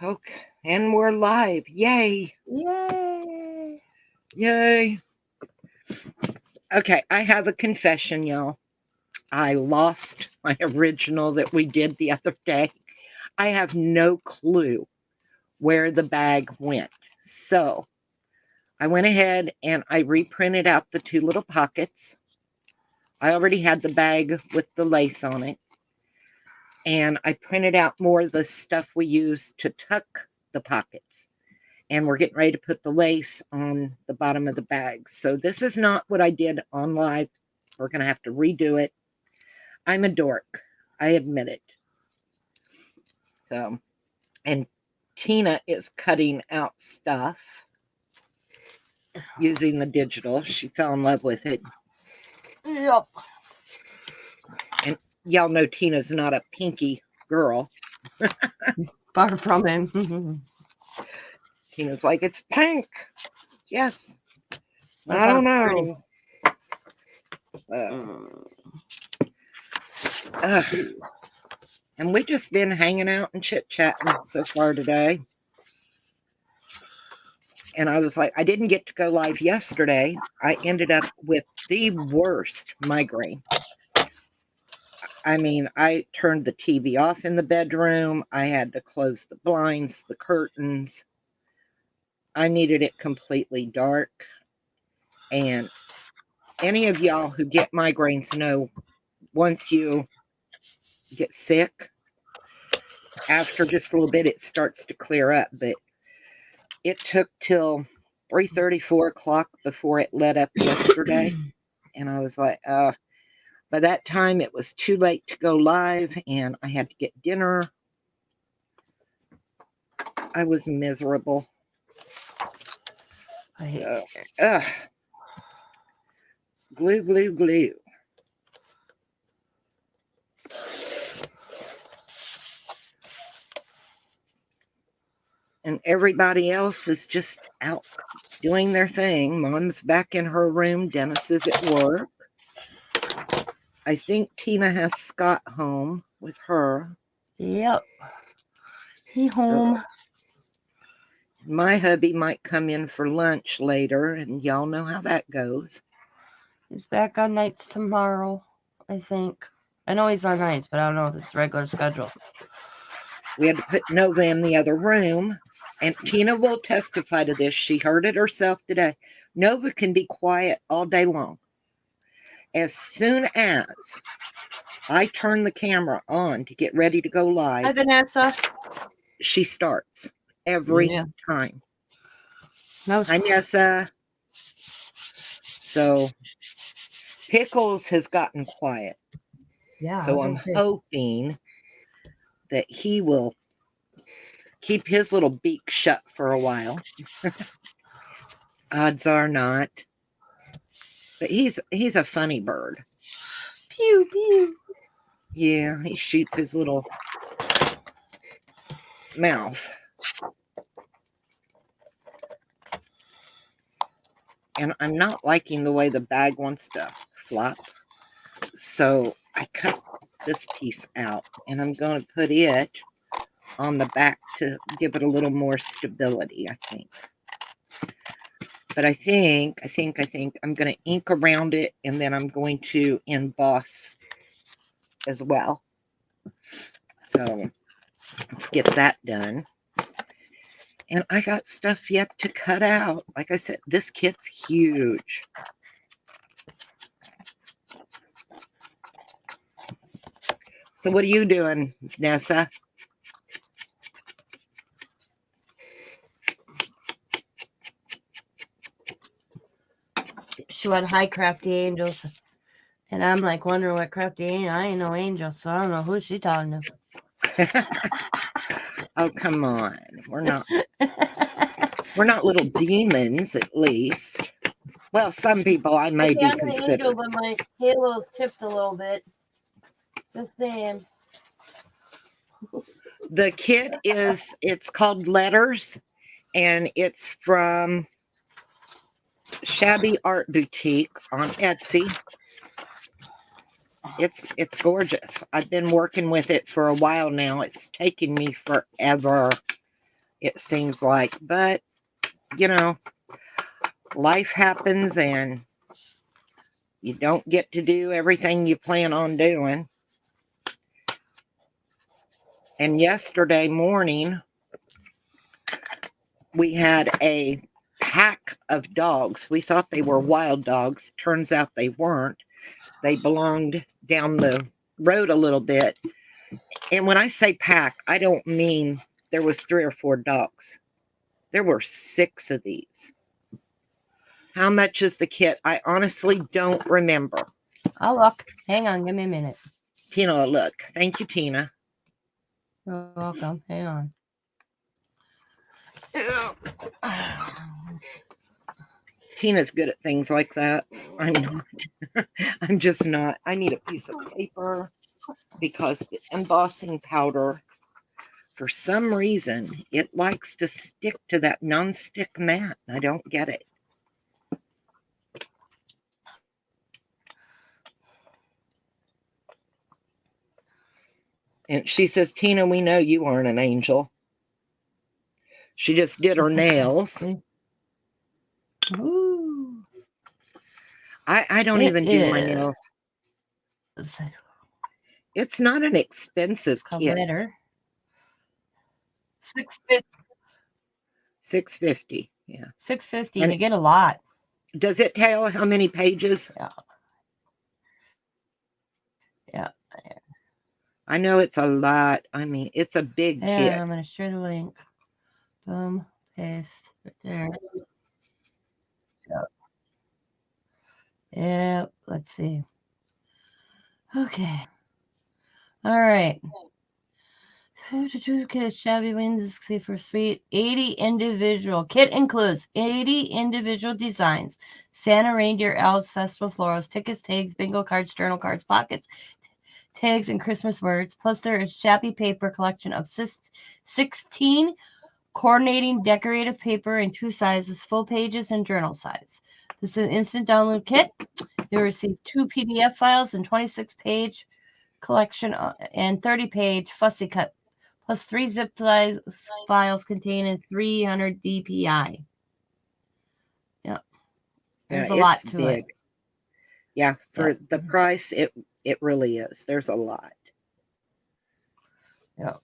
Okay, and we're live. Yay! Yay! Yay! Okay, I have a confession, y'all. I lost my original that we did the other day. I have no clue where the bag went. So I went ahead and I reprinted out the two little pockets. I already had the bag with the lace on it. And I printed out more of the stuff we use to tuck the pockets. And we're getting ready to put the lace on the bottom of the bag. So this is not what I did on live. We're going to have to redo it. I'm a dork. I admit it. So, and Tina is cutting out stuff using the digital. She fell in love with it. Yep. And y'all know Tina's not a pinky girl. Far from him. Tina's like, it's pink. Yes. I don't know. And we just been hanging out and chit-chatting so far today. And I was like, I didn't get to go live yesterday. I ended up with the worst migraine. I mean, I turned the TV off in the bedroom. I had to close the blinds, the curtains. I needed it completely dark. And any of y'all who get migraines know once you get sick, after just a little bit, it starts to clear up. But it took till 3:30, 4 o'clock before it let up yesterday. And I was like, by that time, it was too late to go live, and I had to get dinner. I was miserable. I hate it. Glue, glue, glue. And everybody else is just out doing their thing. Mom's back in her room. Dennis is at work. I think Tina has Scott home with her. Yep. He home. My hubby might come in for lunch later, and y'all know how that goes. He's back on nights tomorrow, I think. I know he's on nights, but I don't know if it's regular schedule. We had to put Nova in the other room, and Tina will testify to this. She heard it herself today. Nova can be quiet all day long. As soon as I turn the camera on to get ready to go live, Hi, Vanessa. She starts every time. Hi, Nessa. So Pickles has gotten quiet. Yeah. So I'm hoping that he will keep his little beak shut for a while. Odds are not. But he's a funny bird. Pew, pew. Yeah, he shoots his little mouth. And I'm not liking the way the bag wants to flop. So I cut this piece out, and I'm going to put it on the back to give it a little more stability, I think. But I think I'm going to ink around it, and then I'm going to emboss as well. So let's get that done. And I got stuff yet to cut out. Like I said, this kit's huge. So what are you doing, Nessa? She went, hi, crafty angels. And I'm like wondering what crafty angel. I ain't no angel, so I don't know who she talking to. Oh, come on. We're not little demons, at least. Well, some people I may be considered. I'm an angel, but my halo's tipped a little bit. Just saying. The kit it's called Letters, and it's from Shabby Art Boutique on Etsy. It's gorgeous. I've been working with it for a while now. It's taken me forever. it seems like. But, you know, life happens and you don't get to do everything you plan on doing. And yesterday morning, we had a pack of dogs. We thought they were wild dogs. Turns out they weren't. They belonged down the road a little bit. And when I say pack, I don't mean there was 3 or 4 dogs. There were 6 of these. How much is the kit? I honestly don't remember. I'll look. Hang on, give me a minute. Tina will look. Thank you, Tina. You're welcome. Hang on. Tina's good at things like that. I'm not. I'm just not. I need a piece of paper because the embossing powder, for some reason, it likes to stick to that nonstick mat. I don't get it. And she says, Tina, we know you aren't an angel. She just did her nails. Ooh. I don't even do my nails. It's not an expensive kit. Letter. $6.50. $6.50. Yeah. $6.50, and you get a lot. Does it tell how many pages? Yeah. Yeah. I know it's a lot. I mean, it's a big kit. I'm going to share the link. Boom. Paste. Right there. Yeah. Let's see. Okay. All right. Kit shabby wings for sweet. 80 individual. Kit includes 80 individual designs. Santa, reindeer, elves, festival florals, tickets, tags, bingo cards, journal cards, pockets, tags, and Christmas words. Plus, there is shabby paper collection of 16 coordinating decorative paper in 2 sizes, full pages and journal size. This is an instant download kit. You'll receive 2 PDF files and 26-page collection and 30-page fussy cut, plus 3 zip files containing 300 DPI. Yeah, there's a lot to it. Yeah, for the price, it really is. There's a lot. Yeah.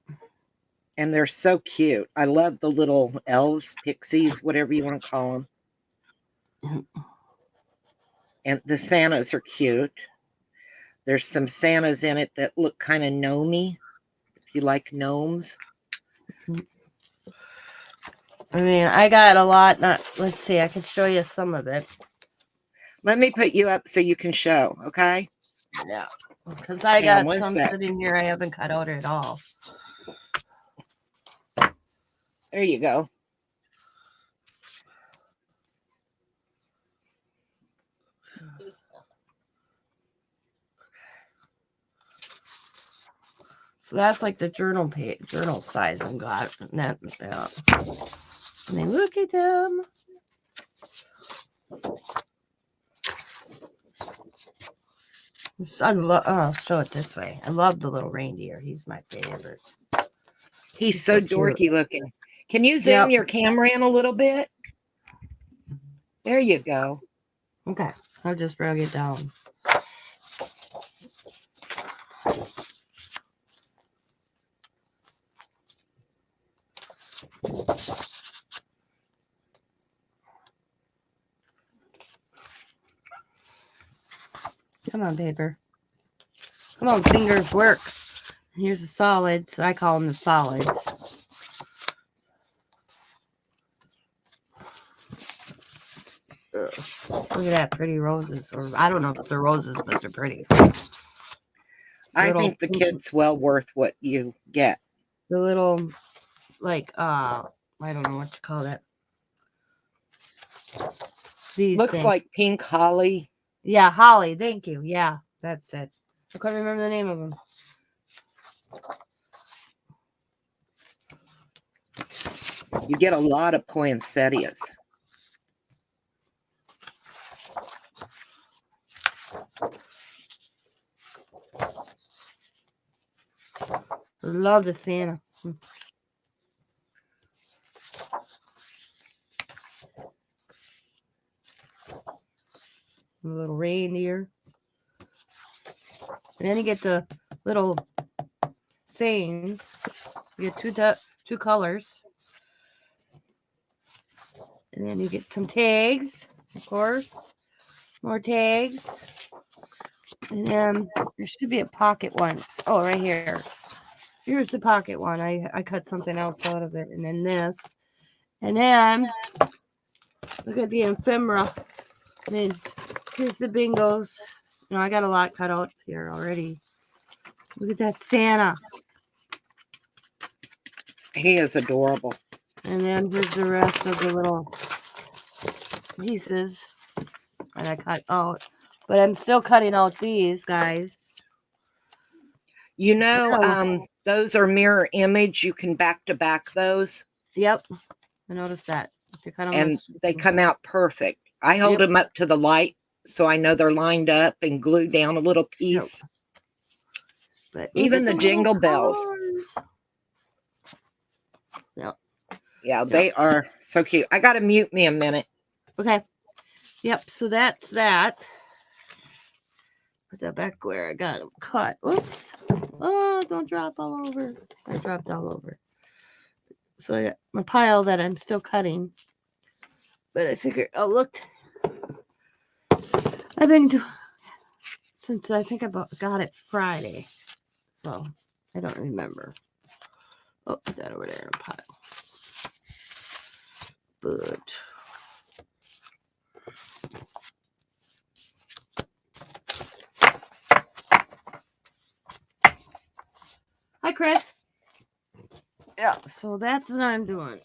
And they're so cute. I love the little elves, pixies, whatever you want to call them. And the Santas are cute. There's some Santas in it that look kind of gnomey, if you like gnomes. I mean, I got a lot. Let's see, I can show you some of it. Let me put you up so you can show, okay? Yeah. Because I got some sitting here I haven't cut out at all. There you go. So that's like the journal size I've got. That, yeah. I mean, look at them. I'll show it this way. I love the little reindeer. He's my favorite. He's so dorky looking. Can you zoom your camera in a little bit? There you go. Okay. I'll just drag it down. Come on, paper. Come on, fingers, work. Here's the solids. I call them the solids. Look at that, pretty roses. Or I don't know if they're roses, but they're pretty. I think the kit's well worth what you get. The little, like, I don't know what to call that. These looks things. Like pink holly. Yeah, holly. Thank you. Yeah, that's it. I couldn't remember the name of them. You get a lot of poinsettias. Love the Santa. A little reindeer. And then you get the little sayings. You get two colors. And then you get some tags, of course. More tags. And then there should be a pocket one. Oh, right here. Here's the pocket one. I cut something else out of it. And then this. And then look at the ephemera. I mean, here's the bingos. You know, I got a lot cut out here already. Look at that Santa. He is adorable. And then here's the rest of the little pieces that I cut out. But I'm still cutting out these guys. You know, those are mirror image. You can back to back those. Yep. I noticed that. And they come out perfect. I hold them up to the light so I know they're lined up and glue down a little piece. Yep. But even the jingle bells. Yep. Yeah, they are so cute. I got to mute me a minute. Okay. Yep. So that's that. Put that back where I got them cut. Oops. Oh, don't drop all over. I dropped all over. So I got my pile that I'm still cutting. But I figured, oh, look. I've been since I think I got it Friday. So I don't remember. Oh, put that over there in a pile. But hi, Chris. Yeah, so that's what I'm doing.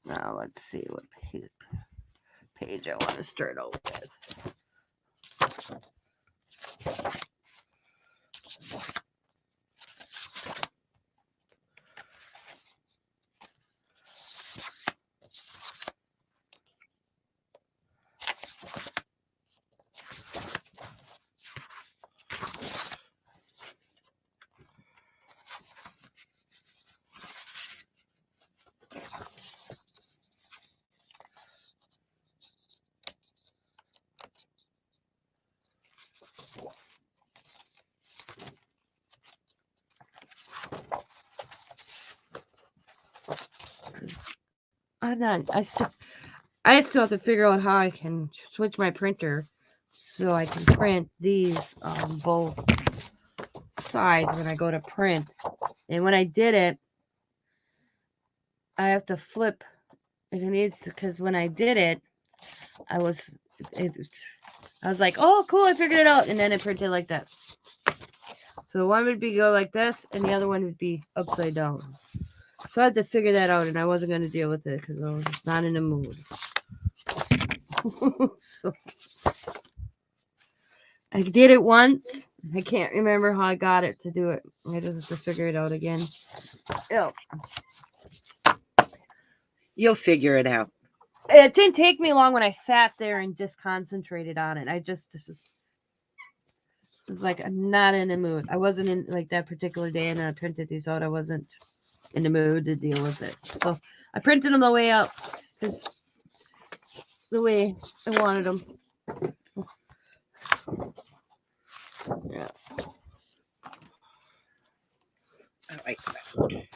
Now let's see what page I want to start out with. I still have to figure out how I can switch my printer so I can print these both sides when I go to print. And when I did it, I have to flip. It needs because when I did it, I was like, oh, cool, I figured it out. And then it printed like this. So one would go like this, and the other one would be upside down. So I had to figure that out, and I wasn't going to deal with it because I was not in the mood. So I did it once. I can't remember how I got it to do it. I just have to figure it out again. Yeah. You'll figure it out. It didn't take me long when I sat there and just concentrated on it. It's like I'm not in the mood. I wasn't in like that particular day, and I printed these out. I wasn't in the mood to deal with it. So I printed them the way up because the way I wanted them. Yeah. I like that.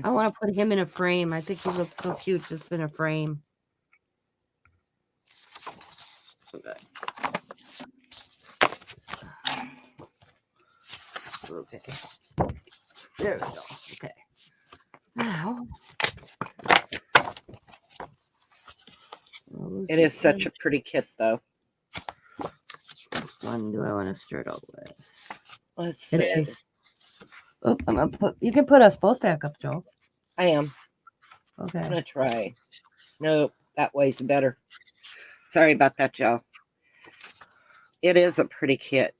I want to put him in a frame. I think he looks so cute just in a frame. Okay. Okay. There we go. Okay. Now. It is such a pretty kit, though. Which one do I want to start out with? Let's see. It is. Oh, I'm gonna put. You can put us both back up, Joe. I am. Okay. I'm gonna try. Nope, that way's better. Sorry about that, y'all. It is a pretty kit.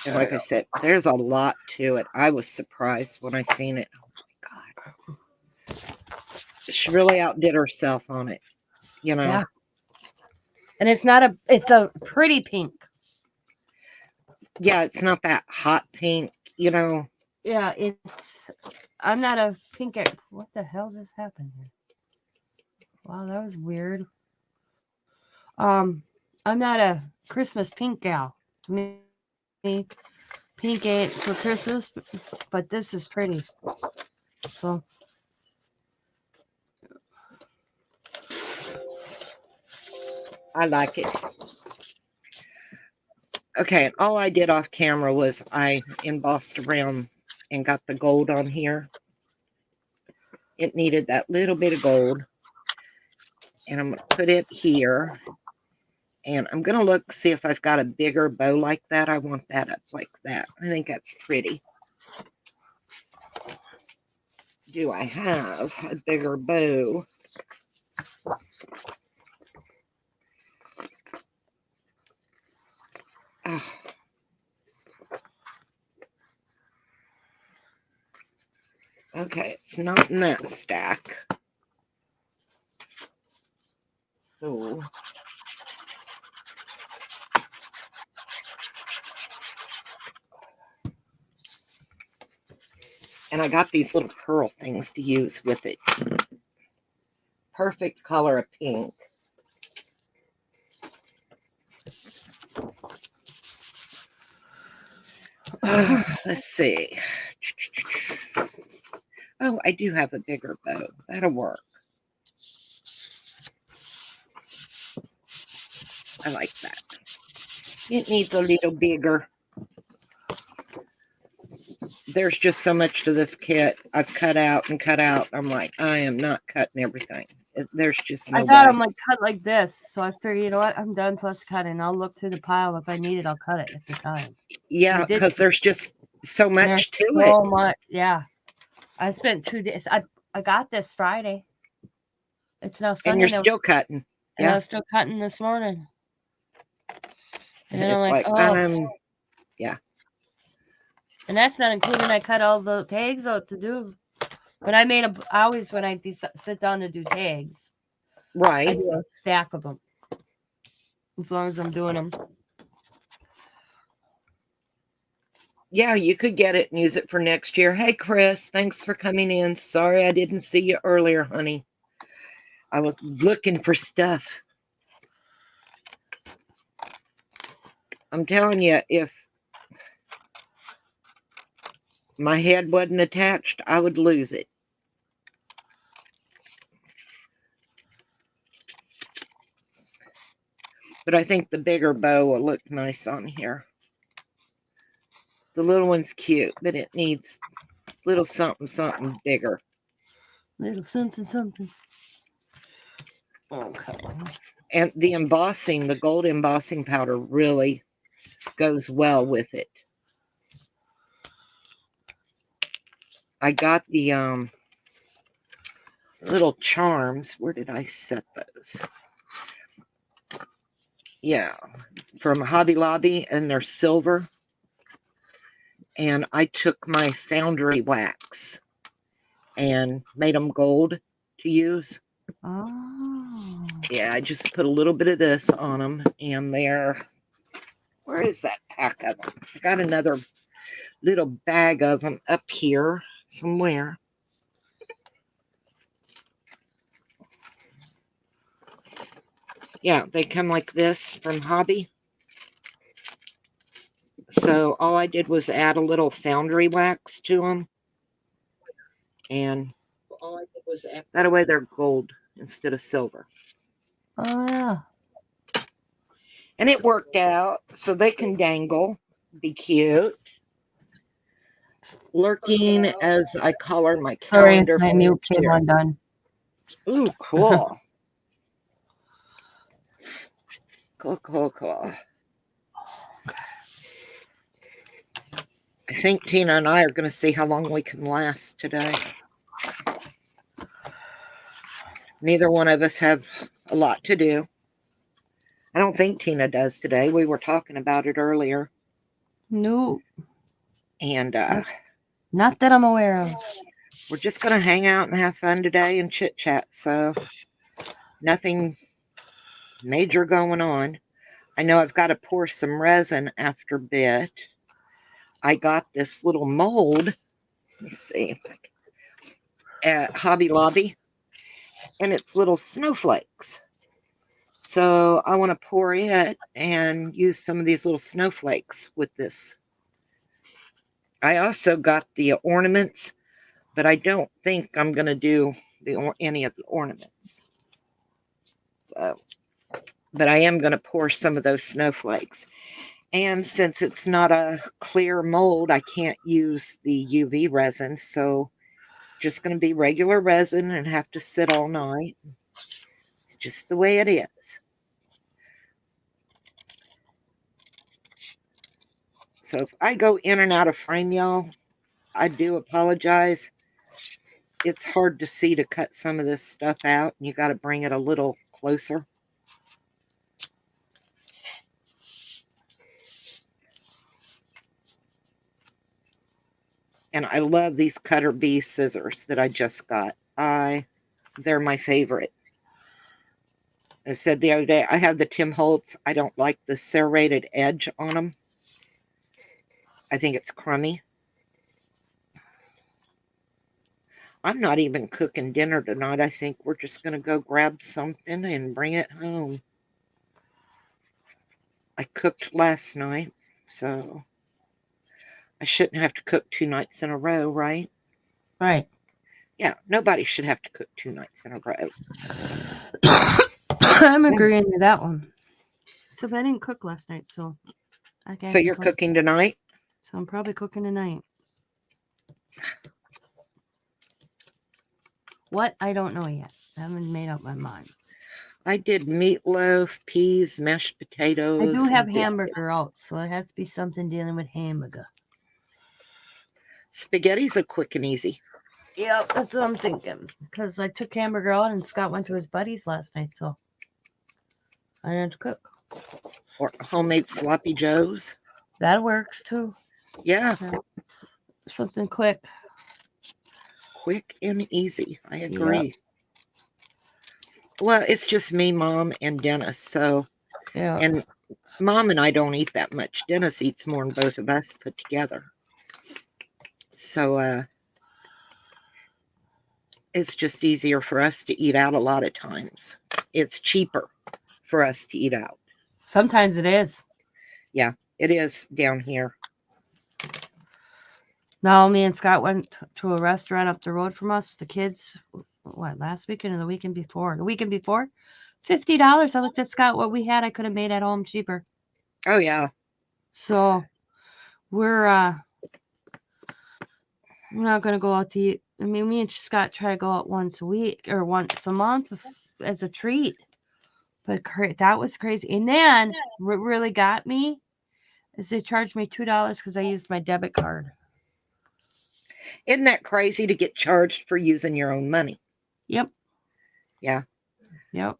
And like I said, there's a lot to it. I was surprised when I seen it. Oh my God. She really outdid herself on it. You know. Yeah. And it's a pretty pink. Yeah, it's not that hot pink, you know. Yeah, it's I'm not a pink. What the hell just happened here? Wow, that was weird. I'm not a Christmas pink gal. To me, pink ain't for Christmas, but this is pretty. So I like it. Okay, all I did off camera was I embossed around and got the gold on here. It needed that little bit of gold. And I'm going to put it here. And I'm going to look, see if I've got a bigger bow like that. I want that up like that. I think that's pretty. Do I have a bigger bow? Oh. Okay, it's not in that stack. So and I got these little pearl things to use with it. Perfect color of pink. Let's see. Oh, I do have a bigger bow. That'll work. I like that. It needs a little bigger. There's just so much to this kit. I've cut out and cut out. I'm like, I am not cutting everything. There's just no I got way. them like cut like this. So I figured, you know what? I'm done plus cutting. I'll look through the pile. If I need it, I'll cut it at the time. Yeah, because there's just so much to it. So much. Yeah. I spent 2 days. I got this Friday. It's now Sunday. And you're still cutting. And I was still cutting this morning. And then it's I'm like, oh. Yeah. And that's not including I cut all the tags out to do. But I always, when I sit down to do tags, right, I do a stack of them. As long as I'm doing them. Yeah, you could get it and use it for next year. Hey, Chris, thanks for coming in. Sorry I didn't see you earlier, honey. I was looking for stuff. I'm telling you, if my head wasn't attached, I would lose it. But I think the bigger bow will look nice on here. The little one's cute, but it needs little something bigger. Little something. Okay. And the embossing, the gold embossing powder really goes well with it. I got the little charms. Where did I set those? Yeah, from Hobby Lobby, and they're silver. And I took my foundry wax and made them gold to use. Oh. Yeah, I just put a little bit of this on them, and they're... Where is that pack of them? I got another little bag of them up here somewhere. Yeah, they come like this from Hobby. So all I did was add a little foundry wax to them. And that way they're gold instead of silver. Oh, yeah. And it worked out, so they can dangle, be cute. Lurking, as I call her, my calendar. Sorry, my mute came undone. Ooh, cool. Cool. I think Tina and I are going to see how long we can last today. Neither one of us have a lot to do. I don't think Tina does today. We were talking about it earlier. No. And not that I'm aware of. We're just going to hang out and have fun today and chit chat. So nothing major going on. I know I've got to pour some resin after a bit. I got this little mold. Let me see. at Hobby Lobby, and it's little snowflakes. So I want to pour it and use some of these little snowflakes with this. I also got the ornaments, but I don't think I'm going to do any of the ornaments. So, but I am going to pour some of those snowflakes. And since it's not a clear mold, I can't use the UV resin. So it's just going to be regular resin and have to sit all night. It's just the way it is. So if I go in and out of frame, y'all, I do apologize. It's hard to see to cut some of this stuff out, and you got to bring it a little closer. And I love these Cutter Bee scissors that I just got. They're my favorite. I said the other day, I have the Tim Holtz. I don't like the serrated edge on them. I think it's crummy. I'm not even cooking dinner tonight. I think we're just going to go grab something and bring it home. I cooked last night, so I shouldn't have to cook 2 nights in a row, right? Right. Yeah, nobody should have to cook 2 nights in a row. I'm agreeing with that one. So I didn't cook last night, so I can't. So you're cooking tonight? So I'm probably cooking tonight. What? I don't know yet. I haven't made up my mind. I did meatloaf, peas, mashed potatoes. I do have and hamburger biscuits. out, so it has to be something dealing with hamburger. Spaghetti's are quick and easy. Yeah, that's what I'm thinking. Because I took hamburger out and Scott went to his buddies last night, so I didn't have to cook. Or homemade sloppy joes. That works too. Yeah. Something quick. Quick and easy. I agree. Yep. Well, it's just me, Mom, and Dennis. So, yeah. And Mom and I don't eat that much. Dennis eats more than both of us put together. So, it's just easier for us to eat out a lot of times. It's cheaper for us to eat out. Sometimes it is. Yeah, it is down here. No, me and Scott went to a restaurant up the road from us with the kids. What, last weekend or the weekend before? The weekend before? $50. I looked at Scott. What we had, I could have made at home cheaper. Oh, yeah. So we're not going to go out to eat. I mean, me and Scott try to go out once a week or once a month as a treat. But that was crazy. And then what really got me is they charged me $2 because I used my debit card. Isn't that crazy to get charged for using your own money? Yep. Yeah. Yep.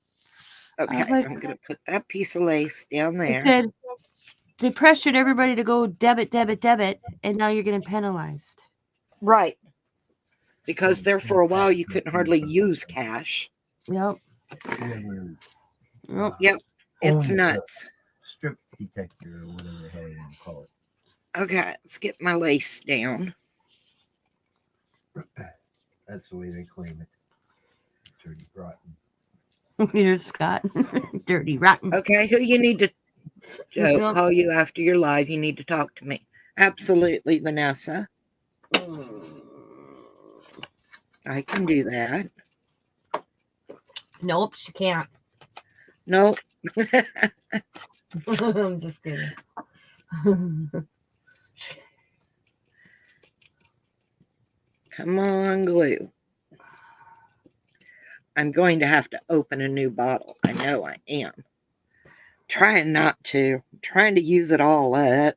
Okay, like, I'm going to put that piece of lace down there. They said they pressured everybody to go debit, and now you're getting penalized. Right. Because there for a while you couldn't hardly use cash. Yep. Yep. It's nuts. Strip detector or whatever the hell you want to call it. Okay, let's get my lace down. That's the way they claim it. Dirty rotten. Here's Scott. Dirty rotten. Okay, who you need to call you after your live? You need to talk to me. Absolutely, Vanessa. I can do that. Nope, she can't. Nope. I'm just kidding. Come on, glue. I'm going to have to open a new bottle. I know I am. Trying not to. Trying to use it all up.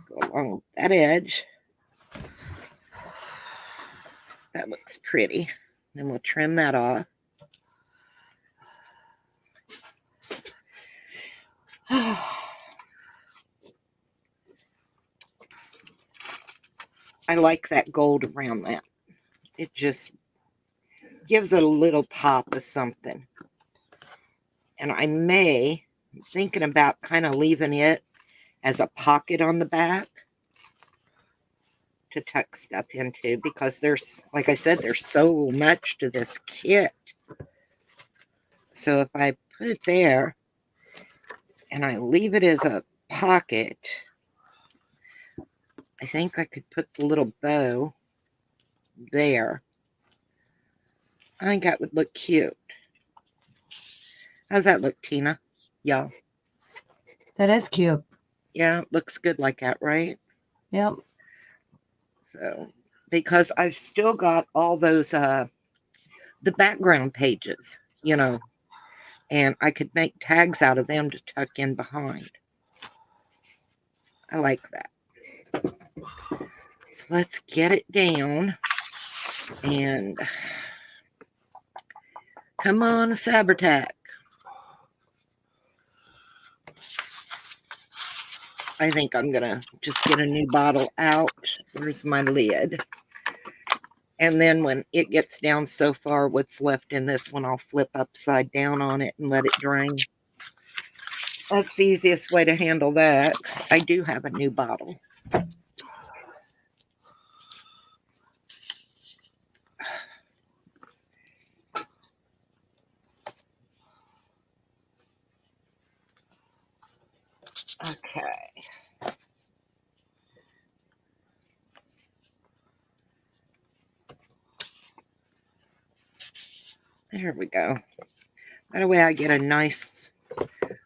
Go along with that edge. That looks pretty. Then we'll trim that off. I like that gold around that. It just gives it a little pop of something. And I'm thinking about kind of leaving it as a pocket on the back to tuck stuff into because there's, like I said, there's so much to this kit. So if I put it there and I leave it as a pocket, I think I could put the little bow there. I think that would look cute. How's that look, Tina? Y'all? That is cute. Yeah, looks good like that, right? Yep. So, because I've still got all those, the background pages, you know, and I could make tags out of them to tuck in behind. I like that. So let's get it down and come on, Fabri-Tac. I think I'm going to just get a new bottle out. Where's my lid? And then when it gets down so far, what's left in this one, I'll flip upside down on it and let it drain. That's the easiest way to handle that. I do have a new bottle. Okay. There we go. That way I get a nice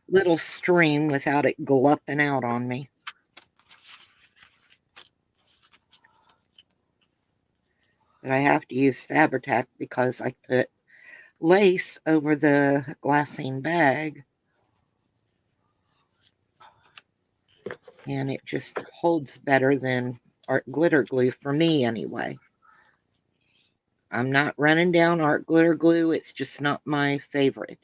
little stream without it glupping out on me. But I have to use Fabri-Tac because I put lace over the glassine bag. And it just holds better than art glitter glue for me anyway. I'm not running down art glitter glue. It's just not my favorite.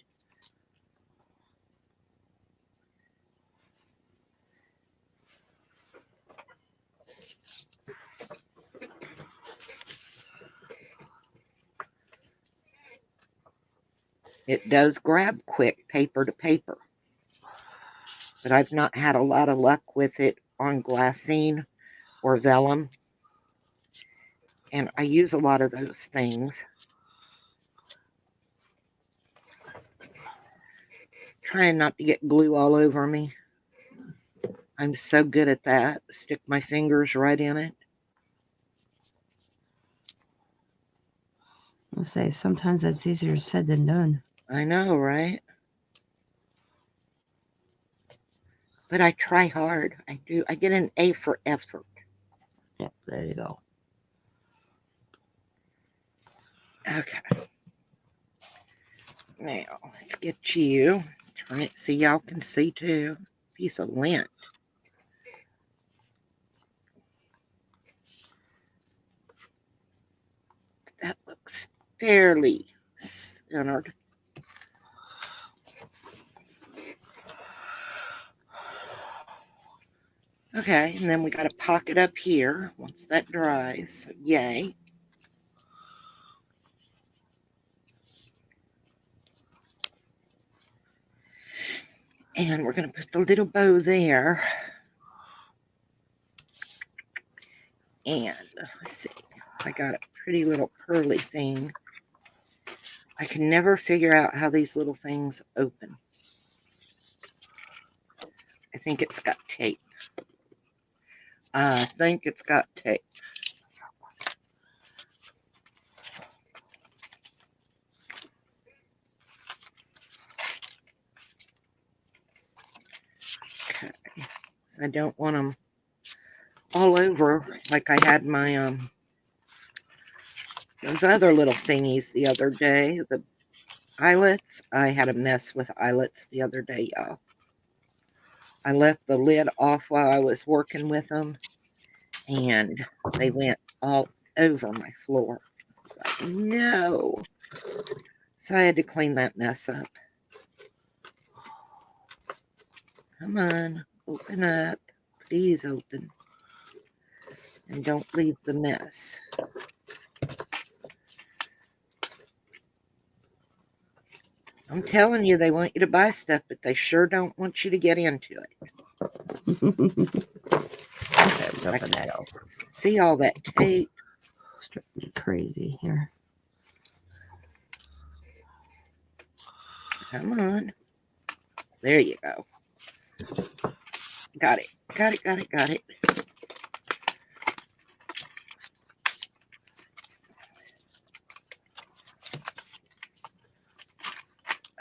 It does grab quick paper to paper. But I've not had a lot of luck with it on glassine or vellum. And I use a lot of those things. Trying not to get glue all over me. I'm so good at that. Stick my fingers right in it. I'll say sometimes that's easier said than done. I know, right? But I try hard. I do. I get an A for effort. Yep, there you go. Okay. Now, let's get you. Turn it so y'all can see too. Piece of lint. That looks fairly centered. Okay, and then we got a pocket up here once that dries. So yay. And we're going to put the little bow there. And let's see, I got a pretty little pearly thing. I can never figure out how these little things open. I think it's got tape. I think it's got tape. Okay. So I don't want them all over like I had my those other little thingies the other day. The eyelets. I had a mess with eyelets the other day, y'all. I left the lid off while I was working with them, and they went all over my floor. Like, no. So I had to clean that mess up. Come on, open up. Please open. And don't leave the mess. I'm telling you, they want you to buy stuff, but they sure don't want you to get into it. Okay, open that up. see all that tape. It's driving me crazy here. Come on. There you go. Got it. Got it, got it, got it.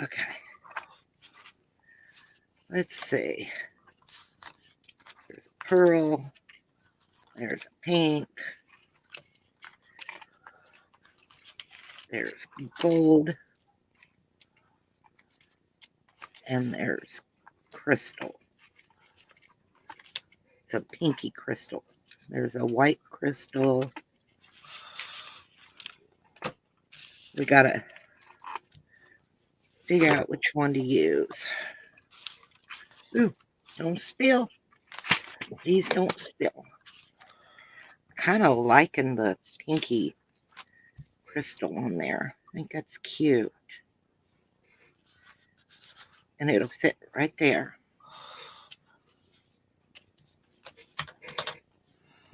Okay. Let's see. There's a pearl. There's a pink. There's gold. And there's crystal. It's a pinky crystal. There's a white crystal. We gotta figure out which one to use. Ooh, don't spill. Please don't spill. Kind of liking the pinky crystal on there. I think that's cute. And it'll fit right there.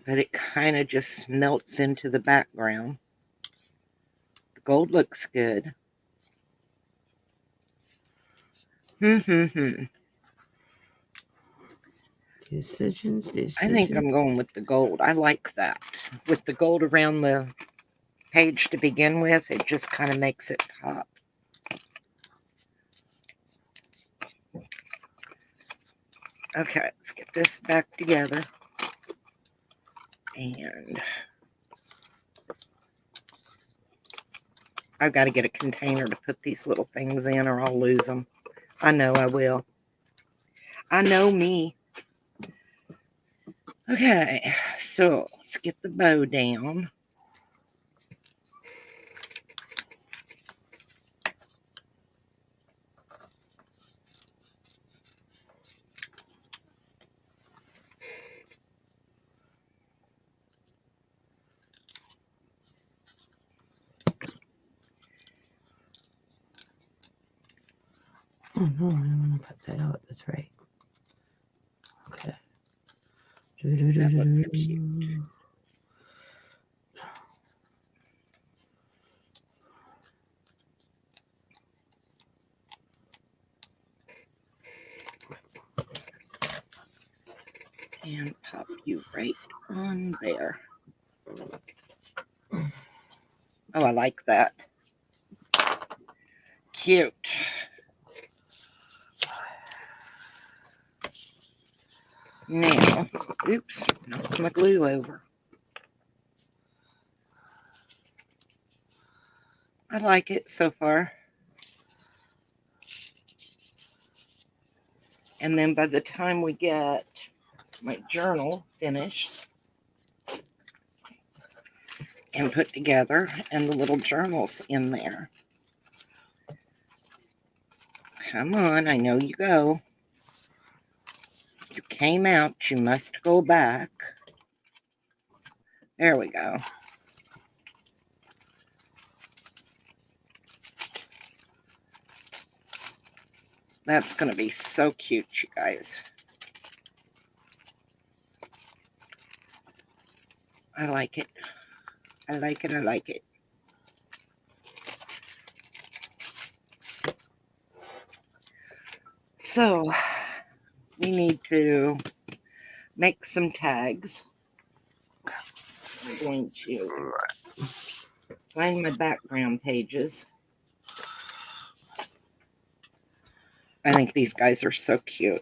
But it kind of just melts into the background. The gold looks good. Decisions. I think I'm going with the gold. I like that. With the gold around the page to begin with, it just kind of makes it pop. Okay, let's get this back together. And I've got to get a container to put these little things in or I'll lose them. I know I will. I know me. Okay, so let's get the bow down. Oh no, I don't want to put that out. That's right. Okay. That looks cute. And pop you right on there. Oh, I like that. Cute. Now, oops, knocked my glue over. I like it so far. And then by the time we get my journal finished and put together and the little journals in there. Come on, I know you go. You came out, you must go back. There we go. That's going to be so cute, you guys. I like it. I like it. I like it. So, we need to make some tags. I'm going to find my background pages. I think these guys are so cute.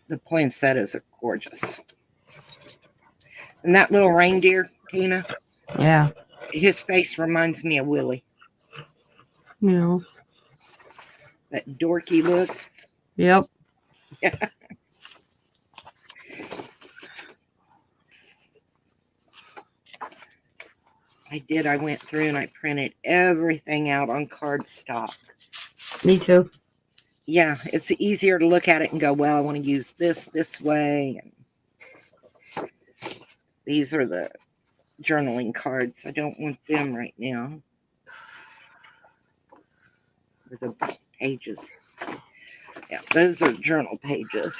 The poinsettias are gorgeous. And that little reindeer, Tina, Yeah. his face reminds me of Willie. You know. That dorky look. Yep. Yeah. I did. I went through and I printed everything out on cardstock. Me too. Yeah, it's easier to look at it and go, well, I want to use this way. And these are the journaling cards. I don't want them right now. Or the pages. Yeah, those are journal pages.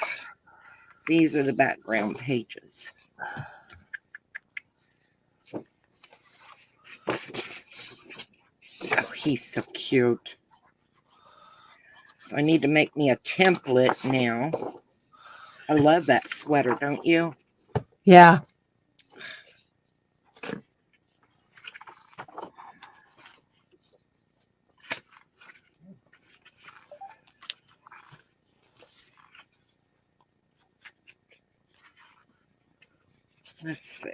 These are the background pages. Oh, he's so cute. So I need to make me a template now. I love that sweater, don't you? Yeah. Let's see.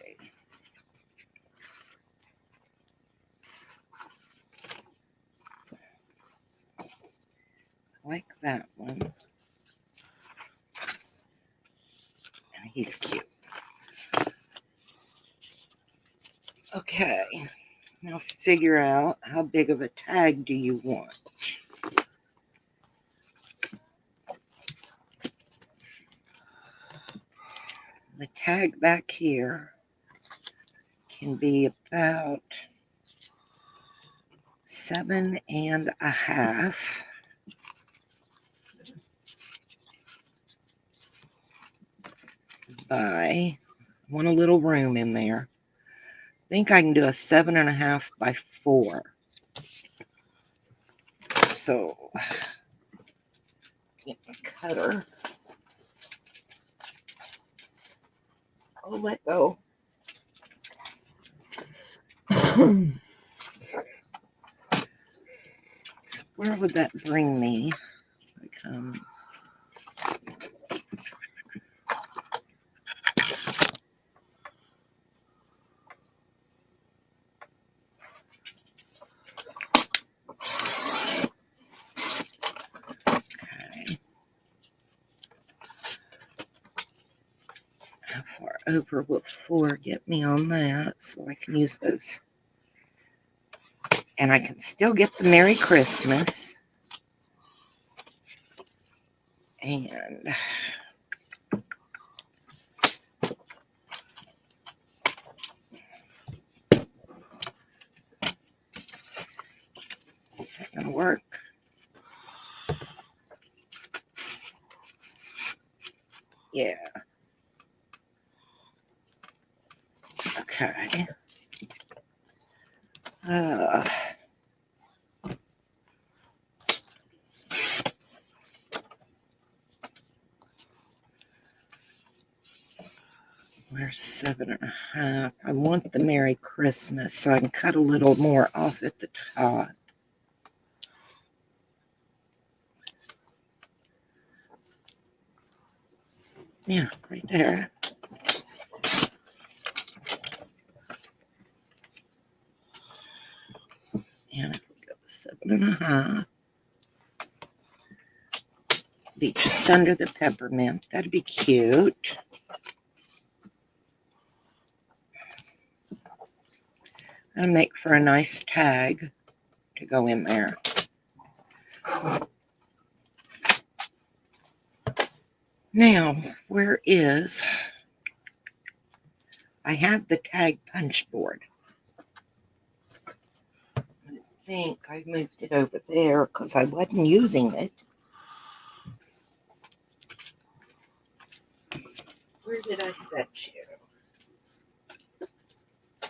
I like that one. And he's cute. Okay. Now figure out how big of a tag do you want. The tag back here can be about 7.5 by, I want a little room in there. I think I can do a 7.5 by 4. So, get my cutter. Oh, let go. Where would that bring me? Okay. How far over will 4 get me on that so I can use those? And I can still get the Merry Christmas. And is that gonna work? Yeah. Okay. Where's 7.5? I want the Merry Christmas, so I can cut a little more off at the top. Yeah, right there. And if we go 7.5, be just under the peppermint. That'd be cute. That'll make for a nice tag to go in there. Now, where is... I had the tag punch board. I think I moved it over there because I wasn't using it. Where did I set you?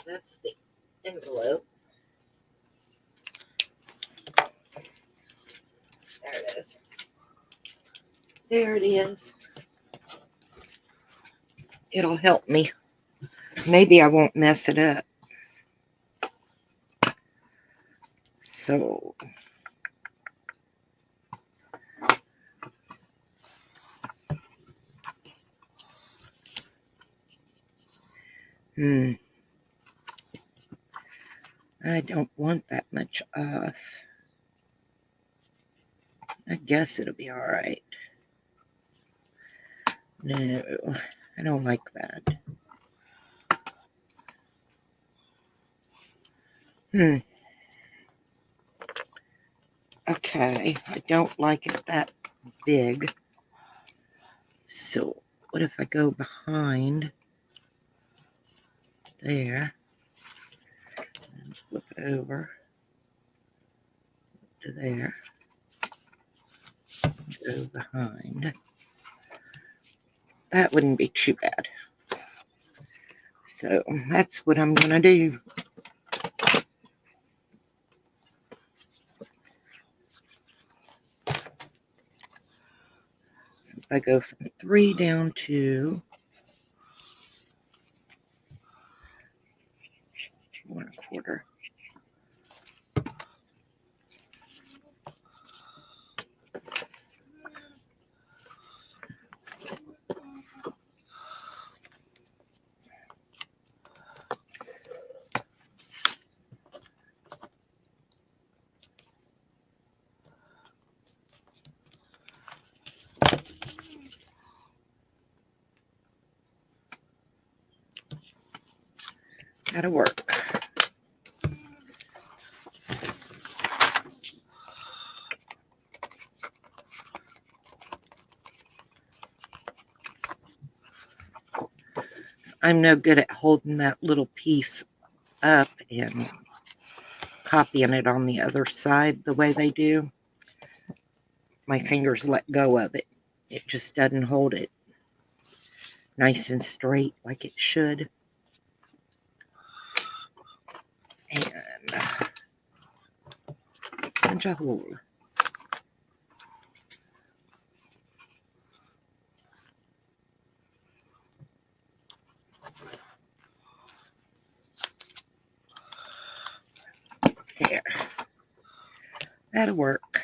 That's the envelope. There it is. There it is. It'll help me. Maybe I won't mess it up. So, I don't want that much off. I guess it'll be all right. No, I don't like that. Okay, I don't like it that big. So, what if I go behind there and flip it over to there? Go behind. That wouldn't be too bad. So that's what I'm going to do. So if I go from 3 down to 1/4. That'll work. I'm no good at holding that little piece up and copying it on the other side the way they do. My fingers let go of it. It just doesn't hold it nice and straight like it should. And punch a hole. There. That'll work.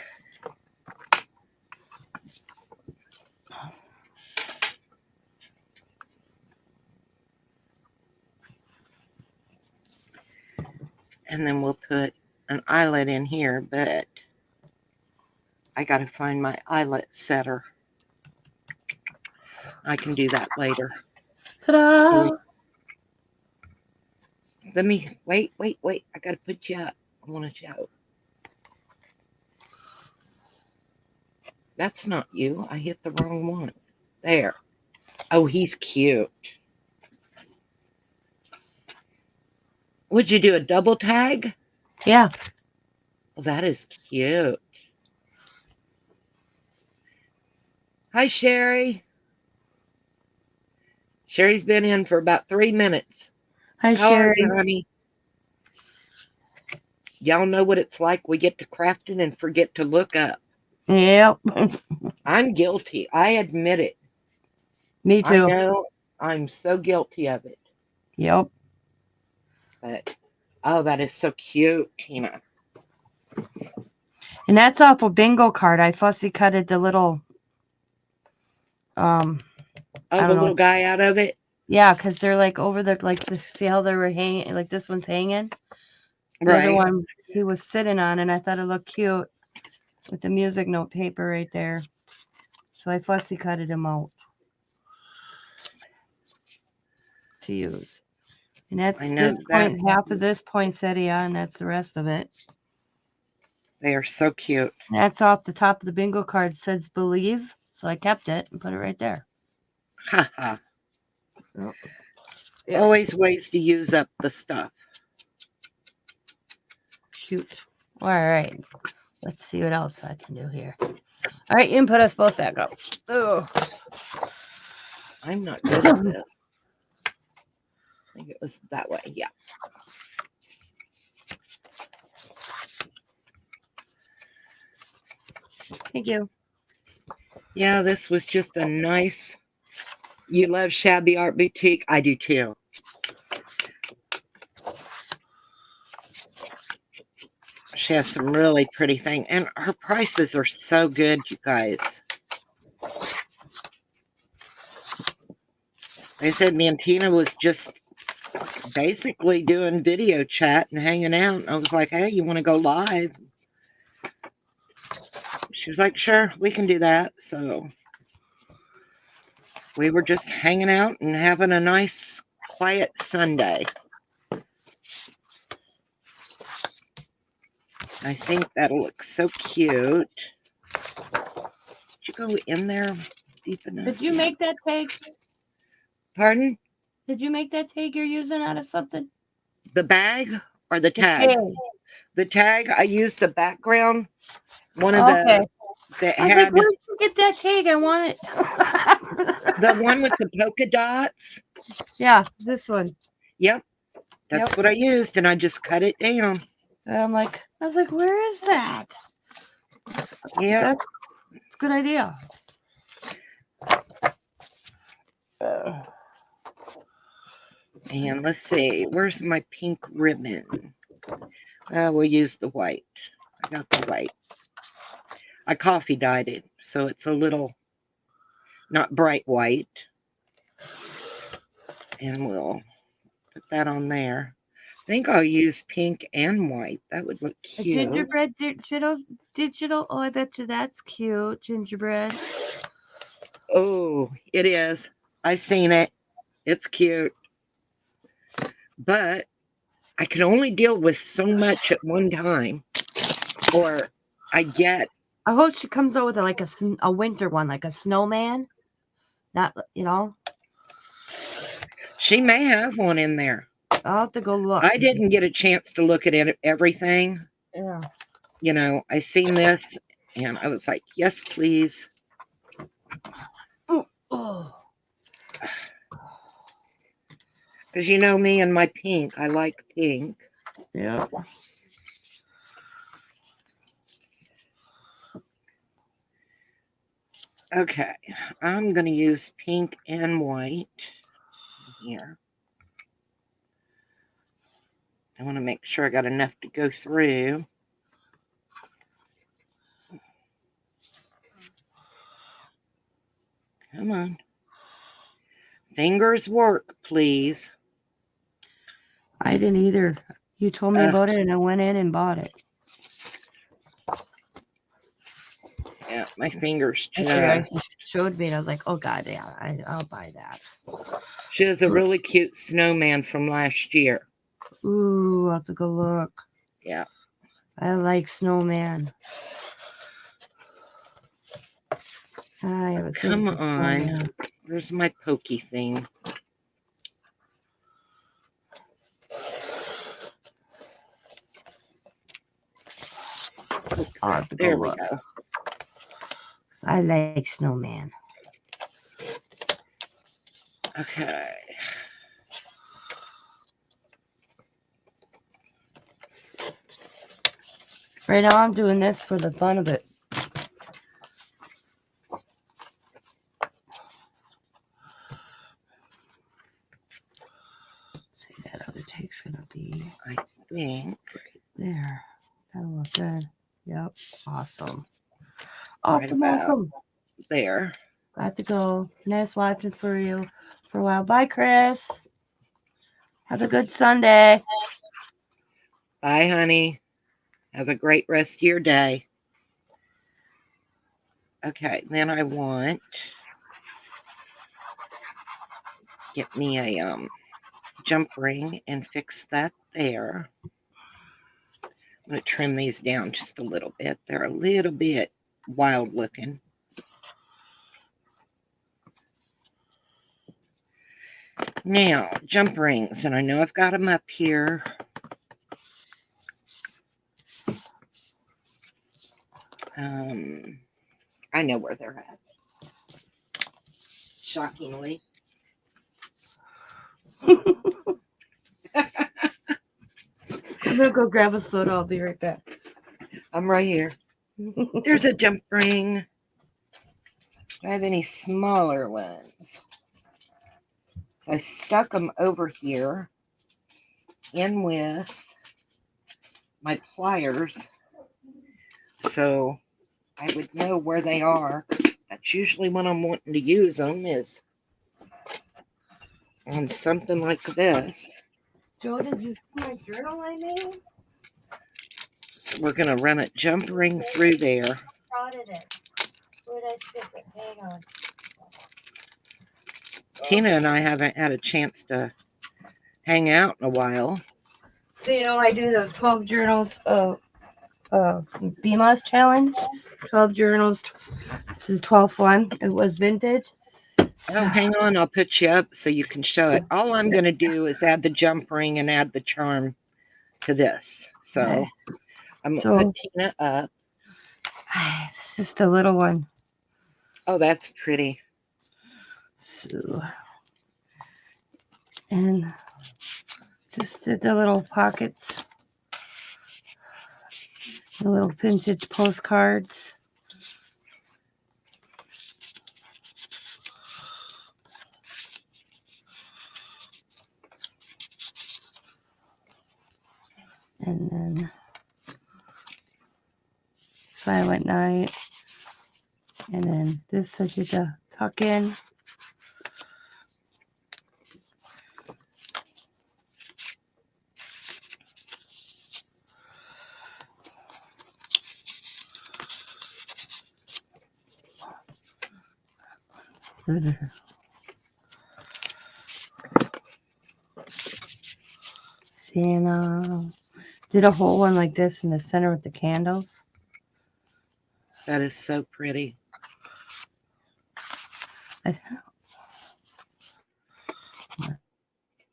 And then we'll put an eyelet in here, but I got to find my eyelet setter. I can do that later. Ta-da! So let me, wait. I got to put you up. I want to show. That's not you. I hit the wrong one. There. Oh, he's cute. Would you do a double tag? Yeah. Well, that is cute. Hi, Sherry. Sherry's been in for about 3 minutes. Hi, How are Sherry. you, honey? Y'all know what it's like. We get to crafting and forget to look up. Yep. I'm guilty. I admit it. Me I too. know I'm so guilty of it. Yep. But, oh, that is so cute, Tina. And that's off a bingo card. I fussy cutted the little Oh, I the don't know. little guy out of it? Yeah, because they're like over the see how they were hanging, like this one's hanging. The Right. other one he was sitting on, and I thought it looked cute with the music note paper right there. So I fussy cutted him out to use. And that's I know this that. point, half of this poinsettia, and that's the rest of it. They are so cute. That's off the top of the bingo card, says believe. So I kept it and put it right there. Ha ha. Yeah. Always ways to use up the stuff. Cute. All right. Let's see what else I can do here. All right, you can put us both back up. Oh. I'm not good at this. I think it was that way. Yeah. Thank you. Yeah, this was just a nice. You love Shabby Art Boutique? I do too. She has some really pretty things, and her prices are so good, you guys. They said me and Tina was just basically doing video chat and hanging out. And I was like, hey, you want to go live? She was like, sure, we can do that. So we were just hanging out and having a nice, quiet Sunday. I think that'll look so cute. Did you go in there deep enough? Did you make that tag? Pardon? Did you make that tag you're using out of something? The bag or the The tag? tag. The tag, I used the background. One of Okay. the that I was had. like, where did you get that tag? I want it. The one with the polka dots. Yeah, this one. Yep. That's what I used, and I just cut it down. And I was like, where is that? Yeah. That's a good idea. And let's see, where's my pink ribbon? We'll use the white. I got the white. I coffee dyed it, so it's a little not bright white. And we'll put that on there. I think I'll use pink and white. That would look A cute. gingerbread digital. Oh, I bet you that's cute. Gingerbread. Oh, it is. I seen it. It's cute. But I can only deal with so much at one time. Or I get. I hope she comes out with a winter one, like a snowman. Not, She may have one in there. I'll have to go look. I didn't get a chance to look at everything. Yeah. I seen this and I was like, yes, please. Oh. Because you know me and my pink. I like pink. Yeah. Okay. I'm going to use pink and white here. I want to make sure I got enough to go through. Come on. Fingers work, please. I didn't either. You told me about it and I went in and bought it. Yeah, my fingers just showed me and I was like, oh God, yeah, I'll buy that. She has a really cute snowman from last year. Ooh, I'll have to go look. Yeah. I like snowman. Come on. Where's my pokey thing? Okay, there we go. I like snowman. Okay. Right now I'm doing this for the fun of it. See, that other take's gonna be, I think, right there. That'll look good. Yep. Awesome. Right Awesome. There. I have to go. Nice watching for you for a while. Bye, Chris. Have a good Sunday. Bye, honey. Have a great rest of your day. Okay, then I want get me a jump ring and fix that there. I'm going to trim these down just a little bit. They're a little bit wild looking. Now, jump rings, and I know I've got them up here. I know where they're at. Shockingly. I'm going to go grab a soda. I'll be right back. I'm right here. There's a jump ring. Do I have any smaller ones? So I stuck them over here in with my pliers so I would know where they are. That's usually when I'm wanting to use them, is on something like this. Joe, did you see my journal I made? So we're going to run a jump ring through there. Prodded it. Where did I stick it? Hang on. Tina and I haven't had a chance to hang out in a while. So, I do those 12 journals of BMOS challenge. 12 journals. This is 12th one. It was vintage. So, Oh, hang on. I'll put you up so you can show it. All I'm going to do is add the jump ring and add the charm to this. So okay. I'm going to put Tina up. It's just a little one. Oh, that's pretty. So, and just did the little pockets, the little vintage postcards. And then Silent Night. And then this I did the tuck in. Santa. Did a whole one like this in the center with the candles. That is so pretty.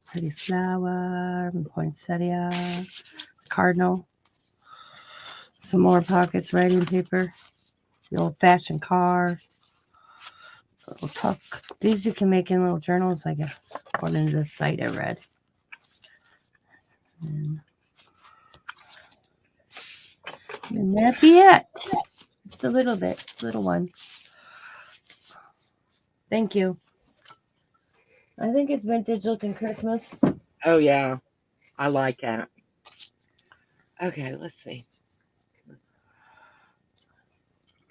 Pretty flower, poinsettia, cardinal. Some more pockets, writing paper, the old-fashioned car, little tuck. These you can make in little journals, I guess, according to the site I read. And that be it. Just a little bit, little one. Thank you. I think it's vintage looking Christmas. Oh, yeah. I like that. Okay, let's see.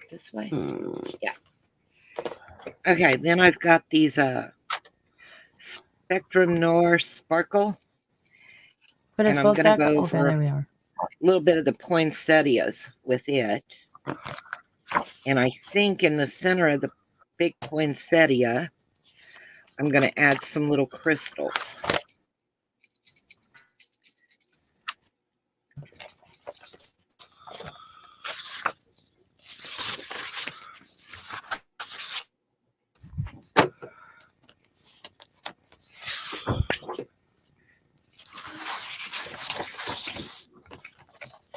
This way? Yeah. Okay, then I've got these Spectrum Noir Sparkle. Put us And I'm both going to back. go Okay, over there we are. a little bit of the poinsettias with it. And I think in the center of the big poinsettia, I'm going to add some little crystals.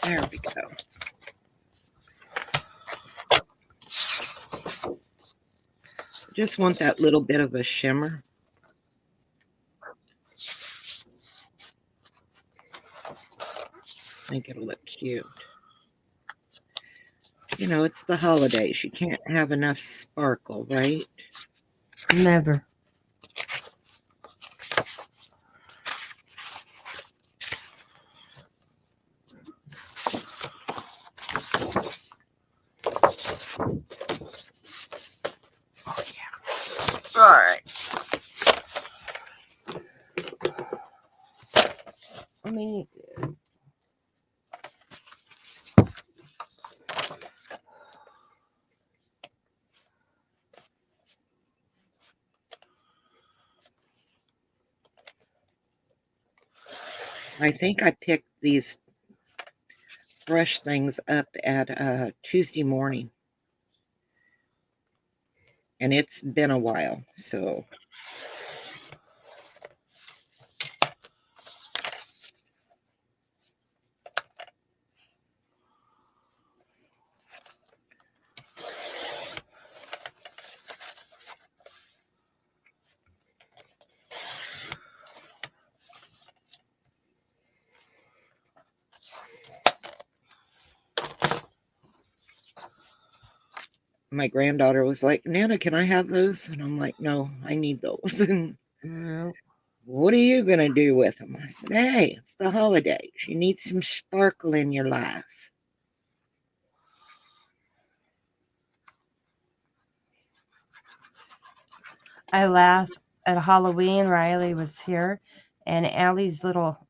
There we go. Just want that little bit of a shimmer. I think it'll look cute. You know, it's the holidays. You can't have enough sparkle, right? Never. Oh, yeah. All right. I mean, I think I picked these brush things up at Tuesday morning. And it's been a while, so. My granddaughter was like, Nana, can I have those? And I'm like, no, I need those. And what are you going to do with them? I said, hey, it's the holidays. You need some sparkle in your life. I laugh at Halloween. Riley was here, and Allie's little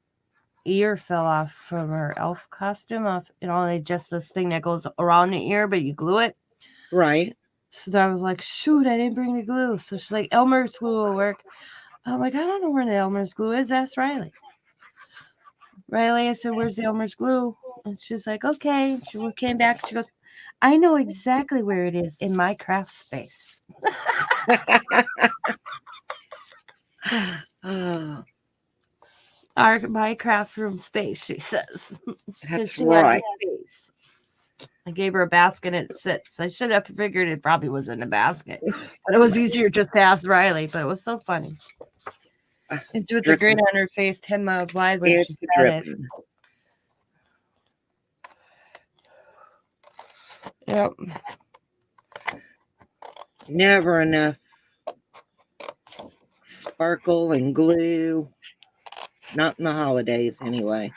ear fell off from her elf costume. Off, they just this thing that goes around the ear, but you glue it. Right. So I was like, shoot, I didn't bring the glue. So she's like, Elmer's glue will work. I'm like, I don't know where the Elmer's glue is. Ask Riley. Riley, I said, where's the Elmer's glue? And she's like, okay. She came back. She goes, I know exactly where it is in my craft space. Oh, My craft room space, she says. that's She right. had the space. I gave her a basket and it sits. I should have figured it probably was in the basket. But it was easier just to ask Riley, but it was so funny. And It's with the grin dripping. on her face 10 miles wide when she It's said it. dripping. Yep. Never enough sparkle and glue. Not in the holidays, anyway.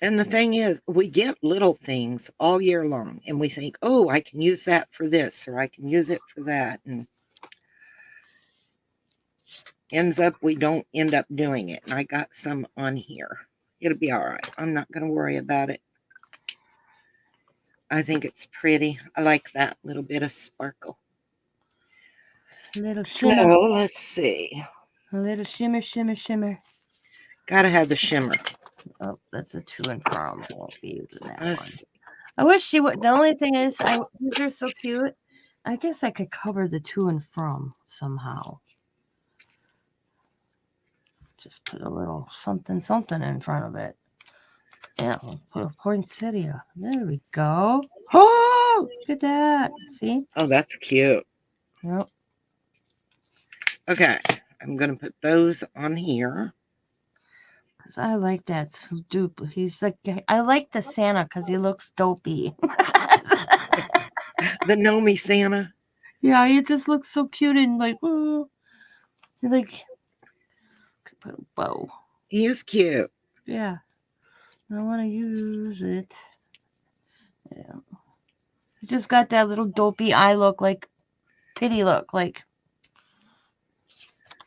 And the thing is, we get little things all year long, and we think, oh, I can use that for this, or I can use it for that. And ends up, we don't end up doing it. And I got some on here. It'll be all right. I'm not going to worry about it. I think it's pretty. I like that little bit of sparkle. A little shimmer. So let's see. A little shimmer, shimmer, shimmer. Gotta have the shimmer. Oh, that's a to and from. I won't be using that one. Let's, I wish she would. The only thing is, these are so cute. I guess I could cover the to and from somehow. Just put a little something, something in front of it. Yeah, we'll put a poinsettia. There we go. Oh, look at that. See? oh, that's cute. Yep. Okay, I'm gonna put those on here. Cause I like that dupe. He's like, I like the Santa because he looks dopey. The Nomi Santa. Yeah, he just looks so cute and like, oh, like, could put a bow. He is cute. Yeah, I want to use it. Yeah, I just got that little dopey eye look, like pity look, like.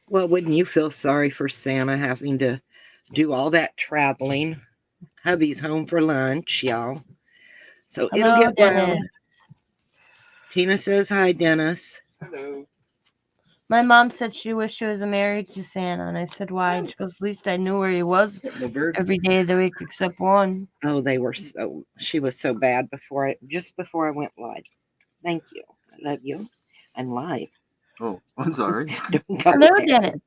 Well, wouldn't you feel sorry for Santa having to do all that traveling? Hubby's home for lunch, y'all. So Hello, it'll get Dennis. well. Tina says hi, Dennis. Hello. My mom said she wished she was married to Santa, and I said why? She goes, at least I knew where he was No bird. every day of the week except one. Oh, she was so bad just before I went live. Thank you. I love you. I'm live. Oh, I'm sorry. Don't go Hello, there. Dennis.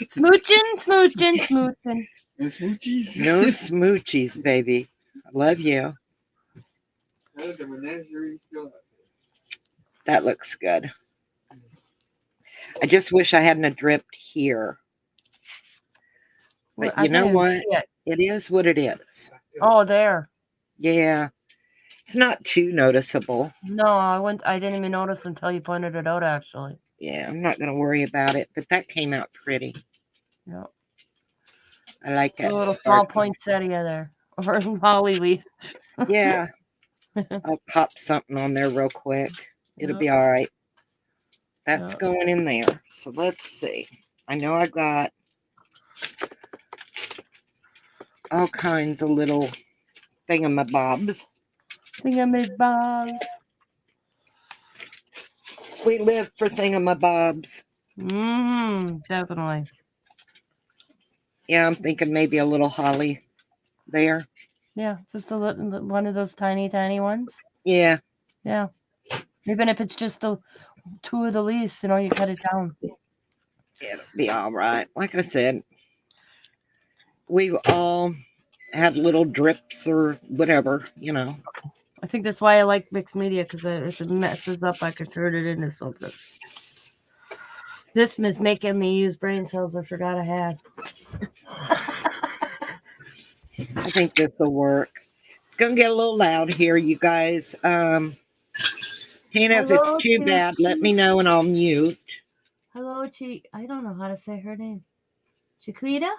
Smooching, smooching, smooching. No smoochies. No smoochies, baby. I love you. The menagerie still. That looks good. I just wish I hadn't dripped here. But Well, you know I didn't what? see it. It is what it is. Oh, there. Yeah. It's not too noticeable. No, I didn't even notice until you pointed it out, actually. Yeah, I'm not going to worry about it. But that came out pretty. Yeah. I like that. A little small sparkle. poinsettia there. Or holly leaf. Yeah. I'll pop something on there real quick. It'll Yep. be all right. That's Yep. going in there. So let's see. I know I got all kinds of little thingamabobs. Thingamabobs. We live for thingamabobs. Definitely. Yeah, I'm thinking maybe a little holly there. Yeah, just a little, one of those tiny, tiny ones. Yeah. Yeah. Even if it's just the two of the leaves, you cut it down. It'll be all right. Like I said, we've all had little drips or whatever, I think that's why I like mixed media, because if it messes up, I could turn it into something. This is making me use brain cells I forgot I had. I think this will work. It's going to get a little loud here, you guys. Hannah, if it's too bad, let me know and I'll mute. Hello, I don't know how to say her name. Chiquita?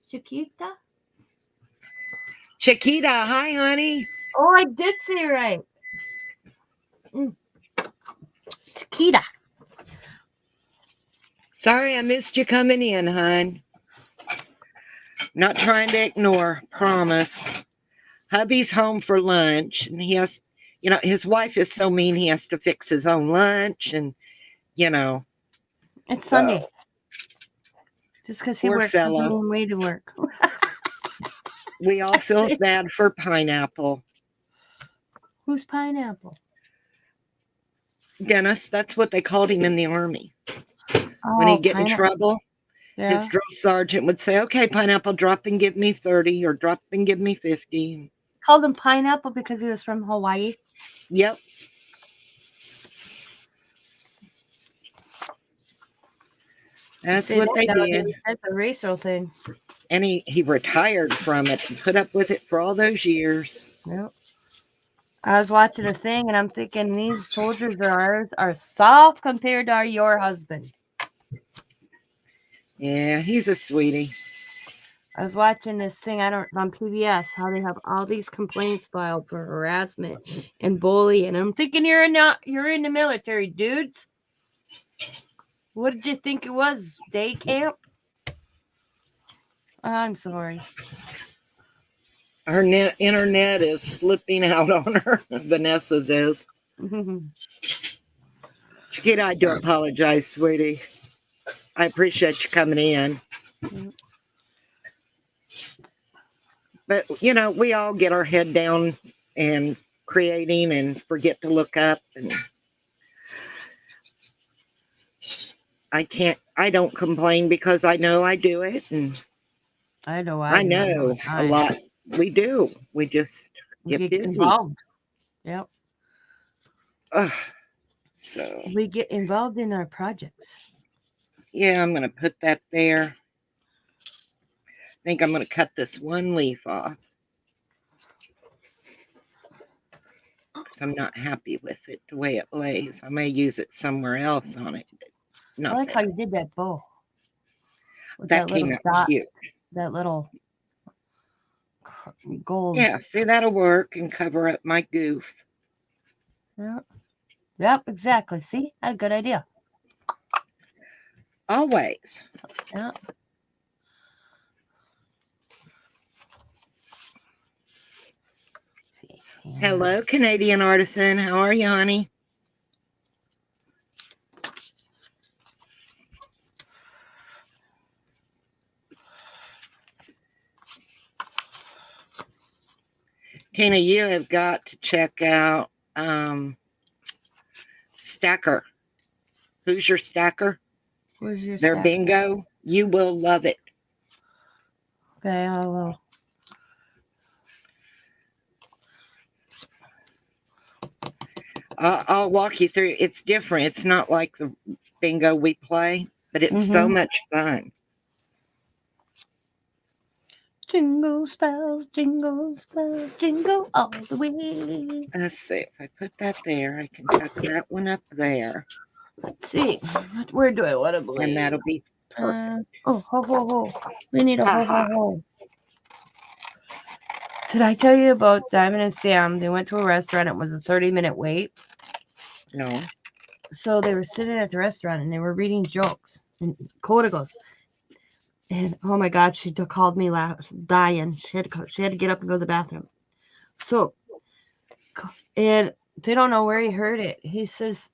Chiquita? Chiquita, hi, honey. Oh, I did say it right. Chiquita. Sorry I missed you coming in, hon. Not trying to ignore, promise. Hubby's home for lunch, and he has, his wife is so mean he has to fix his own lunch, and, It's Sunday. Just because he Poor works fella. doesn't mean we to work. We all feel bad for Pineapple. Who's Pineapple? Dennis, that's what they called him in the Army. When he'd Oh, get in pineapple. trouble, his Yeah. drill sergeant would say, "Okay, Pineapple, drop and give me 30 or drop and give me 50." Called him Pineapple because he was from Hawaii. Yep. That's See what that they did. nowadays, that's a racial thing. And he retired from it and put up with it for all those years. Yep. I was watching a thing and I'm thinking these soldiers of ours are soft compared to your husband. Yeah, he's a sweetie. I was watching this thing on PBS how they have all these complaints filed for harassment and bullying. I'm thinking you're in the military, dudes. What did you think it was? Day camp? I'm sorry. Her internet is flipping out on her. Vanessa's is. Chiquita, I do apologize, sweetie. I appreciate you coming in. But, we all get our head down and creating and forget to look up. And I don't complain because I know I do it. And I know I know a lot. We do. We just We get get busy. involved. Yep. So, We get involved in our projects. yeah, I'm going to put that there. I think I'm going to cut this one leaf off because I'm not happy with it the way it lays. I may use it somewhere else on it. But not I like how there. you did that bow. With That little came out dot, cute. that little gold. Yeah, see, that'll work and cover up my goof. Yep, exactly. See? I had a good idea. Always. Yeah. See. Hello, Canadian artisan. How are you, honey? Tina, you have got to check out Stacker. Who's your stacker? Where's your Their stack? bingo. You will love it. Okay, I will. I'll walk you through. It's different. It's not like the bingo we play, but it's so much fun. Jingle spells, jingle all the way. Let's see. If I put that there, I can tuck that one up there. Let's see. Where do I want to blaze? And that'll be perfect. Ho, ho, ho. We need a ho, ho, ho. Did I tell you about Diamond and Sam? They went to a restaurant. It was a 30-minute wait. No. So they were sitting at the restaurant and they were reading jokes. And Coda goes, and oh my God, she called me dying. She had to get up and go to the bathroom. So, and they don't know where he heard it. He says,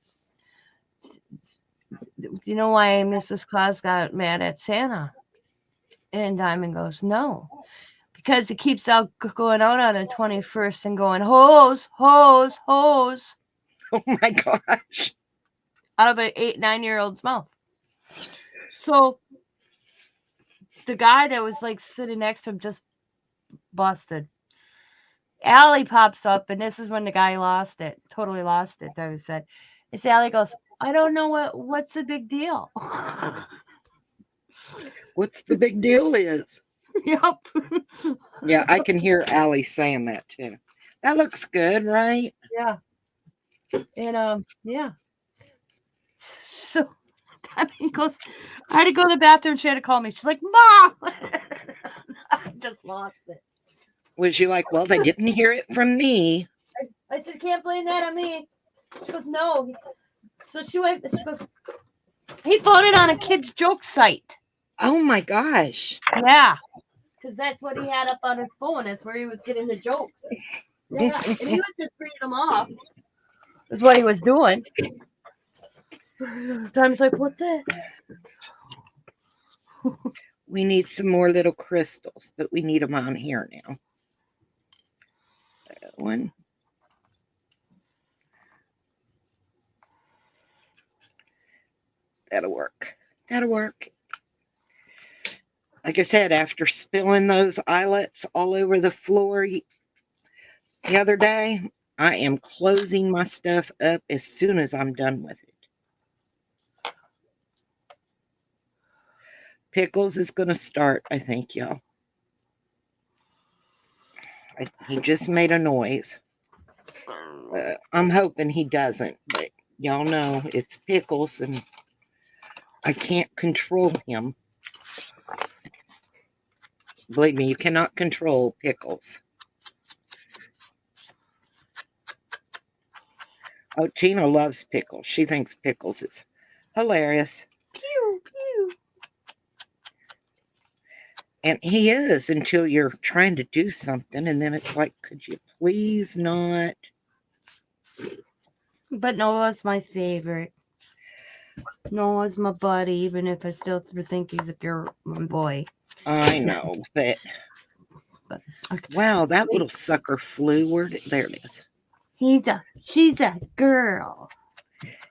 "Do you know why Mrs. Claus got mad at Santa?" And Diamond goes, "No, because it keeps going out on the 21st and going hose, hose, hose." Oh my gosh. Out of an 8-9-year-old's mouth. So the guy that was like sitting next to him just busted. Allie pops up, and this is when the guy totally lost it. I said, it's Allie goes, "I don't know what's the big deal." What's the big deal is? Yep. Yeah, I can hear Allie saying that too. That looks good, right? Yeah. And yeah. So I mean, goes, I had to go to the bathroom. She had to call me. She's like, "Mom!" I just lost it. Was you like, well, they didn't hear it from me? I said, "Can't blame that on me." She goes, "No." So she went. She goes, "He found it on a kid's joke site." Oh my gosh. Yeah, because that's what he had up on his phone. That's where he was getting the jokes. Yeah, and he was just reading them off. Is what he was doing. Time's like, what the? We need some more little crystals, but we need them on here now. That one. That'll work. That'll work. Like I said, after spilling those eyelets all over the floor the other day, I am closing my stuff up as soon as I'm done with it. Pickles is going to start, I think, y'all. He just made a noise. I'm hoping he doesn't, but y'all know it's Pickles and I can't control him. Believe me, you cannot control Pickles. Oh, Tina loves Pickles. She thinks Pickles is hilarious. Pew, pew. And he is until you're trying to do something, and then it's like, could you please not? But Noah's my favorite. Noah's my buddy, even if I still think he's a girl boy. I know, but Okay. wow, that little sucker flew. There it is. She's a girl.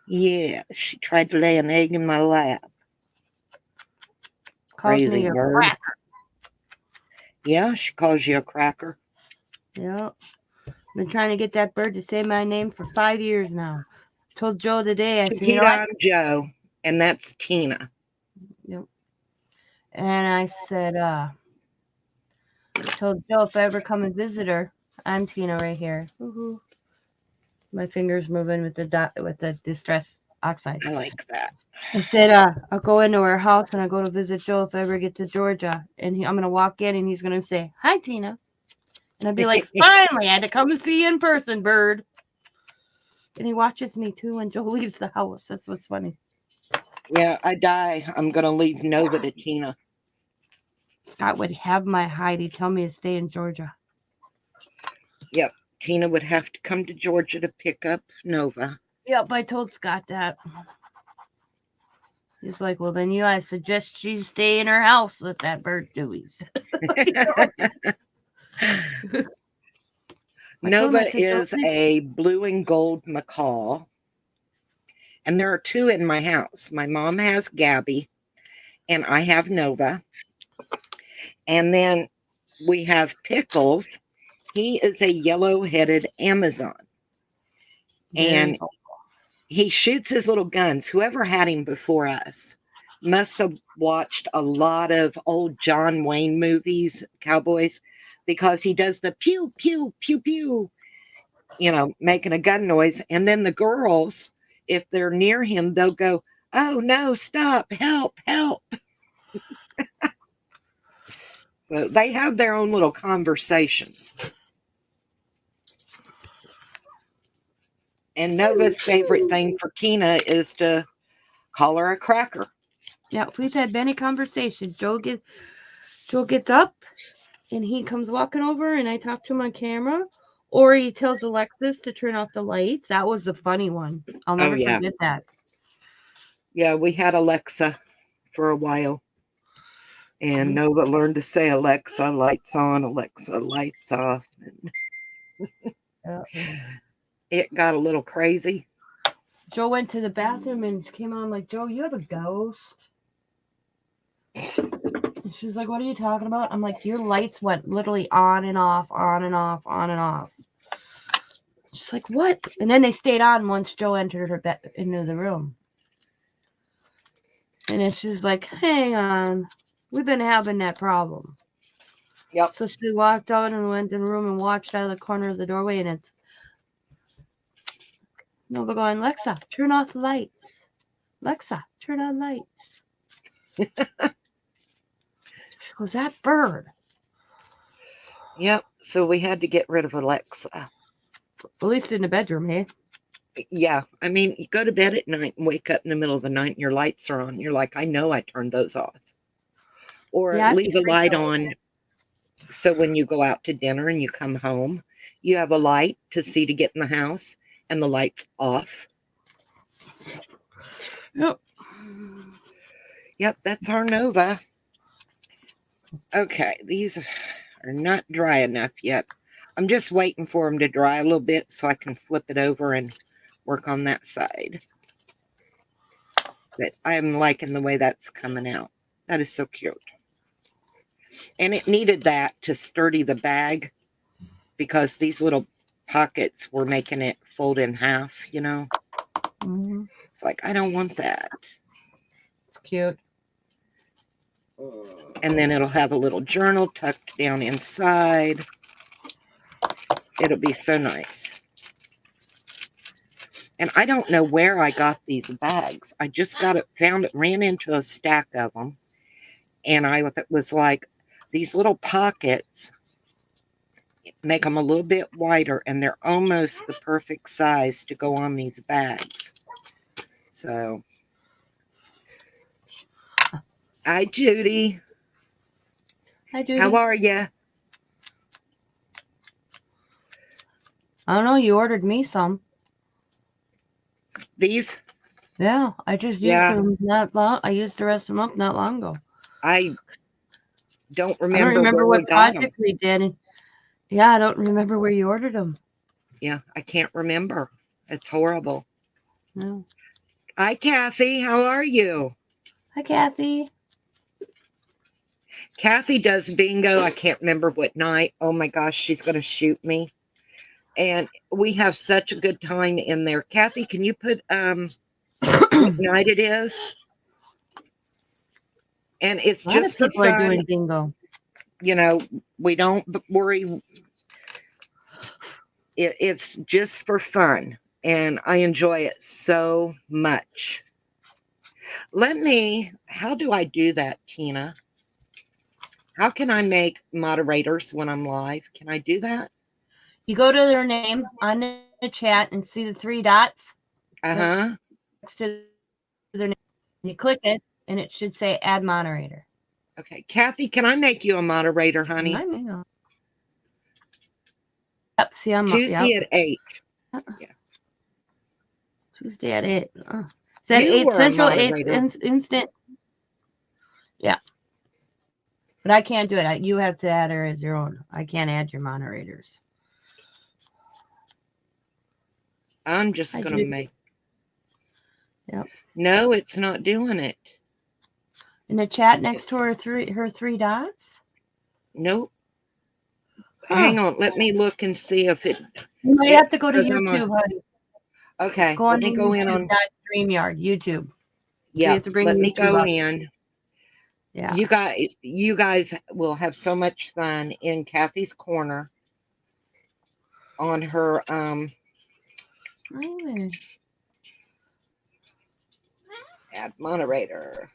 Yeah, she tried to lay an egg in my lap. Calls Crazy me a bird. cracker. Yeah, she calls you a cracker. Yep. Been trying to get that bird to say my name for 5 years now. Told Joe today, I said, you know what? I'm Joe, and that's Tina. Yep. And I said, told Joe if I ever come and visit her, I'm Tina right here. Woohoo. My fingers moving with the distress oxide. I like that. I said, I'll go into her house when I go to visit Joe if I ever get to Georgia. And I'm going to walk in and he's going to say, hi, Tina. And I'd be like, finally, I had to come and see you in person, bird. And he watches me too when Joe leaves the house. That's what's funny. Yeah, I die. I'm going to leave Nova to Tina. Scott would have my hide. He'd tell me to stay in Georgia. Yep, Tina would have to come to Georgia to pick up Nova. Yep, I told Scott that. He's like, well, then I suggest she stay in her house with that bird, Dewey. Nova is a blue and gold macaw. And there are two in my house. My mom has Gabby, and I have Nova. And then we have Pickles. He is a yellow-headed Amazon. And he shoots his little guns. Whoever had him before us must have watched a lot of old John Wayne movies, cowboys, because he does the pew, pew, pew, pew, making a gun noise. And then the girls, if they're near him, they'll go, oh, no, stop, help, help. So they have their own little conversations. And Nova's favorite thing for Tina is to call her a cracker. Yeah, if we've had many conversations. Joe gets up and he comes walking over and I talk to him on camera. Or he tells Alexis to turn off the lights. That was the funny one. I'll never forget that. Yeah, we had Alexa for a while. And Nova learned to say, Alexa, lights on, Alexa, lights off. It got a little crazy. Joe went to the bathroom and came on like, Joe, you have a ghost? And she's like, what are you talking about? I'm like, your lights went literally on and off, on and off, on and off. She's like, what? And then they stayed on once Joe entered her into the room. And then she's like, hang on. We've been having that problem. Yep. So she walked out and went in the room and watched out of the corner of the doorway, and it's Nova going, Alexa, turn off the lights. Alexa, turn on lights. She goes, that bird. Yep. So we had to get rid of Alexa. At least in the bedroom, hey? Yeah. I mean, you go to bed at night and wake up in the middle of the night and your lights are on. You're like, I know I turned those off. Or leave a light on so when you go out to dinner and you come home, you have a light to see to get in the house and the light's off. Yep. Yep, that's our Nova. Okay, these are not dry enough yet. I'm just waiting for them to dry a little bit so I can flip it over and work on that side. But I'm liking the way that's coming out. That is so cute. And it needed that to sturdy the bag because these little pockets were making it fold in half, you know? Mm-hmm. It's like, I don't want that. It's cute. And then it'll have a little journal tucked down inside. It'll be so nice. And I don't know where I got these bags. I just ran into a stack of them. And I was like, these little pockets make them a little bit wider, and they're almost the perfect size to go on these bags. So, hi, Judy. Hi, Judy. How are you? I don't know. You ordered me some. These? Yeah, I just used them not long. I used the rest of them up not long ago. I don't I remember, don't remember where what we got them. project we did. Yeah, I don't remember where you ordered them. Yeah, I can't remember. It's horrible. No. Hi, Kathy. How are you? Hi, Kathy. Kathy does bingo. I can't remember what night. Oh my gosh, she's going to shoot me. And we have such a good time in there. Kathy, can you put what night it is? And it's A lot just of for people are fun. doing bingo. You know, we don't worry. It's just for fun. And I enjoy it so much. How do I do that, Tina? How can I make moderators when I'm live? Can I do that? You go to their name on the chat and see the three dots Uh-huh. next to their name. You click it, and it should say Add Moderator. Okay. Kathy, can I make you a moderator, honey? I know. Yep, see, I'm Tuesday at 8. Yeah. Tuesday at 8. Is that You 8 were a Central, 8 moderator. instant? Yeah. But I can't do it. You have to add her as your own. I can't add your moderators. I'm just going to make. Yep. No, it's not doing it. In the chat next to her three dots? Nope. Hang on. Let me look and see if it. You might have to go to YouTube, honey. Okay. Go on let me go in on StreamYard, YouTube. Yeah. So you have to bring let me YouTube go up. in. Yeah. You guys will have so much fun in Kathy's corner on her add moderator.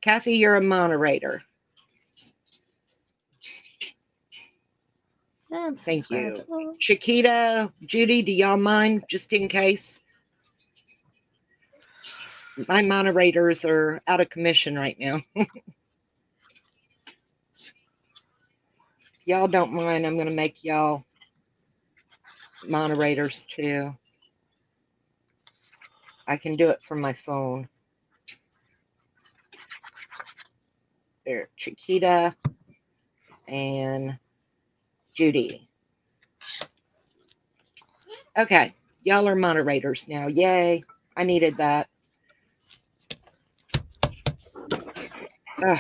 Kathy, you're a moderator. Thank you. Chiquita, Judy, do y'all mind just in case? My moderators are out of commission right now. Y'all don't mind, I'm going to make y'all moderators too. I can do it from my phone. There, Chiquita and Judy. Okay, y'all are moderators now. Yay, I needed that. Ugh.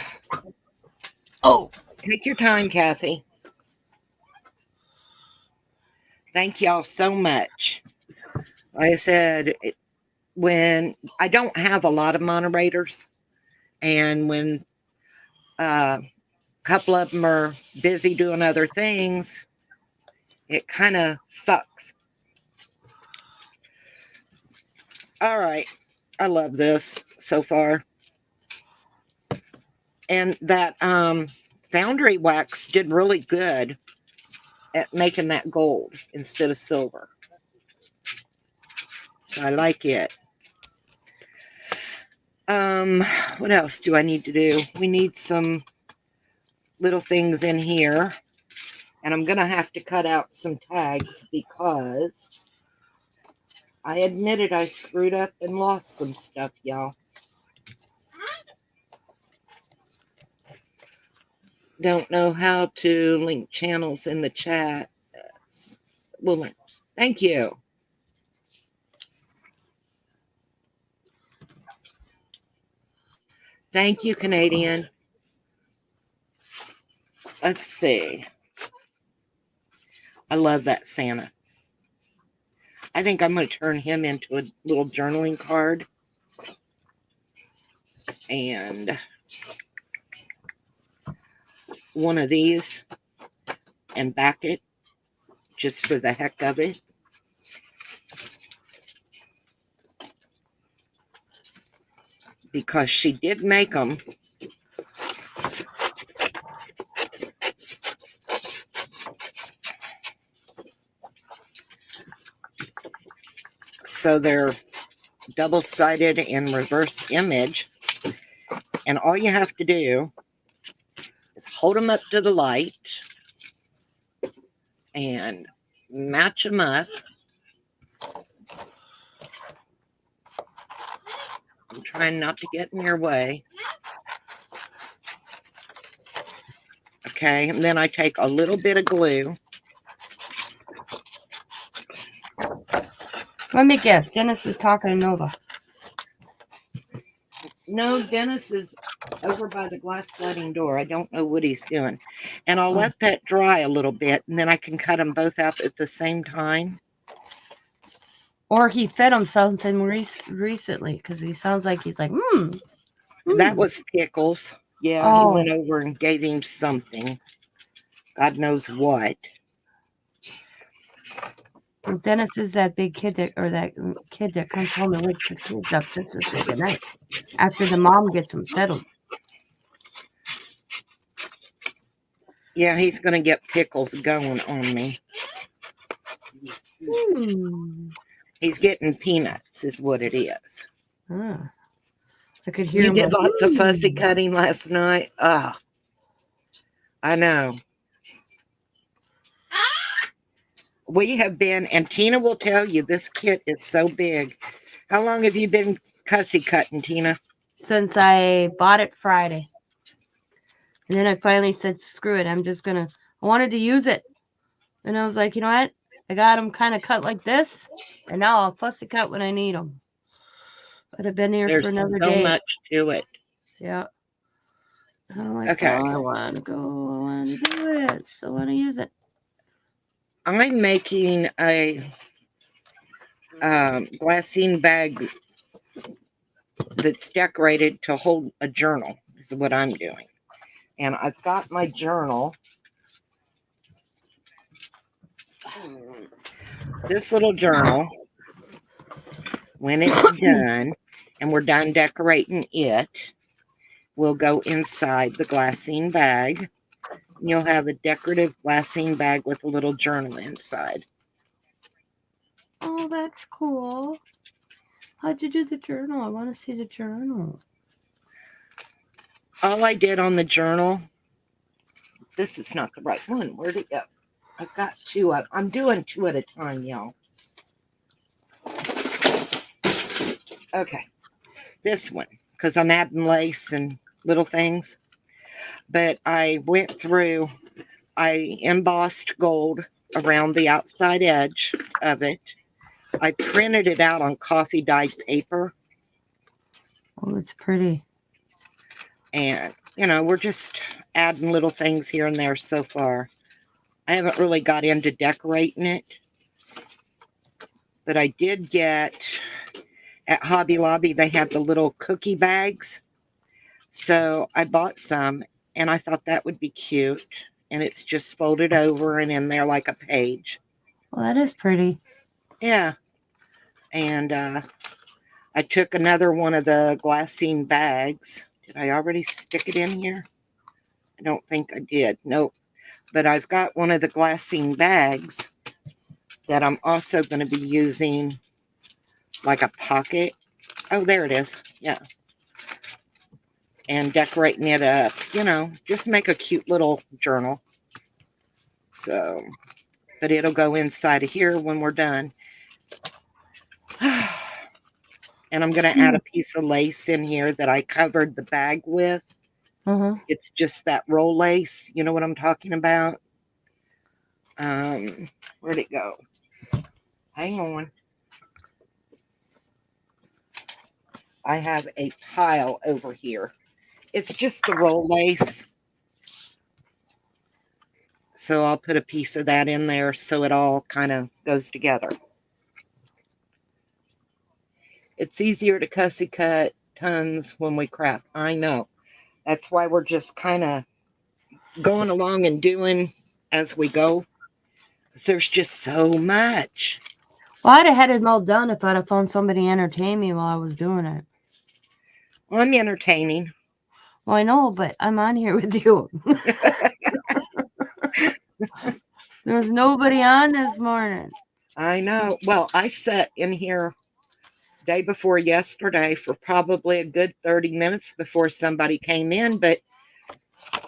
Oh, take your time, Kathy. Thank y'all so much. Like I said, when I don't have a lot of moderators, and when a couple of them are busy doing other things, it kind of sucks. All right. I love this so far. And that foundry wax did really good at making that gold instead of silver. So I like it. What else do I need to do? We need some little things in here. And I'm going to have to cut out some tags because I admitted I screwed up and lost some stuff, y'all. Don't know how to link channels in the chat. We'll learn. Thank you. Thank you, Canadian. Let's see. I love that Santa. I think I'm going to turn him into a little journaling card. And one of these and back it just for the heck of it. Because she did make them. So they're double-sided in reverse image. And all you have to do is hold them up to the light and match them up. I'm trying not to get in your way. Okay, and then I take a little bit of glue. Let me guess. Dennis is talking to Nova. No, Dennis is over by the glass sliding door. I don't know what he's doing. And I'll let that dry a little bit, and then I can cut them both out at the same time. Or he fed him something recently because he sounds like he's like, That was Pickles. Yeah, he went over and gave him something. God knows what. Well, Dennis is that big kid that comes home and wakes the kids up just to say goodnight after the mom gets them settled. Yeah, he's going to get Pickles going on me. He's getting peanuts is what it is. I could hear him. You did lots of fussy cutting last night. I know. We have been, and Tina will tell you, this kit is so big. How long have you been fussy cutting, Tina? Since I bought it Friday. And then I finally said, screw it. I wanted to use it. And I was like, you know what? I got them kind of cut like this. And now I'll fussy cut when I need them. But I've been here for another day. There's so much to it. Yeah. I'm like, okay. I want to go. I want to do it. So I want to use it. I'm making a glassine bag that's decorated to hold a journal is what I'm doing. And I've got my journal. This little journal, when it's done and we're done decorating it, will go inside the glassine bag. You'll have a decorative glassine bag with a little journal inside. Oh, that's cool. How'd you do the journal? I want to see the journal. All I did on the journal, this is not the right one. Where'd it go? I've got two up. I'm doing two at a time, y'all. Okay. This one, because I'm adding lace and little things. But I went through, I embossed gold around the outside edge of it. I printed it out on coffee dyed paper. Oh, it's pretty. And, we're just adding little things here and there so far. I haven't really got into decorating it. But I did get, at Hobby Lobby, they had the little cookie bags. So I bought some, and I thought that would be cute. And it's just folded over and in there like a page. Well, that is pretty. Yeah. And I took another one of the glassine bags. Did I already stick it in here? I don't think I did. Nope. But I've got one of the glassine bags that I'm also going to be using like a pocket. Oh, there it is. Yeah. And decorating it up, just make a cute little journal. So, but it'll go inside of here when we're done. And I'm going to add a piece of lace in here that I covered the bag with. It's just that roll lace. You know what I'm talking about? Where'd it go? Hang on. I have a pile over here. It's just the roll lace. So I'll put a piece of that in there so it all kind of goes together. It's easier to cussy cut tons when we craft. I know. That's why we're just kind of going along and doing as we go. 'Cause there's just so much. Well, I'd have had it all done if I'd have found somebody to entertain me while I was doing it. Well, I'm entertaining. Well, I know, but I'm on here with you. There was nobody on this morning. I know. Well, I sat in here day before yesterday for probably a good 30 minutes before somebody came in, but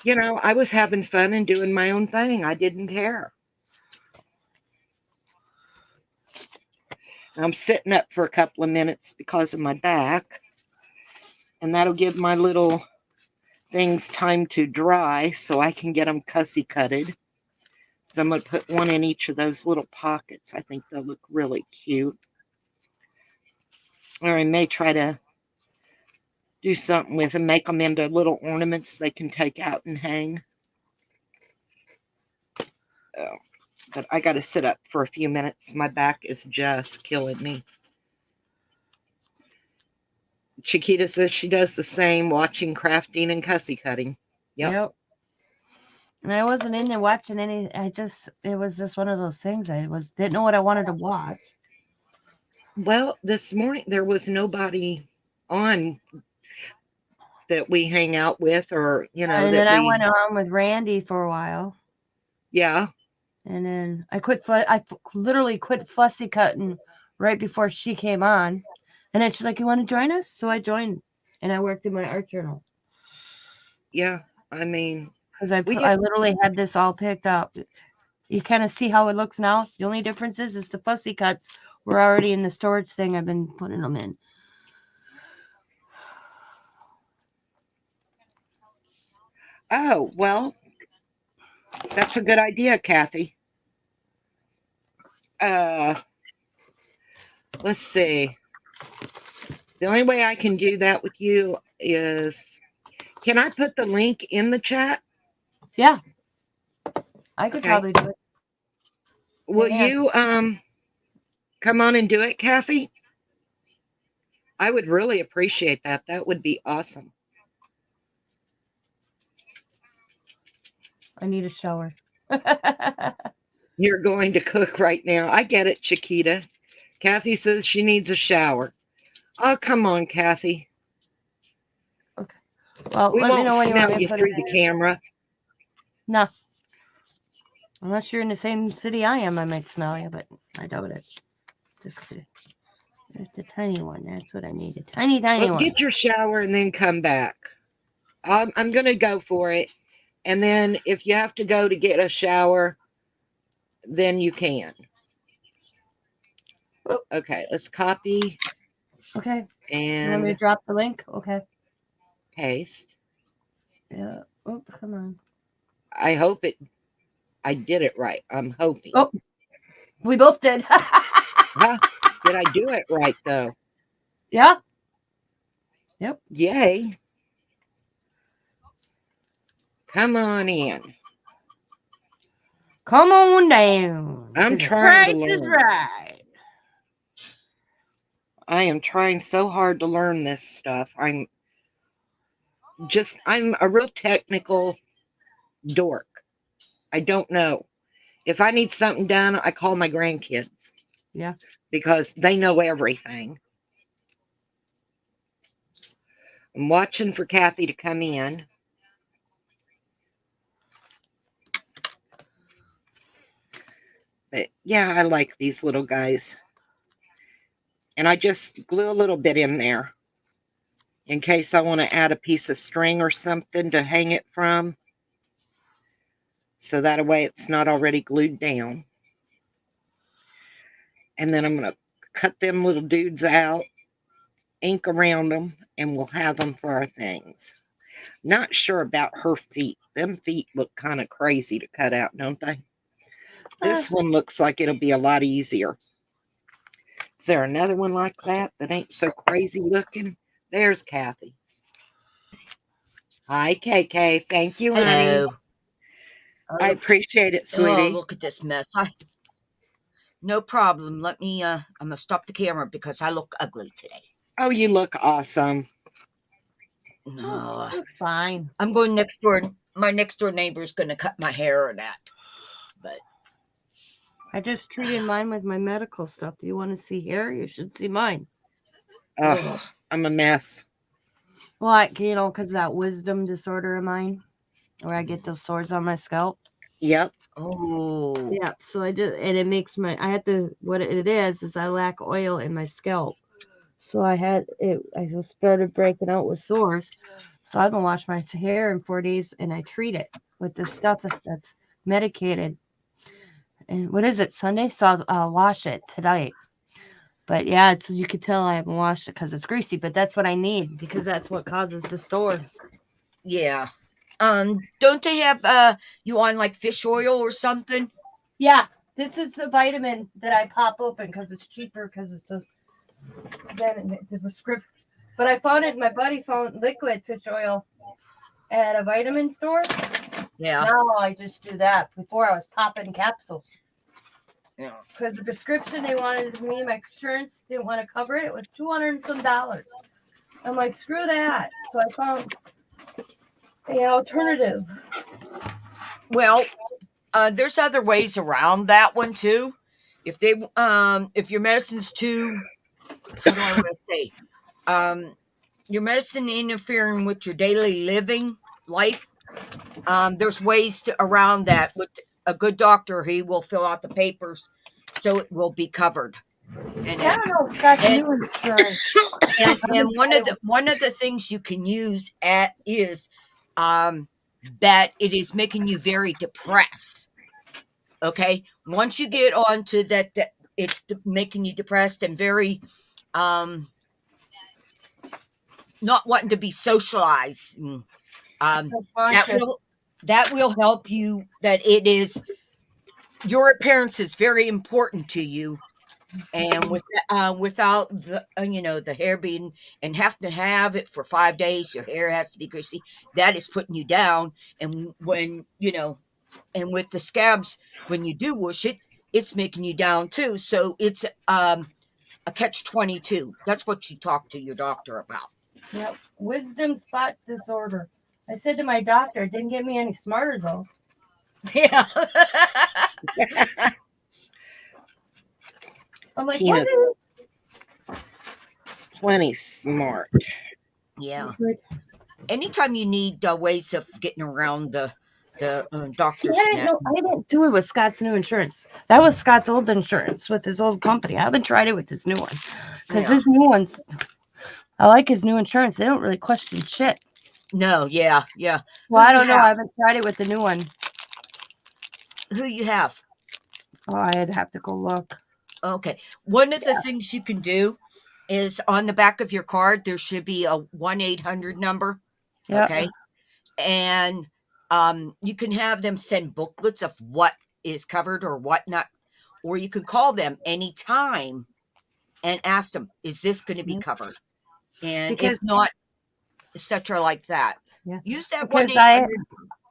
I was having fun and doing my own thing. I didn't care. I'm sitting up for a couple of minutes because of my back, and that'll give my little things time to dry so I can get them cussy cutted. So I'm going to put one in each of those little pockets. I think they'll look really cute. Or I may try to do something with them, make them into little ornaments they can take out and hang. Oh, but I got to sit up for a few minutes. My back is just killing me. Chiquita says she does the same, watching crafting and cussy cutting. Yep. And I wasn't in there watching any. It was just one of those things. Didn't know what I wanted to watch. Well, this morning there was nobody on that we hang out with, or And then I went on with Randy for a while. Yeah. And then I literally quit fussy cutting right before she came on. And then she's like, "You want to join us?" So I joined, and I worked in my art journal. Yeah, I mean, because I literally had this all picked up. You kind of see how it looks now. The only difference is the fussy cuts were already in the storage thing. I've been putting them in. Oh, well, that's a good idea, Kathy. Let's see. The only way I can do that with you is, can I put the link in the chat? Yeah. I could probably do it. Will you come on and do it, Kathy? I would really appreciate that. That would be awesome. I need a shower. You're going to cook right now. I get it, Chiquita. Kathy says she needs a shower. Oh, come on, Kathy. Okay. Well, we let won't me know when smell you you through the camera. No. Unless you're in the same city I am, I might smell you, but I doubt it. Just kidding. There's the tiny one. That's what I need. A tiny one. Get your shower and then come back. I'm going to go for it. And then if you have to go to get a shower, then you can. Oop. Okay, let's copy. Okay. And you want me to drop the link? Okay. Paste. Yeah. Oh, come on. I hope I did it right. I'm hoping. Oh, we both did. Huh? Did I do it right, though? Yeah. Yep. Yay. Come on in. Come on down. I'm trying to learn. Price is right. I am trying so hard to learn this stuff. I'm a real technical dork. I don't know. If I need something done, I call my grandkids. Yeah. Because they know everything. I'm watching for Kathy to come in. But yeah, I like these little guys. And I just glue a little bit in there in case I want to add a piece of string or something to hang it from. So that way it's not already glued down. And then I'm going to cut them little dudes out, ink around them, and we'll have them for our things. Not sure about her feet. Them feet look kind of crazy to cut out, don't they? This one looks like it'll be a lot easier. Is there another one like that ain't so crazy looking? There's Kathy. Hi, KK. Thank you, honey. Hello. I Look, appreciate it, oh, sweetie. look at this mess. No problem. Let me, I'm going to stop the camera because I look ugly today. Oh, you look awesome. No, Looks fine. I'm going next door. My next door neighbor's going to cut my hair or that. But I just treated mine with my medical stuff. Do you want to see hair? You should see mine. Ugh, ugh. I'm a mess. Well, because that wisdom disorder of mine, where I get those sores on my scalp. Yep. Oh, Yeah, so and it makes I had to, what it is I lack oil in my scalp. So I started breaking out with sores. So I haven't washed my hair in 4 days, and I treat it with this stuff that's medicated. And what is it, Sunday? So I'll wash it tonight. But yeah, you could tell I haven't washed it because it's greasy, but that's what I need because that's what causes the sores. yeah. Don't they have you on like fish oil or something? Yeah, this is the vitamin that I pop open because it's cheaper because it's the prescription. But I found it. My buddy found liquid fish oil at a vitamin store. Yeah. Now I just do that. Before I was popping capsules. Yeah. Because the prescription they wanted me, my insurance didn't want to cover it. It was $200 and some dollars. I'm like, screw that. So I found an alternative. Well, there's other ways around that one too. If your medicine's too, how do I want to say, your medicine interfering with your daily living life, there's ways around that. With a good doctor, he will fill out the papers so it will be covered. And I don't know, Scott's new insurance. and one of the things you can use is that it is making you very depressed. Okay, once you get onto that it's making you depressed and very not wanting to be socialized. That will help you. That it is your appearance is very important to you, and without the the hair being and have to have it for 5 days, your hair has to be greasy. That is putting you down, and when and with the scabs, when you do wash it, it's making you down too. So it's a catch-22. That's what you talk to your doctor about. Yep. Wisdom spot disorder. I said to my doctor, it didn't get me any smarter though. Yeah. I'm like, Tina's what? plenty smart. Yeah. Anytime you need ways of getting around the doctor's. I didn't do it with Scott's new insurance. That was Scott's old insurance with his old company. I haven't tried it with his new one because his new one's. I like his new insurance. They don't really question shit. No, yeah. Well, I don't know. I haven't tried it with the new one. Who you have? Oh, I'd have to go look. Okay. One of the things you can do is on the back of your card, there should be a 1-800 number. Yep. Okay. And you can have them send booklets of what is covered or what not, or you can call them anytime and ask them, is this going to be covered? And if not, etc. like that. Yeah. Use that because 1-800.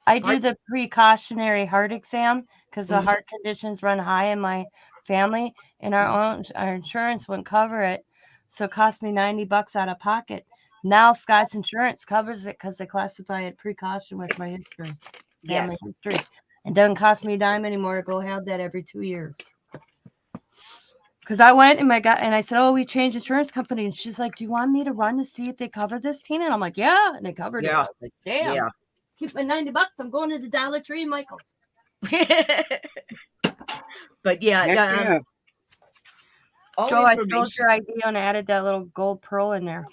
I do the precautionary heart exam because the heart conditions run high in my family, and our insurance wouldn't cover it, so it cost me $90 out of pocket. Now Scott's insurance covers it because they classify it precaution with my history, family history, and doesn't cost me a dime anymore to go have that every 2 years. Because I went and I said, oh, we changed insurance company, and she's like, do you want me to run to see if they cover this, Tina? And I'm like, yeah, and they covered it. I was like, damn. Yeah. Keep my $90. I'm going to the Dollar Tree in Michael's. But yeah, Joe, I stole your ID and added that little gold pearl in there.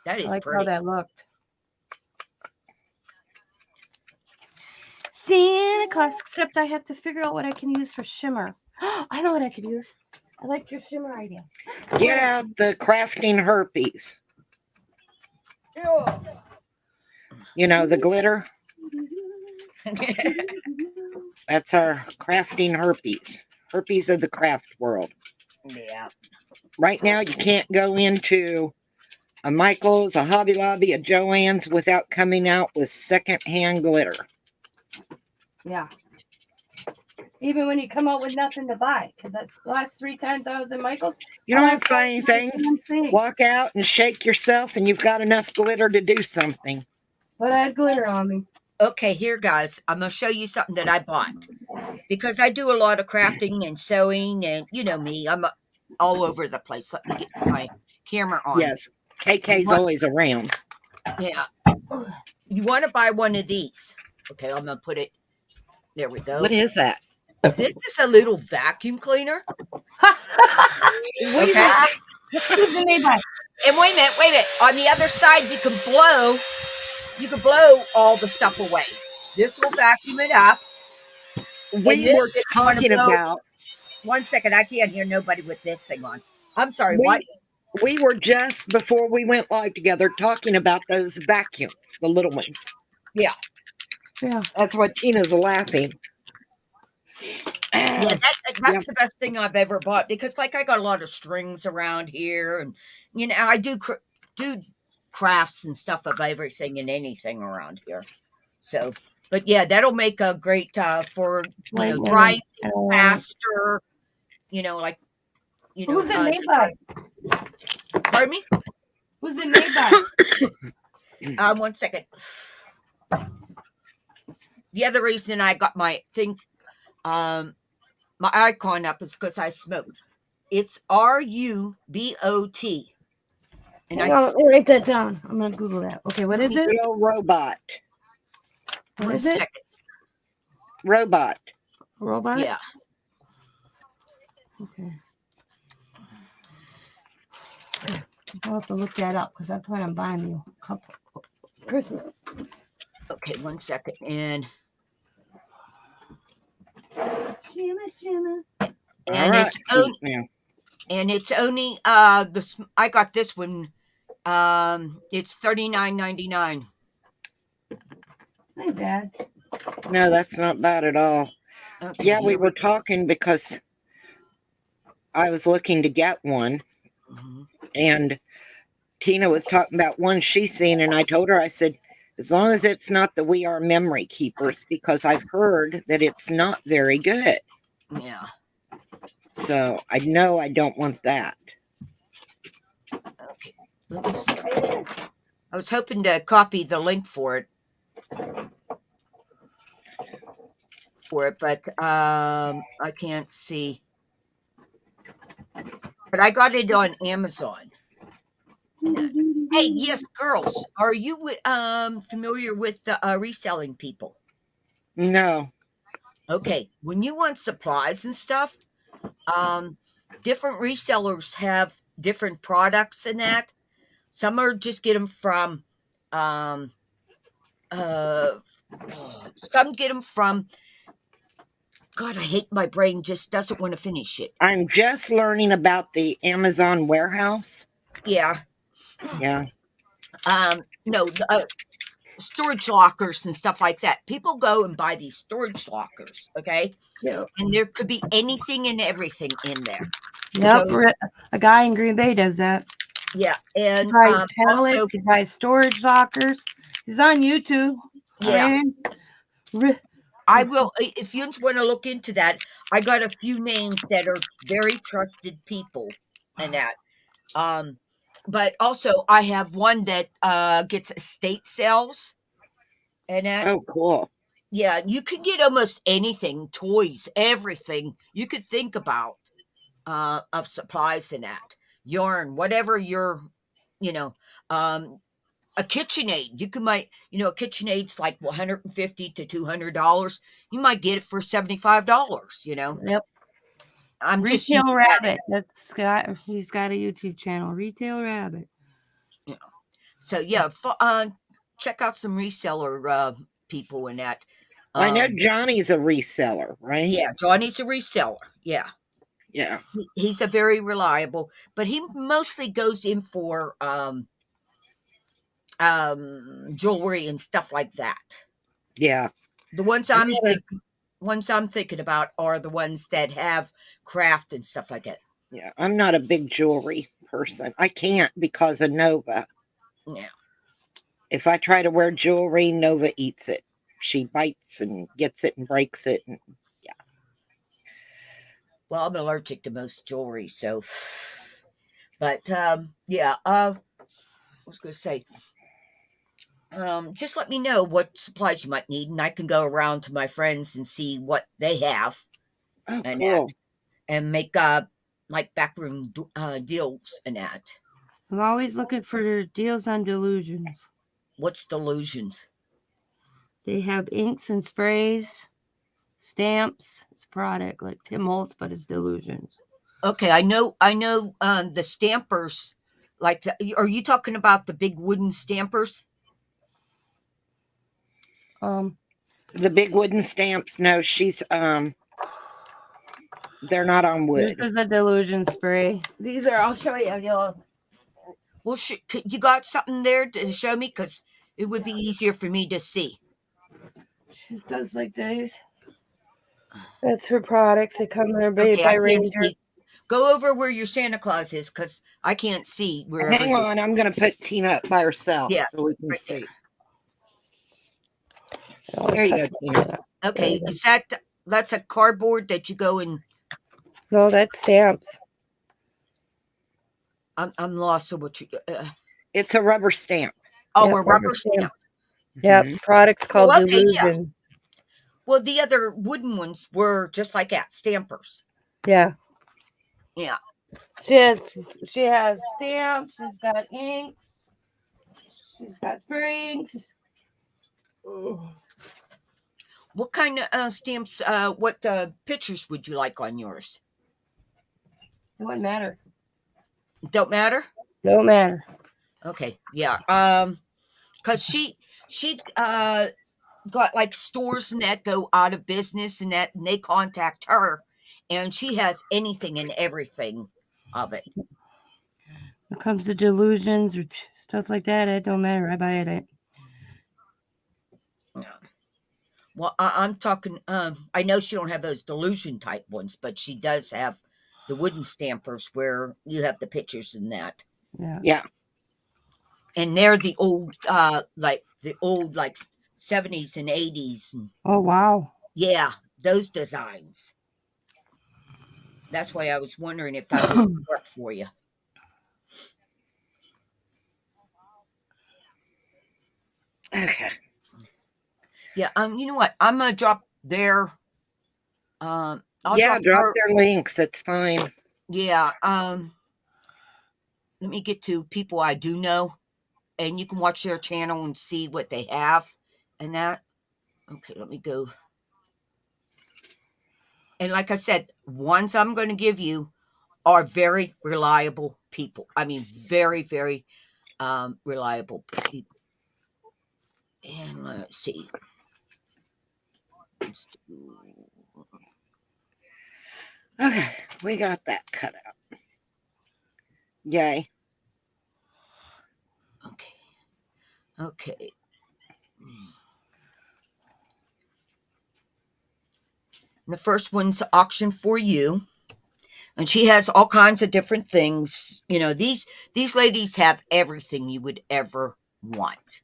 That is pretty. How that looked. Santa Claus, except I have to figure out what I can use for shimmer. I know what I could use. I like your shimmer idea. Get out the crafting herpes. Yeah. You know, the glitter. That's our crafting herpes. Herpes of the craft world. Yeah. Right now, you can't go into a Michael's, a Hobby Lobby, a Joann's without coming out with secondhand glitter. Yeah. Even when you come out with nothing to buy, because that's the last 3 times I was in Michael's. You don't all I have to buy bought was anything. one thing. Walk out and shake yourself, and you've got enough glitter to do something. But I had glitter on me. Okay, here, guys, I'm going to show you something that I bought. Because I do a lot of crafting and sewing, and you know me, I'm all over the place. Let me get my camera on. Yes, KK's always around. Yeah. You want to buy one of these. Okay, I'm going to put it. There we go. What is that? This is a little vacuum cleaner. Okay. Who's the neighbor? And wait a minute. On the other side, you can blow all the stuff away. This will vacuum it up. We were talking about. 1 second, I can't hear nobody with this thing on. I'm sorry, we, what? We were just before we went live together talking about those vacuums, the little ones. Yeah. That's why Tina's laughing. Yeah, that's the best thing I've ever bought, because like I got a lot of strings around here, and you know I do crafts and stuff of everything and anything around here. So, but yeah, that'll make a great for drying faster. Like Who's the neighbor? Pardon me? Who's the neighbor? 1 second. The other reason I got my thing, my icon up, is because I smoke. It's RUBOT. And I'll write that down. I'm gonna Google that. Okay, what is it? Little robot. What is it? Second. Robot. Robot? Yeah. Okay. I'll have to look that up because I plan on buying you a couple Christmas. Okay, 1 second. And Shimmer. It's only I got this one. It's $39.99. Not bad. No, that's not bad at all. Okay, yeah, we were talking because I was looking to get one, and Tina was talking about one she's seen, and I told her, I said, as long as it's not the We Are Memory Keepers, because I've heard that it's not very good. Yeah. So I know I don't want that. Okay. Let me see. I was hoping to copy the link for it. But I can't see. But I got it on Amazon. Hey, yes, girls, are you familiar with the reselling people? No. Okay, when you want supplies and stuff, different resellers have different products in that. Some are just get them from, some get them from. God, I hate my brain just doesn't want to finish it. I'm just learning about the Amazon warehouse. Yeah. Yeah. No, storage lockers and stuff like that. People go and buy these storage lockers, okay? Yeah. And there could be anything and everything in there. Yep, So, a guy in Green Bay does that. Yeah, and he buys pallets, also, he buys storage lockers. He's on YouTube. Yeah. I will, if you want to look into that, I got a few names that are very trusted people and that. But also I have one that gets estate sales and that. Oh, cool. Yeah, you can get almost anything, toys, everything you could think about of supplies and that. Yarn, whatever you're, a KitchenAid. You can a KitchenAid's like $150 to $200. You might get it for $75. Yep. I'm Retail just Rabbit. He's got a YouTube channel. Retail Rabbit. Yeah. So yeah, check out some reseller people in that. I know Johnny's a reseller, right? Yeah, Johnny's a reseller. Yeah. Yeah. He's a very reliable, but he mostly goes in for jewelry and stuff like that. Yeah. The ones I'm thinking about are the ones that have craft and stuff like that. Yeah, I'm not a big jewelry person. I can't because of Nova. Yeah. If I try to wear jewelry, Nova eats it. She bites and gets it and breaks it. And Well, I'm allergic to most jewelry, so. But yeah. I was going to say. Just let me know what supplies you might need, and I can go around to my friends and see what they have, oh, and cool. make like backroom deals and that. I'm always looking for deals on delusions. What's delusions? They have inks and sprays, stamps. It's a product like Tim Holtz, but it's delusions. Okay, I know. The stampers. Like, are you talking about the big wooden stampers? The big wooden stamps. No, they're not on wood. This is a delusion spray. These are. I'll show you. Well, you got something there to show me, because it would be easier for me to see. She does like these. That's her products. They come in her Okay, by I can't Ranger. see. Go over where your Santa Claus is, because I can't see wherever. Hang on, I'm going to put Tina up by herself Yeah, so we can right see. Oh, There you go, Tina. Okay, There you is that's a cardboard that you go and No, that's stamps. I'm lost. So what you? It's a rubber stamp. Oh, Yep, a rubber rubber stamp. stamp. Yep, Mhm. products called Oh, okay, yeah. delusion. Well, the other wooden ones were just like that, stampers. Yeah. Yeah. She has stamps. She's got inks. She's got springs. What kind of stamps? What pictures would you like on yours? It wouldn't matter. Don't matter. Don't matter. Okay. Yeah. Because she got like stores and that go out of business and that, and they contact her, and she has anything and everything of it. When it comes to delusions or stuff like that, it don't matter. I buy it. Yeah. Well, I'm talking. I know she don't have those delusion type ones, but she does have the wooden stampers where you have the pictures in that, Yeah. Yeah. and they're the old, like 70s and 80s, and Oh wow. yeah, those designs. That's why I was wondering if that would work for you. Okay. Yeah. You know what? I'm gonna drop their. I'll Yeah, drop her. their links. It's fine. Yeah. Let me get to people I do know, and you can watch their channel and see what they have, and that. Okay, let me go. And like I said, ones I'm going to give you are very reliable people. I mean, very, very reliable people. And let's see. Let's do. Okay, we got that cut out. Yay. Okay. Okay. And the first one's auction for you. And she has all kinds of different things. You know, these ladies have everything you would ever want.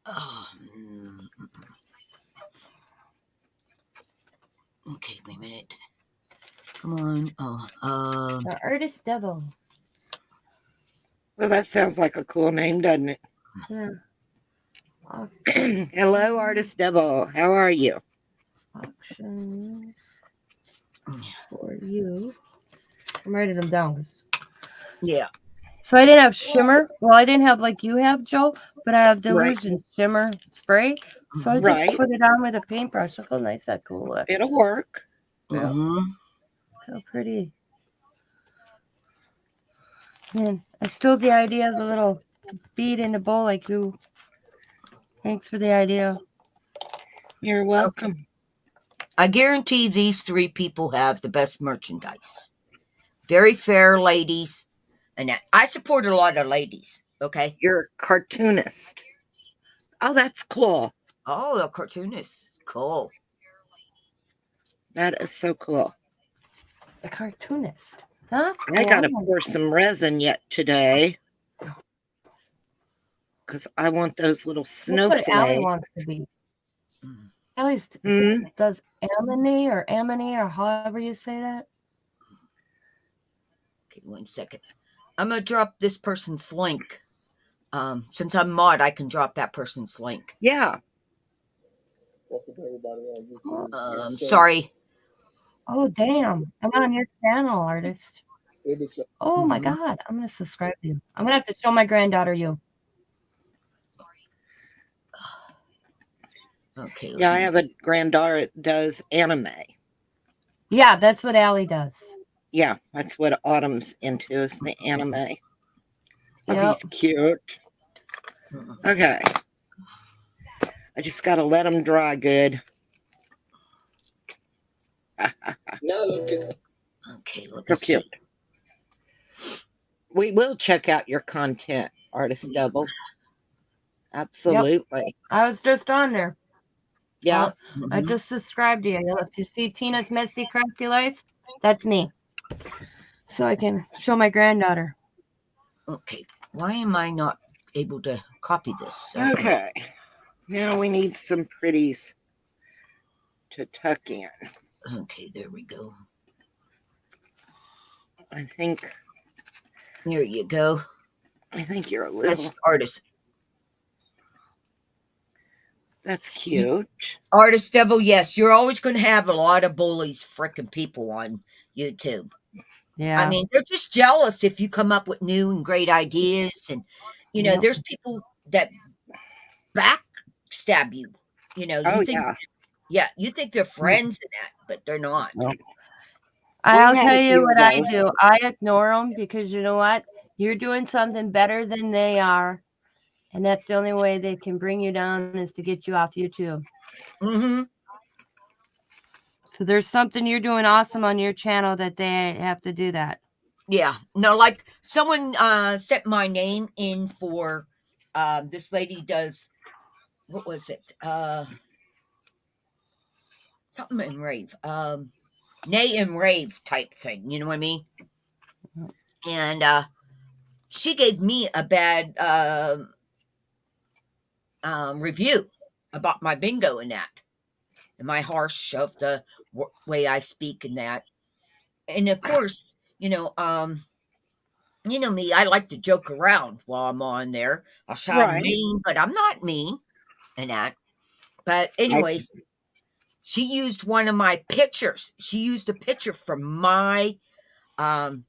Oh, okay, wait a minute. Come on. The artist devil. Well, that sounds like a cool name, doesn't it? Yeah. Hello, Artist Devil. How are you? Auctions for you. I'm writing them down. Yeah. So I didn't have shimmer. Well, I didn't have like you have, Joe, but I have delusion shimmer spray. So I just Right. put it on with a paintbrush. Look how nice that cool looks. It'll work. Yeah. Look how pretty. Man, I stole the idea of the little bead in the bowl like you. Thanks for the idea. You're welcome. I guarantee these three people have the best merchandise. Very fair ladies. And I support a lot of ladies. Okay. You're a cartoonist. Oh, that's cool. Oh, a cartoonist. Cool. That is so cool. A cartoonist. That's cool. I gotta pour some resin yet today because I want those little That's what Allie snowflakes. wants to be. Allie's Hmm? does Amity or however you say that. Okay, 1 second. I'm gonna drop this person's link. Since I'm mod, I can drop that person's link. Yeah. Sorry. Oh damn! I'm on your channel, artist. Oh my Mhm. god! I'm gonna subscribe to you. I'm gonna have to show my granddaughter you. Okay. Yeah, I have a granddaughter that does anime. Yeah, that's what Allie does. Yeah, that's what Autumn's into is the anime. Oh, Yep. he's cute. Okay. I just gotta let them dry good. Okay, let So me see. cute. We will check out your content, Artist Devil. Absolutely. I was just on there. Yeah. I just subscribed to you. If you see Tina's Messy Crafty Life, that's me. So I can show my granddaughter. Okay. Why am I not able to copy this? Okay. Now we need some pretties to tuck in. Okay, there we go. I think There you go. you're a That's little. artist. That's cute. Artist Devil, yes, you're always going to have a lot of bullies freaking people on YouTube. Yeah. I mean, they're just jealous if you come up with new and great ideas. And, Yep. there's people that backstab you. You Oh, think, yeah. you think they're friends in that, but they're not. Well, I'll We've had tell a you few what of I those. do. I ignore them because you know what? You're doing something better than they are. And that's the only way they can bring you down is to get you off YouTube. Mm-hmm. So there's something you're doing awesome on your channel that they have to do that. Yeah. No, like someone sent my name in for this lady does, what was it? Something in rave. Nay and rave type thing. You know what I mean? And she gave me a bad review about my bingo and that, and my harsh of the way I speak and that. And of course, you know me, I like to joke around while I'm on there. I'll sound Right. mean, but I'm not mean and that. But anyways, she used one of my pictures. She used a picture from my one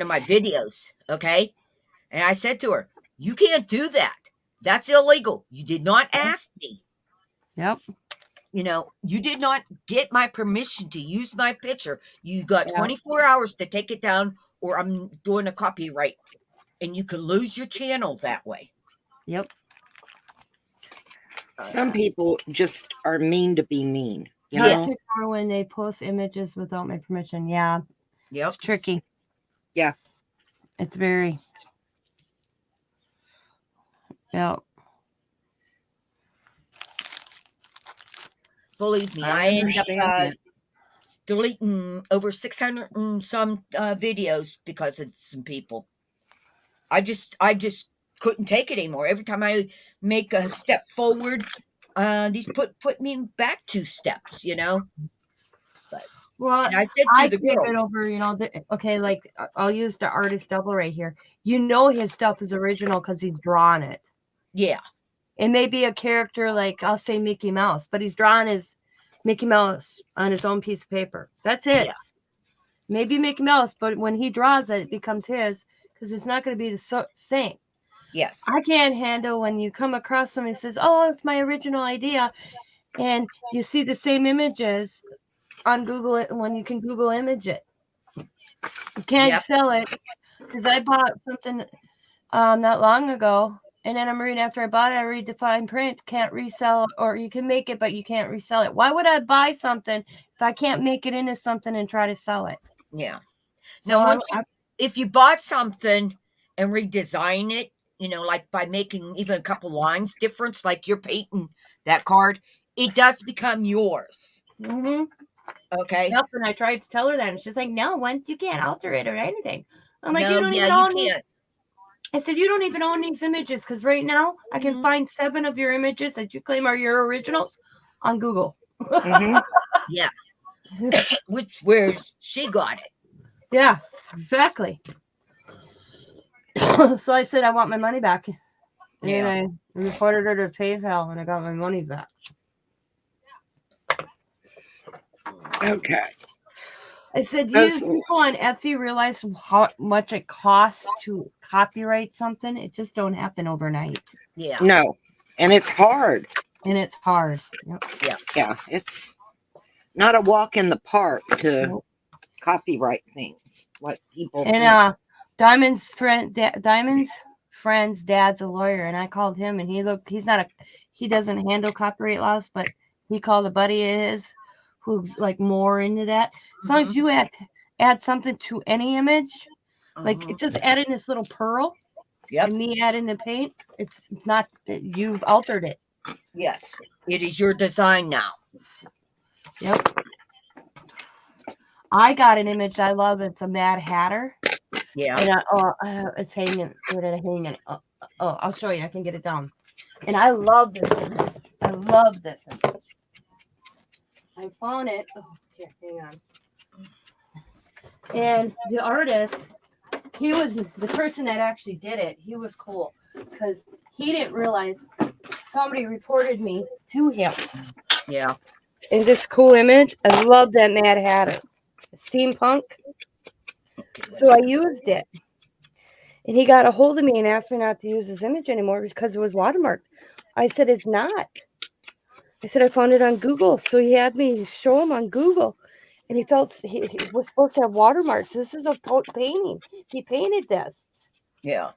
of my videos, okay? And I said to her, "You can't do that. That's illegal. You did not ask me. Yep. You did not get my permission to use my picture. You got Yeah. 24 hours to take it down, or I'm doing a copyright, and you could lose your channel that way." Yep. Some people just are mean to be mean. You Yes. know? Or when they post images without my permission. Yeah. Yep. It's tricky. Yeah. It's very. Yep. Believe me, I I end up understand deleting over 600 and some videos because of some people. I just couldn't take it anymore. Every time I make a step forward, these put me back 2 steps. Well, And I said I to the keep girl, it over, okay, like I'll use the artist double right here. His stuff is original because he's drawn it. yeah, It may be a character like I'll say Mickey Mouse, but he's drawn his Mickey Mouse on his own piece of paper. That's his. Yeah. Maybe Mickey Mouse, but when he draws it, it becomes his because it's not going to be the same. yes, I can't handle when you come across somebody who says, "Oh, it's my original idea," and you see the same images on Google it when you can Google image it. You can't Yep. sell it because I bought something not long ago, and then I'm reading after I bought it, I read the fine print, can't resell, or you can make it, but you can't resell it. Why would I buy something if I can't make it into something and try to sell it? yeah. So Now, if you bought something and redesign it, like by making even a couple lines difference, like you're painting that card, it does become yours. Mhm. Okay. Yep, and I tried to tell her that, and she's like, "No, once you can't alter it or anything." I'm like, "You No, don't yeah, even you own these." can't. I said, "You don't even own these images because right now I can Mhm. find 7 of your images that you claim are your originals on Google." Hmm. Yeah. Where she got it. Yeah, exactly. So I said, "I want my money back," and Yeah. I reported her to PayPal, and I got my money back. Okay. I said, "Do Those- you people on Etsy realize how much it costs to copyright something? It just don't happen overnight, Yeah. No, and it's hard. and it's hard." Yep. Yeah, it's not a walk in the park to Nope. copyright things like people think. And Diamond's friend's dad's a lawyer, and I called him, and he doesn't handle copyright laws, but he called a buddy of his who's like more into that. As long as you add something to any image, like Mhm. just adding this little pearl Yep. and me adding the paint, it's not, you've altered it. Yes. It is your design now. Yep. I got an image I love. It's a Mad Hatter. Yeah. And it's hanging. Where did I hang it? Oh, I'll show you. I can get it down. And I love this image. I love this image. I found it. Oh, here, hang on. And the artist, he was the person that actually did it. He was cool because he didn't realize somebody reported me to him. Yeah. In this cool image, I love that Mad Hatter. Steampunk. Okay. So I used it. And he got a hold of me and asked me not to use this image anymore because it was watermarked. I said, "It's not." I said, "I found it on Google." So he had me show him on Google. And he felt he was supposed to have watermarks. This is a painting. He painted this. Yeah.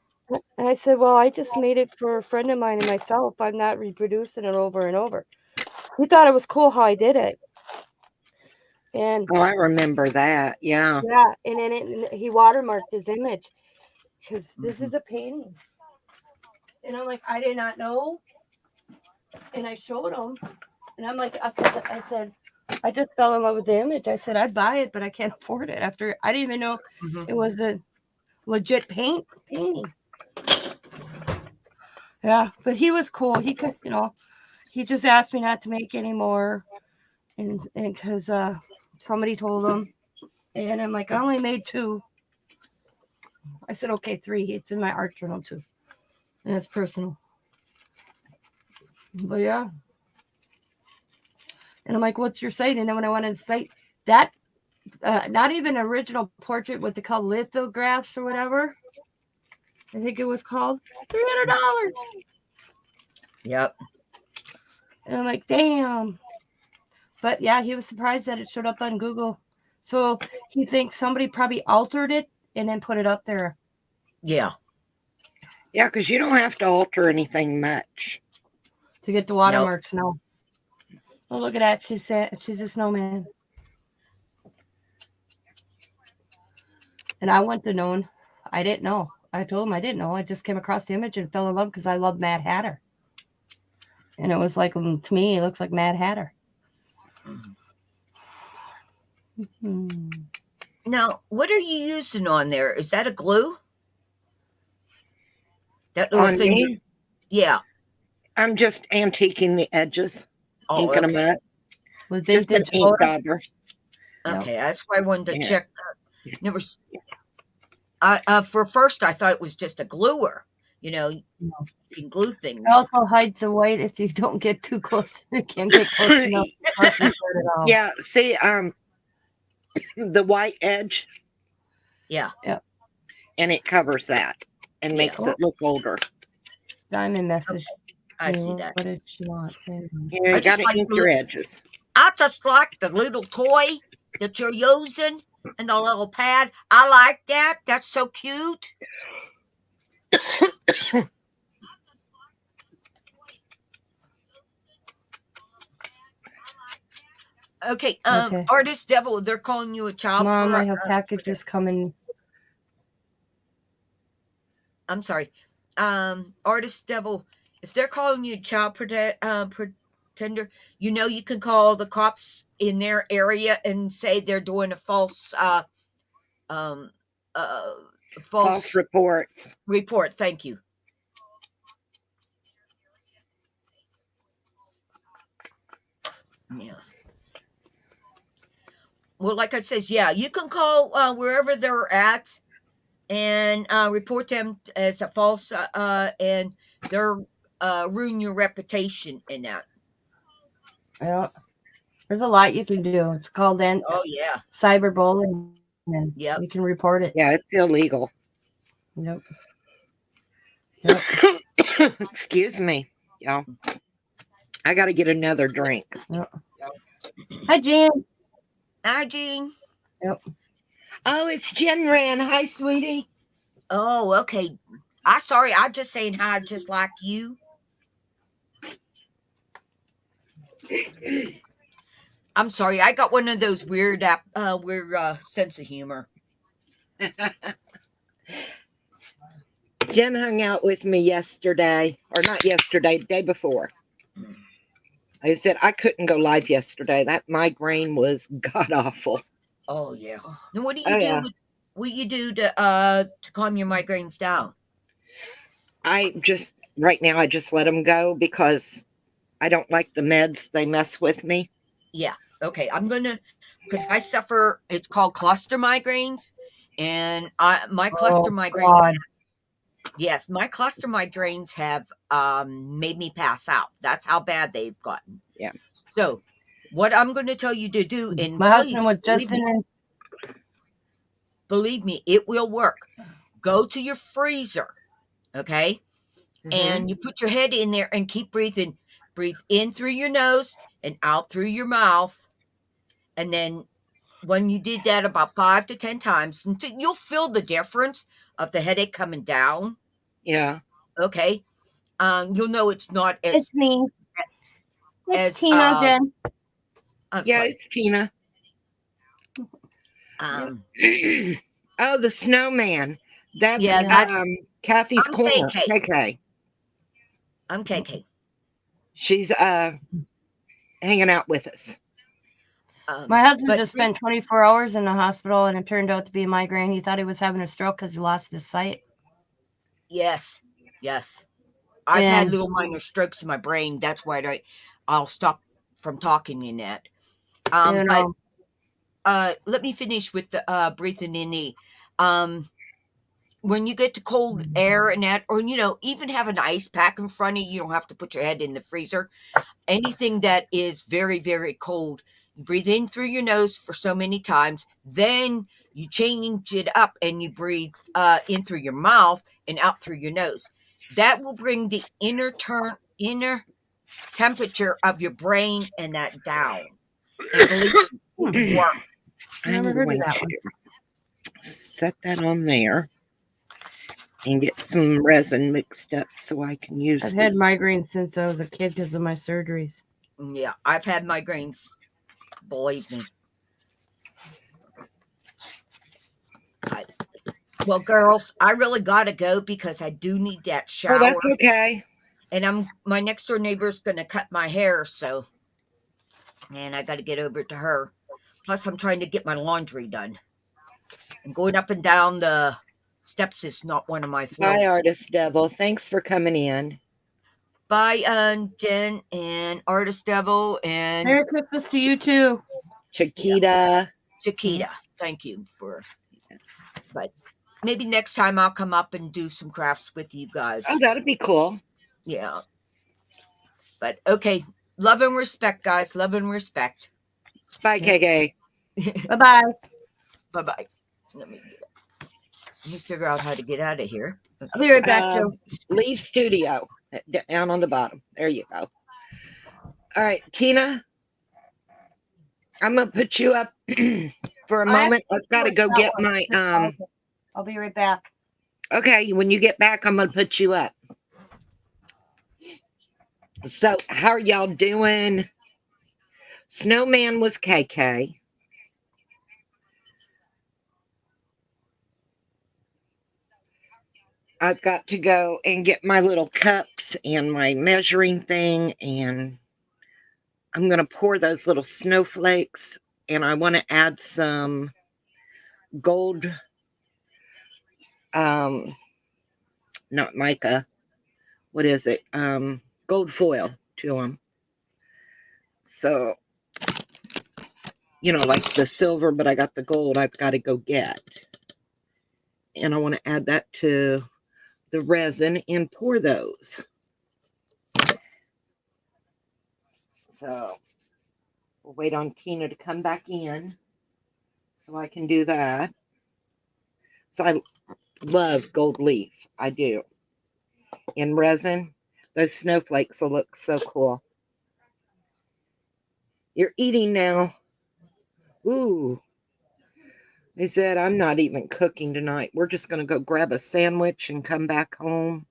And I said, "Well, I just made it for a friend of mine and myself. I'm not reproducing it over and over." He thought it was cool how I did it. And Oh, I remember that. Yeah. yeah, and then he watermarked his image because this is a painting. And I'm like, "I did not know." And I showed him. And I'm like, I said, "I just fell in love with the image." I said, "I'd buy it, but I can't afford it." After I didn't even know Mhm. it was a legit painting. Yeah, but he was cool. He could, he just asked me not to make any more, and because somebody told him, and I'm like, "I only made 2." I said, "Okay, 3. It's in my art journal too, and it's personal." But yeah, and I'm like, "What's your site?" And then when I wanted to cite that, not even original portrait, what they call lithographs or whatever, I think it was called, $300. Yep. And I'm like, "Damn." But yeah, he was surprised that it showed up on Google. So he thinks somebody probably altered it and then put it up there. Yeah. Yeah, because you don't have to alter anything much. To get the watermarks now. Oh, look at that. She's a snowman. And I wouldn't have known. I didn't know. I told him I didn't know. I just came across the image and fell in love because I love Mad Hatter. And it was like, to me, it looks like Mad Hatter. Hmm. Now, what are you using on there? Is that a glue? That little On thing? me, Yeah. I'm just antiquing the edges, Oh, inking okay. them up. With Just an vintage ink photo. dauber. Okay, that's why I wanted to Yeah. check that. Never. For first, I thought it was just a gluer. You know, you No. can glue things. It also hides the white if you don't get too close. You can't get close enough. It all. Yeah, see, the white edge, Yeah. and it covers that and Yeah. makes it look older. Diamond message. I see that. What did she want? Yeah, I you just gotta like ink the- your edges. I just like the little toy that you're using and the little pad. I like that. That's so cute. Okay, Okay. Artist Devil, they're calling you a child. Mom, I have packages coming. I'm sorry, Artist Devil. If they're calling you child bartender, you can call the cops in their area and say they're doing a false um uh False false reports. report. Thank you. Yeah. Well, like I says, yeah, you can call wherever they're at and report them as a false and they're ruin your reputation in that. Yeah. There's a lot you can do. It's called Oh yeah. cyberbullying, and Yep. you can report it. Yeah, it's illegal. Yep. Yep. Excuse me, y'all. I got to get another drink. Yep. Hi, Jan. Hi, Jean. Yep. Oh, it's Jen Ran. Hi, sweetie. Oh, okay. Sorry, I'm just saying hi just like you. I'm sorry, I got one of those weird sense of humor. Jen hung out with me yesterday, or not yesterday, day before. I said I couldn't go live yesterday. That migraine was god awful. Oh yeah. Then what do Oh you do yeah. what do you do to calm your migraines down? Right now I just let them go because I don't like the meds. They mess with me. Yeah. Okay. Because I suffer, it's called cluster migraines. And my cluster Oh, migraines, God. yes, my cluster migraines have made me pass out. That's how bad they've gotten. Yeah. So, what I'm going to tell you to do, and My husband please was just believe me, it will work. Go to your freezer, okay? Mhm. And you put your head in there and keep breathing. Breathe in through your nose and out through your mouth. And then when you did that about 5 to 10 times, you'll feel the difference of the headache coming down. Yeah. Okay. You'll know it's not It's me. It's as Tina, Jen. I'm Yeah, sorry. it's Tina. Um, Oh, the snowman. That's yeah, that's Kathy's I'm corner. KK. KK. I'm KK. She's hanging out with us. My husband But just spent 24 hours in the hospital, and it turned out to be a migraine. He thought he was having a stroke because he lost his sight. yes, I've had little minor strokes in my brain. That's why I'll stop from talking in that. You But know, let me finish with the breathing in the when you get to cold air and that, or even have an ice pack in front of you, you don't have to put your head in the freezer. Anything that is very, very cold, you breathe in through your nose for so many times, then you change it up and you breathe in through your mouth and out through your nose. That will bring the inner temperature of your brain and that down. And believe me, it works. never I'm heard of going that one. to set that on there and get some resin mixed up so I can use I've had these. migraines since I was a kid because of my surgeries. Yeah, I've had migraines. Believe me. Well, girls, I really gotta go because I do need that Oh, shower. that's okay. And my next door neighbor's gonna cut my hair, and I gotta get over to her. Plus, I'm trying to get my laundry done. And going up and down the steps is not one of my Bye, thrills. Artist Devil. Thanks for coming in. Bye, Jen and Artist Devil and Merry Christmas to you too. Chiquita. Chiquita. Thank you but maybe next time I'll come up and do some crafts with you guys. Oh, that'd be cool. Yeah. But okay. Love and respect, guys. Love and respect. Bye, KK. Bye-bye. Bye-bye. Let me figure out how to get out of here. Okay. I'll be right back, Joe. Leave studio. Down on the bottom. There you go. All right, Tina. I'm gonna put you up for a moment. I've got to go get my I'll be right back. Okay, when you get back, I'm gonna put you up. So, how are y'all doing? Snowman was KK. I've got to go and get my little cups and my measuring thing, and I'm going to pour those little snowflakes, and I want to add some gold, not mica, what is it? Gold foil to them. So, like the silver, but I got the gold I've got to go get. And I want to add that to the resin and pour those. So, we'll wait on Tina to come back in so I can do that. So I love gold leaf. I do. In resin, those snowflakes will look so cool. You're eating now. Ooh. They said, I'm not even cooking tonight. We're just going to go grab a sandwich and come back home.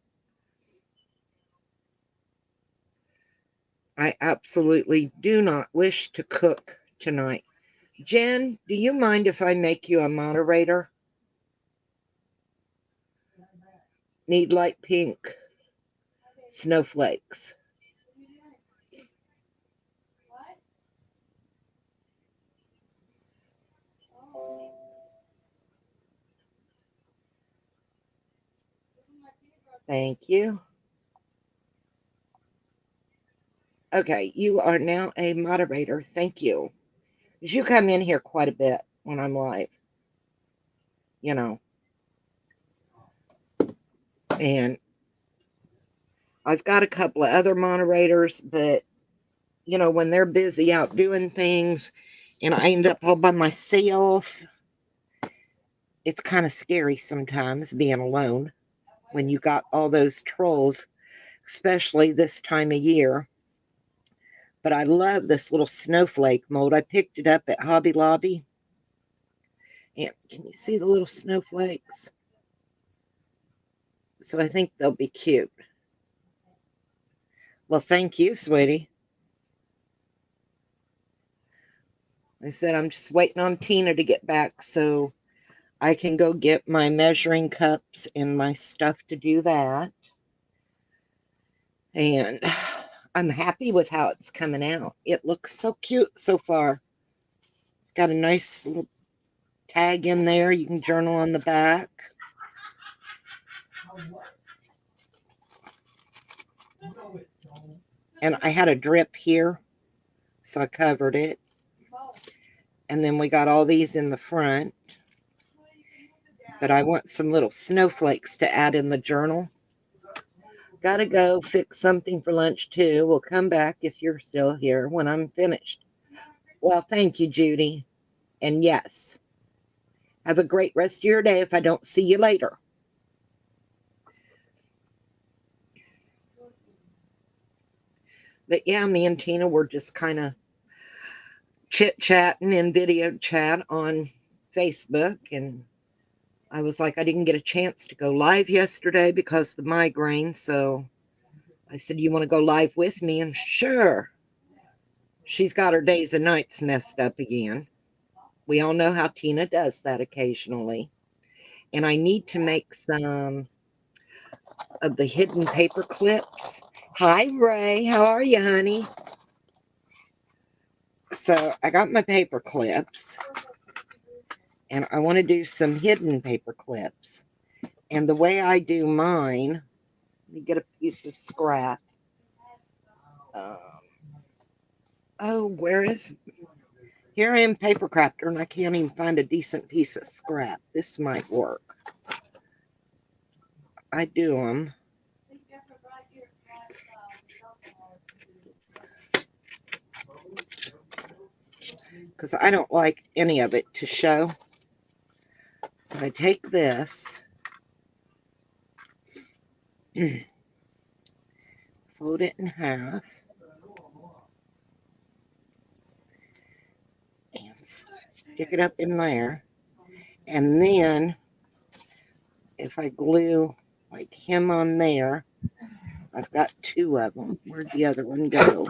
I absolutely do not wish to cook tonight. Jen, do you mind if I make you a moderator? Need light pink snowflakes. Thank you. Okay, you are now a moderator. Thank you. You come in here quite a bit when I'm live. And I've got a couple of other moderators, but when they're busy out doing things and I end up all by myself, it's kind of scary sometimes being alone when you got all those trolls, especially this time of year. But I love this little snowflake mold. I picked it up at Hobby Lobby. And can you see the little snowflakes? So I think they'll be cute. Well, thank you, sweetie. I said I'm just waiting on Tina to get back so I can go get my measuring cups and my stuff to do that. And I'm happy with how it's coming out. It looks so cute so far. It's got a nice little tag in there. You can journal on the back. And I had a drip here, so I covered it. And then we got all these in the front. But I want some little snowflakes to add in the journal. Gotta go fix something for lunch too. We'll come back if you're still here when I'm finished. Well, thank you, Judy. And yes, have a great rest of your day if I don't see you later. But yeah, me and Tina were just kind of chit-chatting in video chat on Facebook, and I was like, I didn't get a chance to go live yesterday because of the migraine, so I said, you want to go live with me? And sure. She's got her days and nights messed up again. We all know how Tina does that occasionally. And I need to make some of the hidden paper clips. Hi, Ray. How are you, honey? So I got my paper clips. And I want to do some hidden paper clips. And the way I do mine, let me get a piece of scrap. Where is... Here I am, paper crafter, and I can't even find a decent piece of scrap. This might work. I do them. Because I don't like any of it to show. So I take this, fold it in half, and stick it up in there. And then if I glue like him on there, I've got two of them. Where'd the other one go?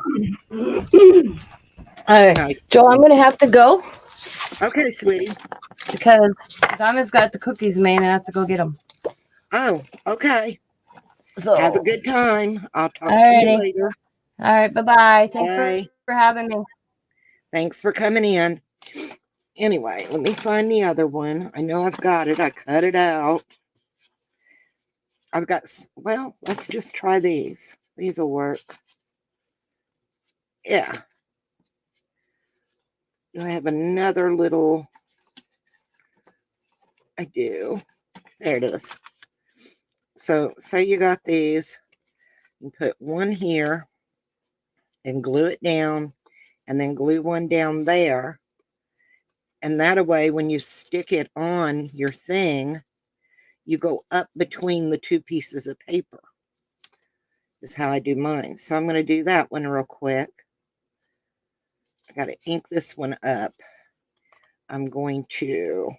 All right, Joe, I'm gonna have to go. Okay, sweetie. Because Donna's got the cookies made, and I have to go get them. Oh, okay. So have a good time. I'll talk to you later. All right, bye-bye. Thanks Bye. for for having me. Thanks for coming in. Anyway, let me find the other one. I know I've got it. I cut it out. I've got, well, let's just try these. These will work. Yeah. Do I have another little? I do. There it is. So say you got these. You put one here and glue it down, and then glue one down there. And that way, when you stick it on your thing, you go up between the two pieces of paper. Is how I do mine. So I'm going to do that one real quick. I got to ink this one up. I'm going to,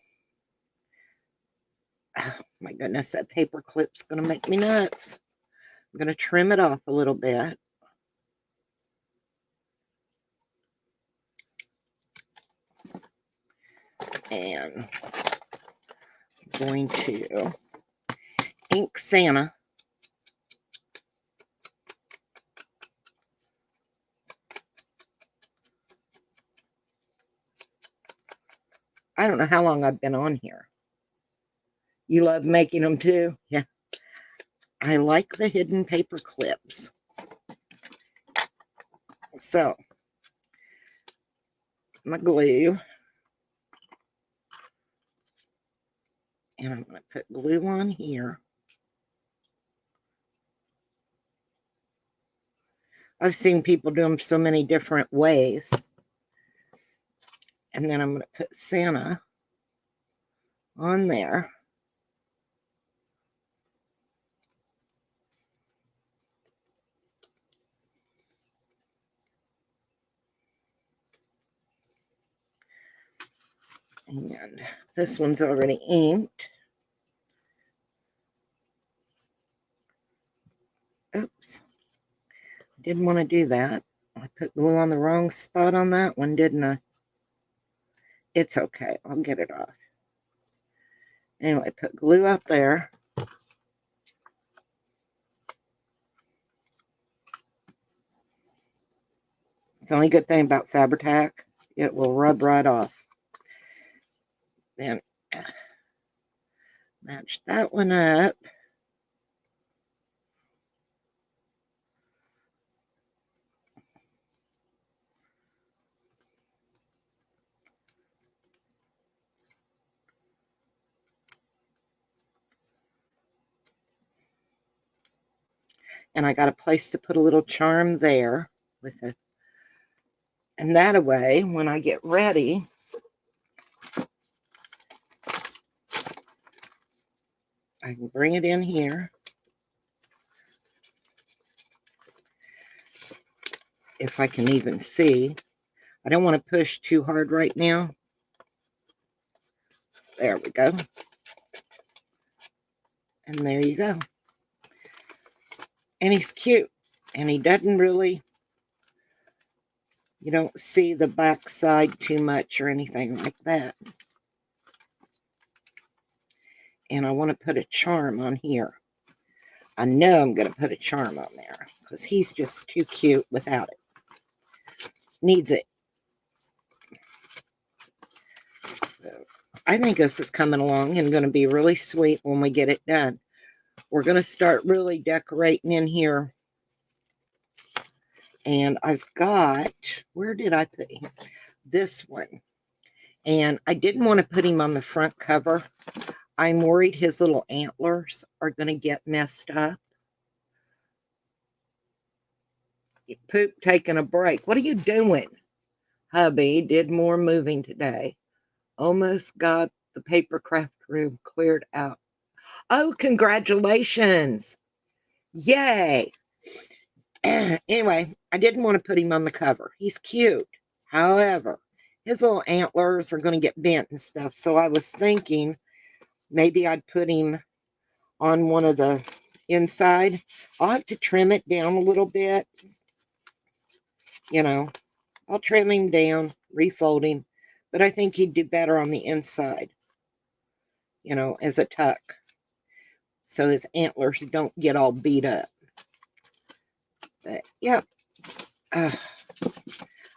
oh my goodness, that paper clip's going to make me nuts. I'm going to trim it off a little bit. And I'm going to ink Santa. I don't know how long I've been on here. You love making them too? Yeah. I like the hidden paper clips. So, my glue. And I'm going to put glue on here. I've seen people do them so many different ways. And then I'm going to put Santa on there. And this one's already inked. Oops. Didn't want to do that. I put glue on the wrong spot on that one, didn't I? It's okay. I'll get it off. Anyway, put glue up there. It's the only good thing about Fabri-Tac. It will rub right off. Then match that one up. And I got a place to put a little charm there with it. And that way, when I get ready, I can bring it in here. If I can even see. I don't want to push too hard right now. There we go. And there you go. And he's cute. And he doesn't really, you don't see the back side too much or anything like that. And I want to put a charm on here. I know I'm going to put a charm on there because he's just too cute without it. Needs it. So I think this is coming along and going to be really sweet when we get it done. We're going to start really decorating in here. And I've got, where did I put him? This one. And I didn't want to put him on the front cover. I'm worried his little antlers are going to get messed up. Poop taking a break. What are you doing? Hubby did more moving today. Almost got the paper craft room cleared out. Oh, congratulations. Yay. Anyway, I didn't want to put him on the cover. He's cute. However, his little antlers are going to get bent and stuff. So I was thinking maybe I'd put him on one of the inside. I'll have to trim it down a little bit. You know, I'll trim him down, refold him. But I think he'd do better on the inside. You know, as a tuck. So his antlers don't get all beat up. But, yeah.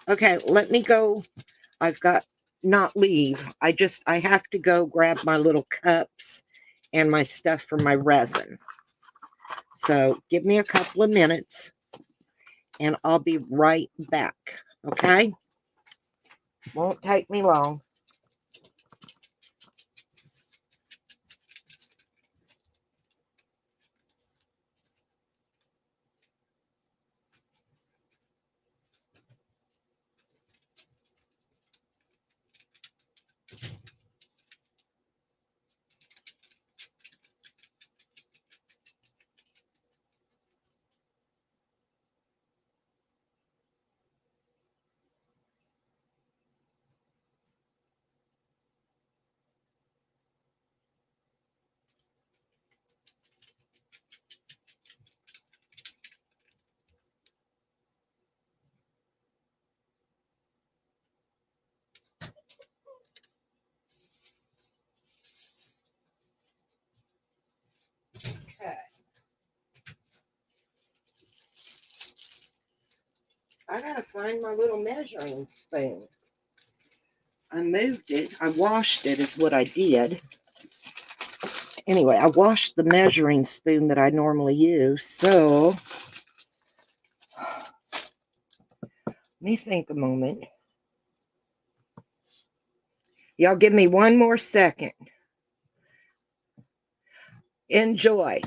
Okay, let me go. I've got not leave. I have to go grab my little cups and my stuff for my resin. So give me a couple of minutes and I'll be right back. Okay? Won't take me long. Okay. I gotta find my little measuring spoon. I moved it. I washed it is what I did. Anyway, I washed the measuring spoon that I normally use. So let me think a moment. Y'all give me one more second. Enjoy.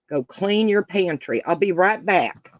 Go clean your pantry. I'll be right back.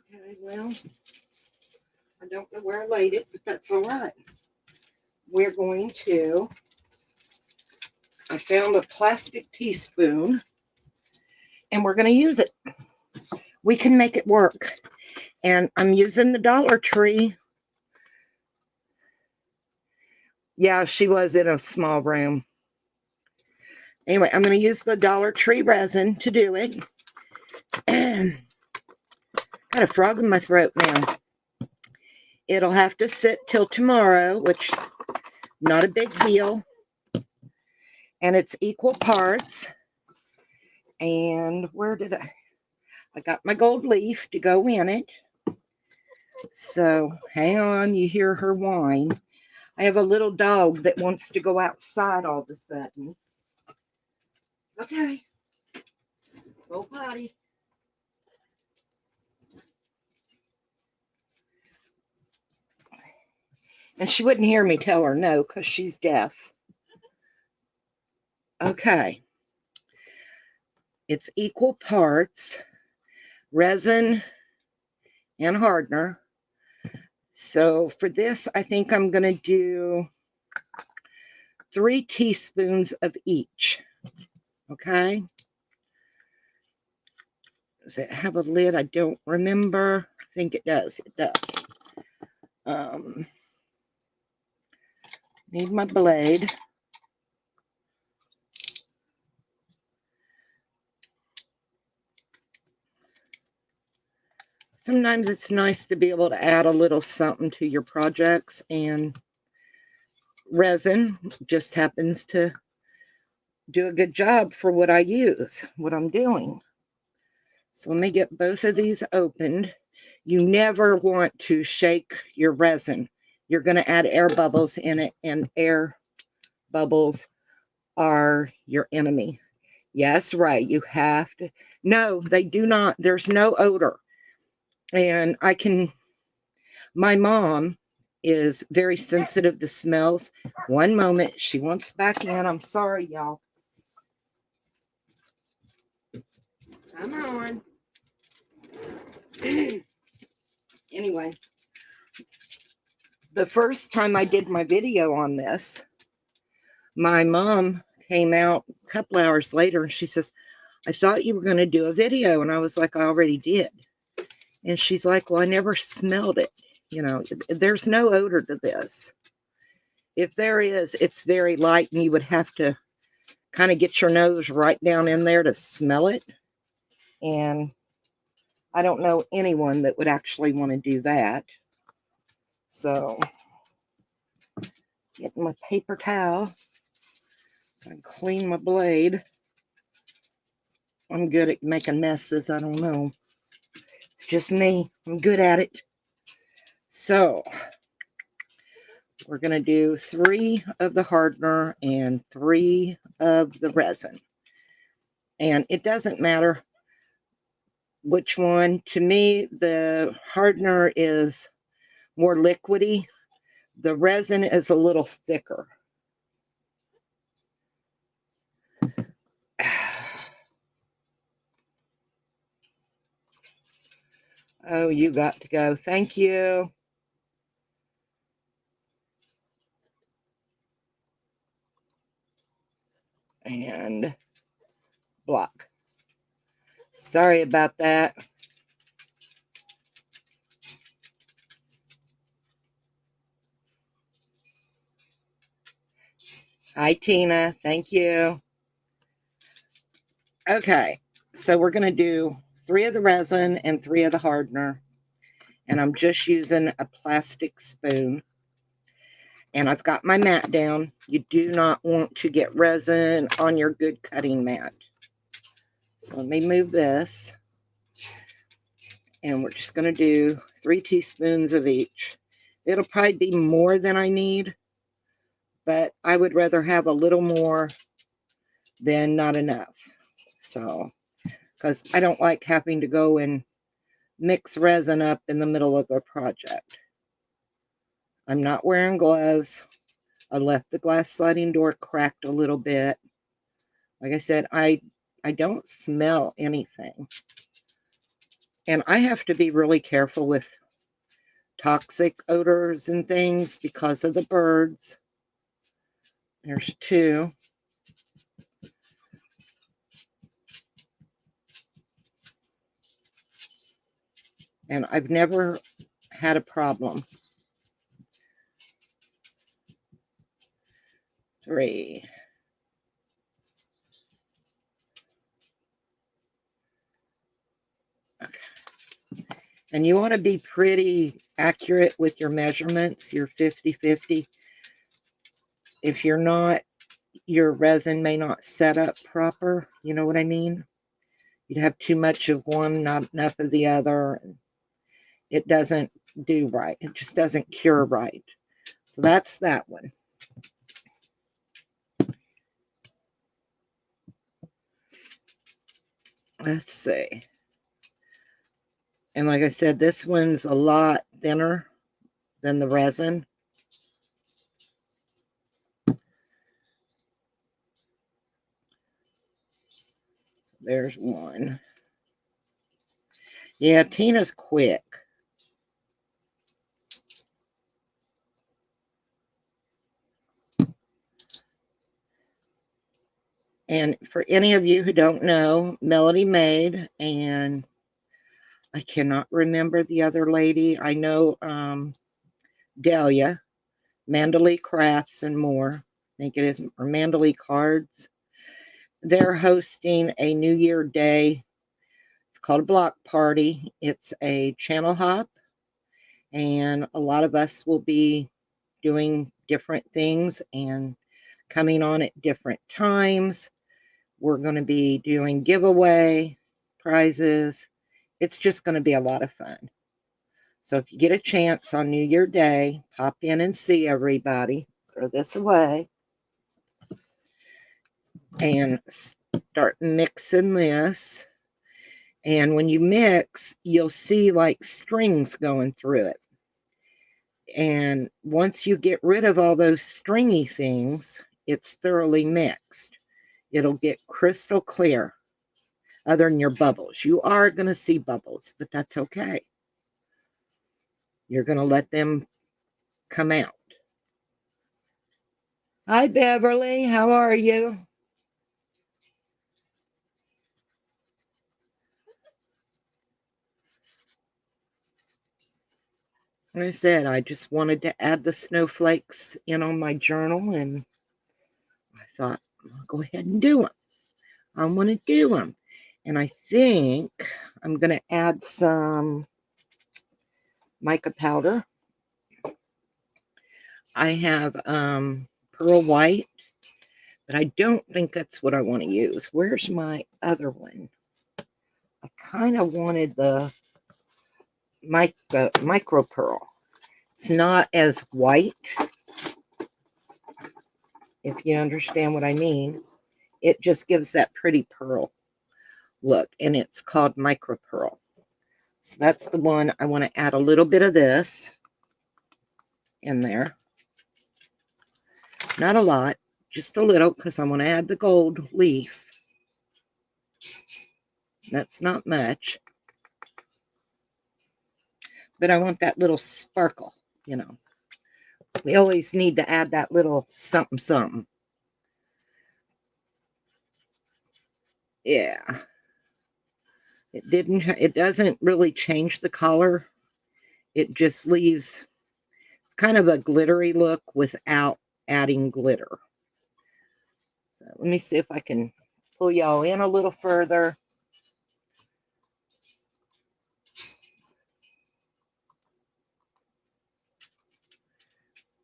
Okay, well, I don't know where I laid it, but that's all right. We're going to, I found a plastic teaspoon and we're going to use it. We can make it work. And I'm using the Dollar Tree. Yeah, she was in a small room. Anyway, I'm going to use the Dollar Tree resin to do it. Got a frog in my throat now. It'll have to sit till tomorrow, which not a big deal. And it's equal parts. And where did I got my gold leaf to go in it. So hang on, you hear her whine. I have a little dog that wants to go outside all of a sudden. Okay. Go potty. And she wouldn't hear me tell her no because she's deaf. Okay. It's equal parts resin and hardener. So for this, I think I'm going to do 3 teaspoons of each. Okay. Does it have a lid? I don't remember. I think it does. It does. Need my blade. Sometimes it's nice to be able to add a little something to your projects, and resin just happens to do a good job for what I use, what I'm doing. So let me get both of these opened. You never want to shake your resin. You're going to add air bubbles in it, and air bubbles are your enemy. Yes, right. You have to. No, they do not. There's no odor. And my mom is very sensitive to smells. One moment, she wants back in. I'm sorry, y'all. Come on. Anyway, the first time I did my video on this, my mom came out a couple hours later and she says, I thought you were going to do a video. And I was like, I already did. And she's like, well, I never smelled it. You know, there's no odor to this. If there is, it's very light and you would have to kind of get your nose right down in there to smell it. And I don't know anyone that would actually want to do that. So, getting my paper towel so I can clean my blade. I'm good at making messes. I don't know. It's just me. I'm good at it. So, we're going to do 3 of the hardener and 3 of the resin. And it doesn't matter which one. To me, the hardener is more liquidy. The resin is a little thicker. Oh, you got to go. Thank you. And block. Sorry about that. Hi, Tina. Thank you. Okay, so we're going to do 3 of the resin and 3 of the hardener. And I'm just using a plastic spoon. And I've got my mat down. You do not want to get resin on your good cutting mat. So let me move this. And we're just going to do 3 teaspoons of each. It'll probably be more than I need, but I would rather have a little more than not enough. So, because I don't like having to go and mix resin up in the middle of a project. I'm not wearing gloves. I left the glass sliding door cracked a little bit. Like I said, I don't smell anything. And I have to be really careful with toxic odors and things because of the birds. There's 2. And I've never had a problem. 3. Okay. And you want to be pretty accurate with your measurements, your 50-50. If you're not, your resin may not set up proper. You know what I mean? You'd have too much of one, not enough of the other. It doesn't do right. It just doesn't cure right. So that's that one. Let's see. And like I said, this one's a lot thinner than the resin. There's 1. Yeah, Tina's quick. And for any of you who don't know, Melody made, and I cannot remember the other lady. I know Delia, Mandalay Crafts and more. I think it is, or Mandalay Cards. They're hosting a New Year Day. It's called a block party. It's a channel hop, and a lot of us will be doing different things and coming on at different times. We're going to be doing giveaway prizes. It's just going to be a lot of fun. So if you get a chance on New Year Day, pop in and see everybody. Throw this away. And start mixing this. And when you mix, you'll see like strings going through it. And once you get rid of all those stringy things, it's thoroughly mixed. It'll get crystal clear, other than your bubbles. You are going to see bubbles, but that's okay. You're going to let them come out. Hi, Beverly. How are you? Like I said, I just wanted to add the snowflakes in on my journal, and I thought, I'll go ahead and do them. I'm going to do them. And I think I'm going to add some mica powder. I have pearl white, but I don't think that's what I want to use. Where's my other one? I kind of wanted the micro pearl. It's not as white, if you understand what I mean. It just gives that pretty pearl look, and it's called micro pearl. So that's the one. I want to add a little bit of this in there. Not a lot, just a little, because I want to add the gold leaf. That's not much. But I want that little sparkle, you know. We always need to add that little something something. Yeah. It doesn't really change the color. It just leaves, it's kind of a glittery look without adding glitter. So let me see if I can pull y'all in a little further.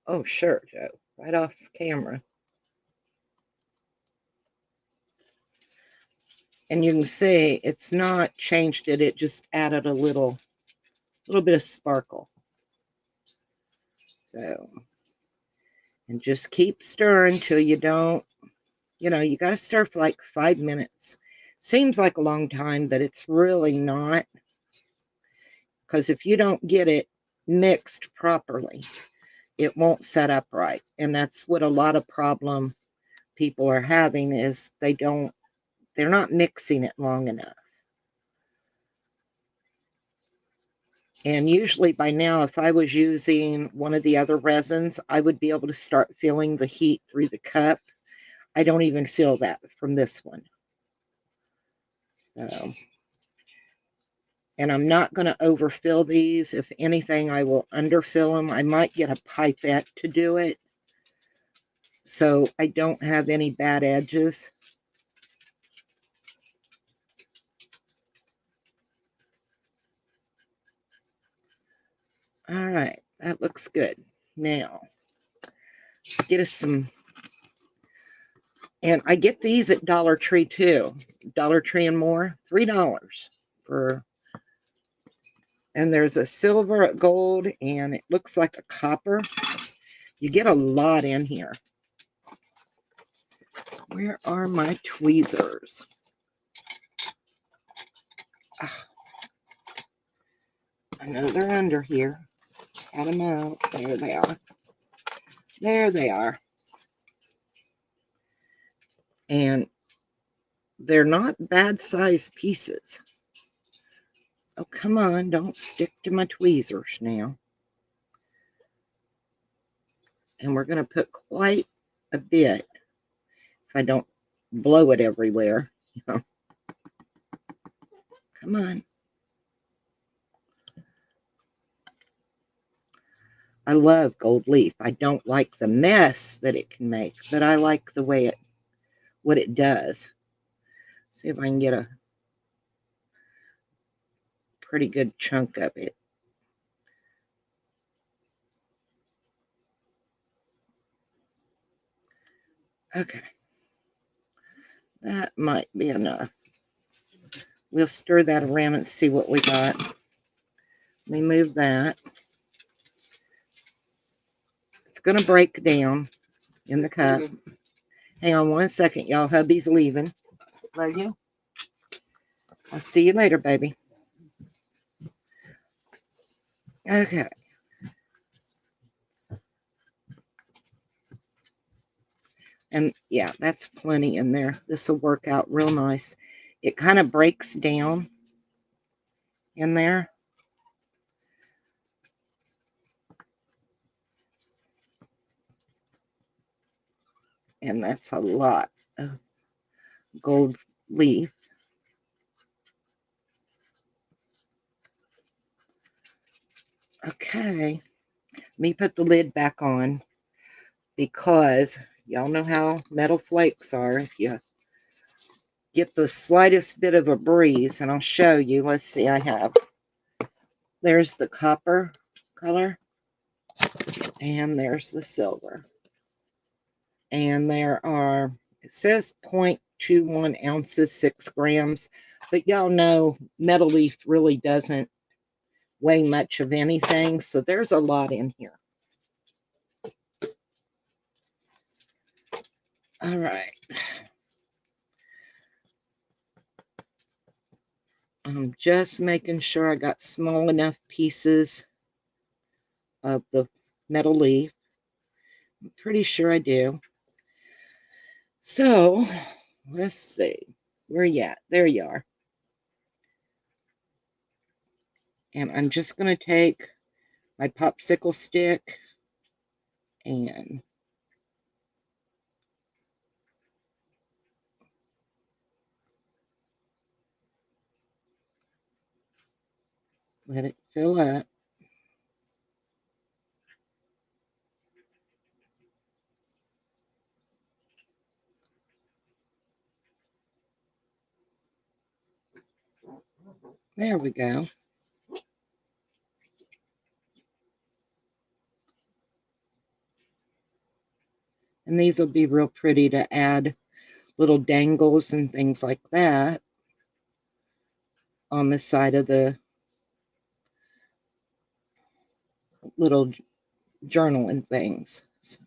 Oh, sure, Joe. Right off camera. And you can see it's not changed it. It just added a little bit of sparkle. So, and just keep stirring till you don't, you know, you got to stir for like 5 minutes. Seems like a long time, but it's really not. Because if you don't get it mixed properly, it won't set up right. And that's what a lot of problem people are having, is they're not mixing it long enough. And usually by now, if I was using one of the other resins, I would be able to start feeling the heat through the cup. I don't even feel that from this one. And I'm not going to overfill these. If anything, I will underfill them. I might get a pipette to do it, so I don't have any bad edges. All right, that looks good. Now, let's get us some. And I get these at Dollar Tree too. Dollar Tree and more, $3 for. And there's a silver, a gold, and it looks like a copper. You get a lot in here. Where are my tweezers? Oh, I know they're under here. Got them out. There they are. There they are. And they're not bad sized pieces. Oh, come on. Don't stick to my tweezers now. And we're going to put quite a bit, if I don't blow it everywhere. You know. Come on. I love gold leaf. I don't like the mess that it can make, but I like the way what it does. See if I can get a pretty good chunk of it. Okay. That might be enough. We'll stir that around and see what we got. Let me move that. It's going to break down in the cup. Hang on 1 second, y'all. Hubby's leaving. Love you. I'll see you later, baby. Okay. And yeah, that's plenty in there. This will work out real nice. It kind of breaks down in there. And that's a lot of gold leaf. Okay, let me put the lid back on because y'all know how metal flakes are. If you get the slightest bit of a breeze, and I'll show you. Let's see, there's the copper color, and there's the silver. And there are, it says 0.21 ounces, 6 grams, but y'all know metal leaf really doesn't weigh much of anything, so there's a lot in here. All right. I'm just making sure I got small enough pieces of the metal leaf. I'm pretty sure I do. So, let's see. Where you at? There you are. And I'm just going to take my popsicle stick and let it fill up. There we go. And these will be real pretty to add little dangles and things like that on the side of the little journal and things. So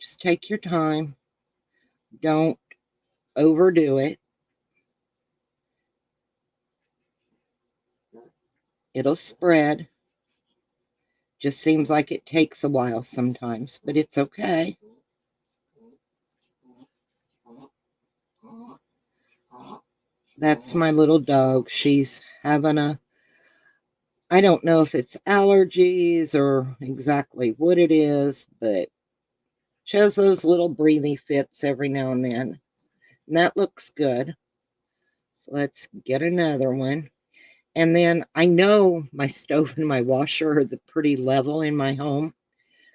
just take your time. Don't overdo it. It'll spread. Just seems like it takes a while sometimes, but it's okay. That's my little dog. She's having I don't know if it's allergies or exactly what it is, but she has those little breathing fits every now and then. And that looks good. So let's get another one. And then I know my stove and my washer are pretty level in my home,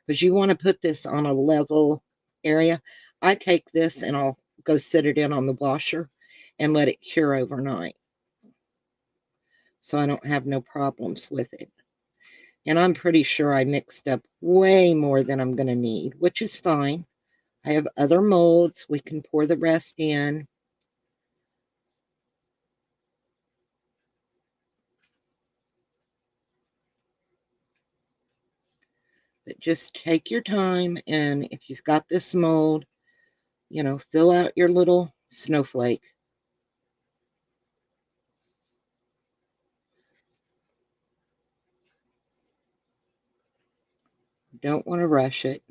because you want to put this on a level area. I take this and I'll go sit it in on the washer and let it cure overnight, so I don't have no problems with it. And I'm pretty sure I mixed up way more than I'm going to need, which is fine. I have other molds. We can pour the rest in. But just take your time, and if you've got this mold, fill out your little snowflake. Don't want to rush it.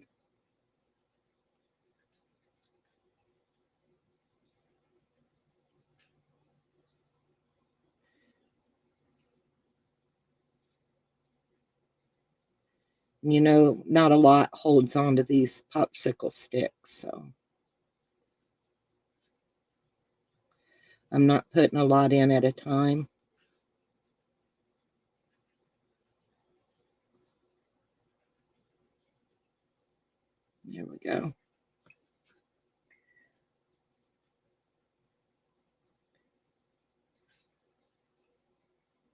Not a lot holds on to these popsicle sticks, so I'm not putting a lot in at a time. There we go.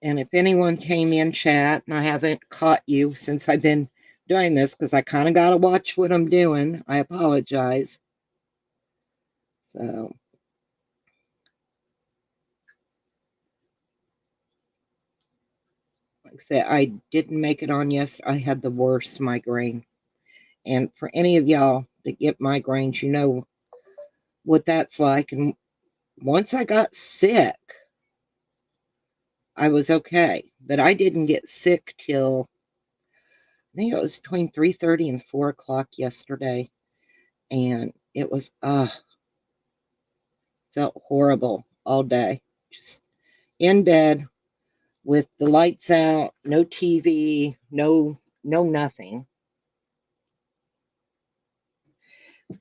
And if anyone came in chat, and I haven't caught you since I've been doing this, because I kind of got to watch what I'm doing, I apologize. So, like I said, I didn't make it on yesterday. I had the worst migraine. And for any of y'all that get migraines, you know what that's like. And once I got sick, I was okay. But I didn't get sick till, I think it was between 3:30 and 4 o'clock yesterday. And it was, felt horrible all day. Just in bed with the lights out, no TV, no nothing.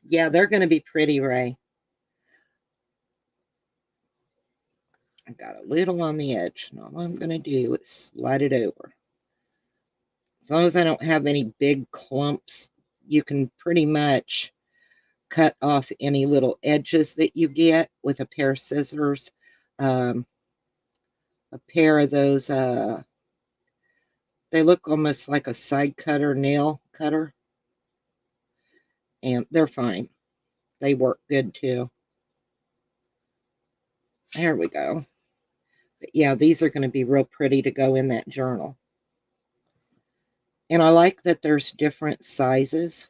Yeah, they're going to be pretty, Ray. I got a little on the edge. And all I'm going to do is slide it over. As long as I don't have any big clumps, you can pretty much cut off any little edges that you get with a pair of scissors. A pair of those, they look almost like a side cutter, nail cutter. And they're fine. They work good too. There we go. But yeah, these are going to be real pretty to go in that journal. And I like that there's different sizes.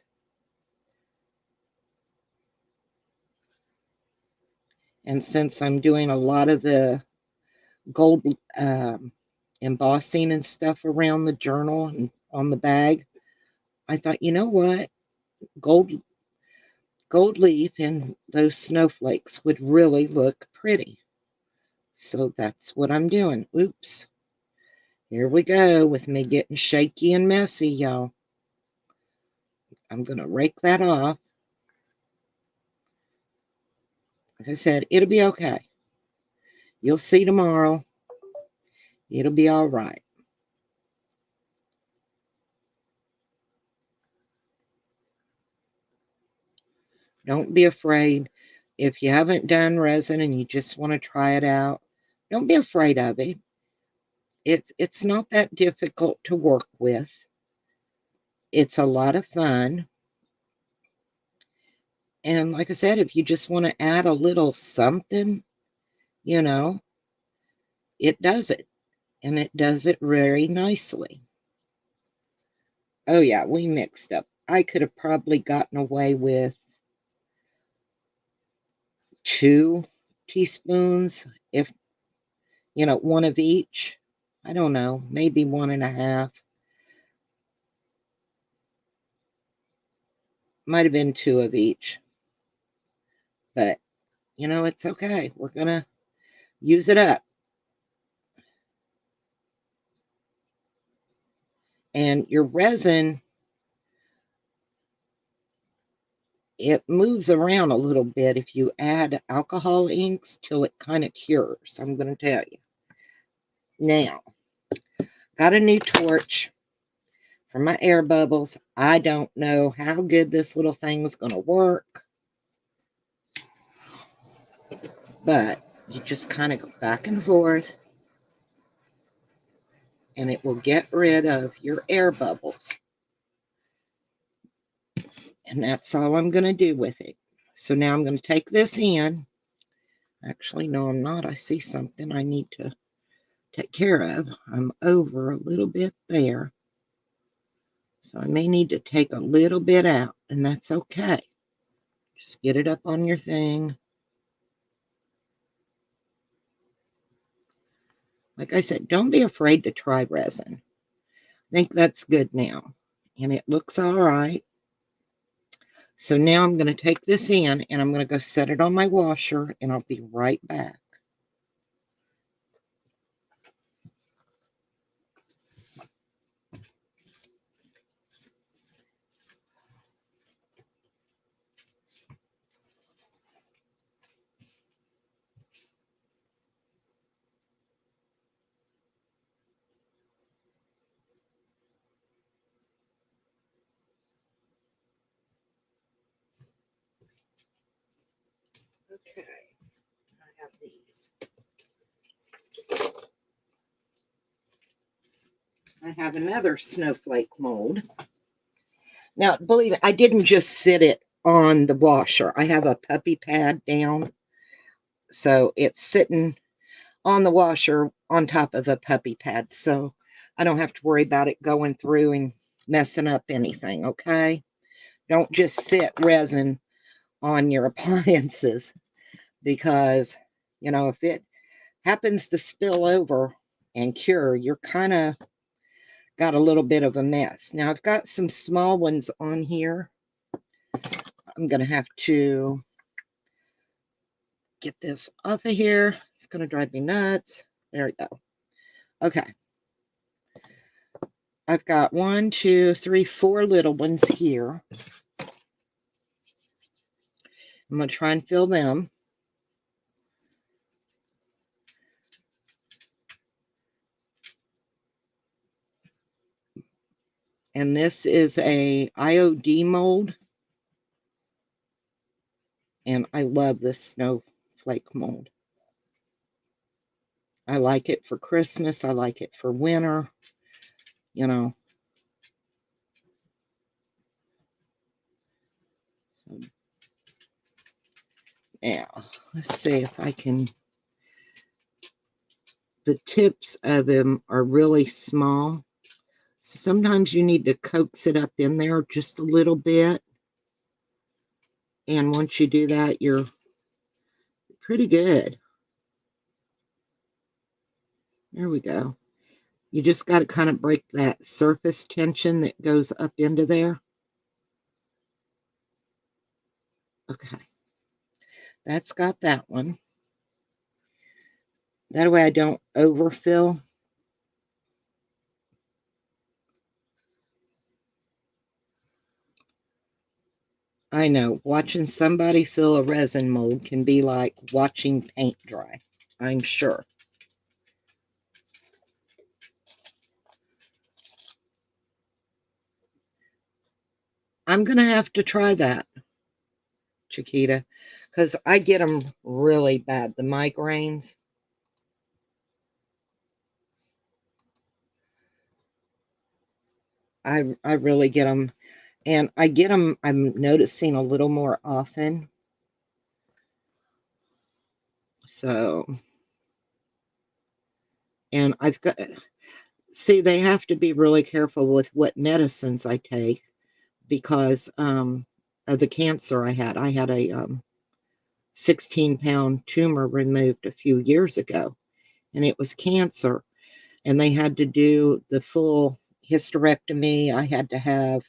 And since I'm doing a lot of the gold embossing and stuff around the journal and on the bag, I thought, you know what? Gold leaf and those snowflakes would really look pretty. So that's what I'm doing. Oops. Here we go with me getting shaky and messy, y'all. I'm going to rake that off. Like I said, it'll be okay. You'll see tomorrow. It'll be all right. Don't be afraid. If you haven't done resin and you just want to try it out, don't be afraid of it. It's not that difficult to work with. It's a lot of fun. And like I said, if you just want to add a little something, you know, it does it. And it does it very nicely. Oh yeah, we mixed up. I could have probably gotten away with 2 teaspoons, if, you know, 1 of each. I don't know, maybe 1.5. Might have been 2 of each. But, you know, it's okay. We're going to use it up. And your resin, it moves around a little bit if you add alcohol inks till it kind of cures. I'm going to tell you. Now, got a new torch for my air bubbles. I don't know how good this little thing's going to work. But you just kind of go back and forth. And it will get rid of your air bubbles. And that's all I'm going to do with it. So now I'm going to take this in. Actually, no, I'm not. I see something I need to take care of. I'm over a little bit there. So I may need to take a little bit out, and that's okay. Just get it up on your thing. Like I said, don't be afraid to try resin. I think that's good now. And it looks all right. So now I'm going to take this in, and I'm going to go set it on my washer, and I'll be right back. Okay, I have these. I have another snowflake mold. Now, believe it, I didn't just sit it on the washer. I have a puppy pad down. So it's sitting on the washer on top of a puppy pad. So I don't have to worry about it going through and messing up anything, okay? Don't just sit resin on your appliances because, you know, if it happens to spill over and cure, you're kind of got a little bit of a mess. Now I've got some small ones on here. I'm going to have to get this off of here. It's going to drive me nuts. There we go. Okay. I've got 1, 2, 3, 4 little ones here. I'm going to try and fill them. And this is a IOD mold. And I love this snowflake mold. I like it for Christmas. I like it for winter. You know. So now, let's see if I can. The tips of them are really small. So sometimes you need to coax it up in there just a little bit. And once you do that, you're pretty good. There we go. You just got to kind of break that surface tension that goes up into there. Okay. That's got that one. That way I don't overfill. I know, watching somebody fill a resin mold can be like watching paint dry, I'm sure. I'm going to have to try that, Chiquita, because I get them really bad, the migraines. I really get them, and I get them, I'm noticing a little more often. So, and I've got, see, they have to be really careful with what medicines I take because of the cancer I had. I had a 16-pound tumor removed a few years ago, and it was cancer. And they had to do the full hysterectomy. I had to have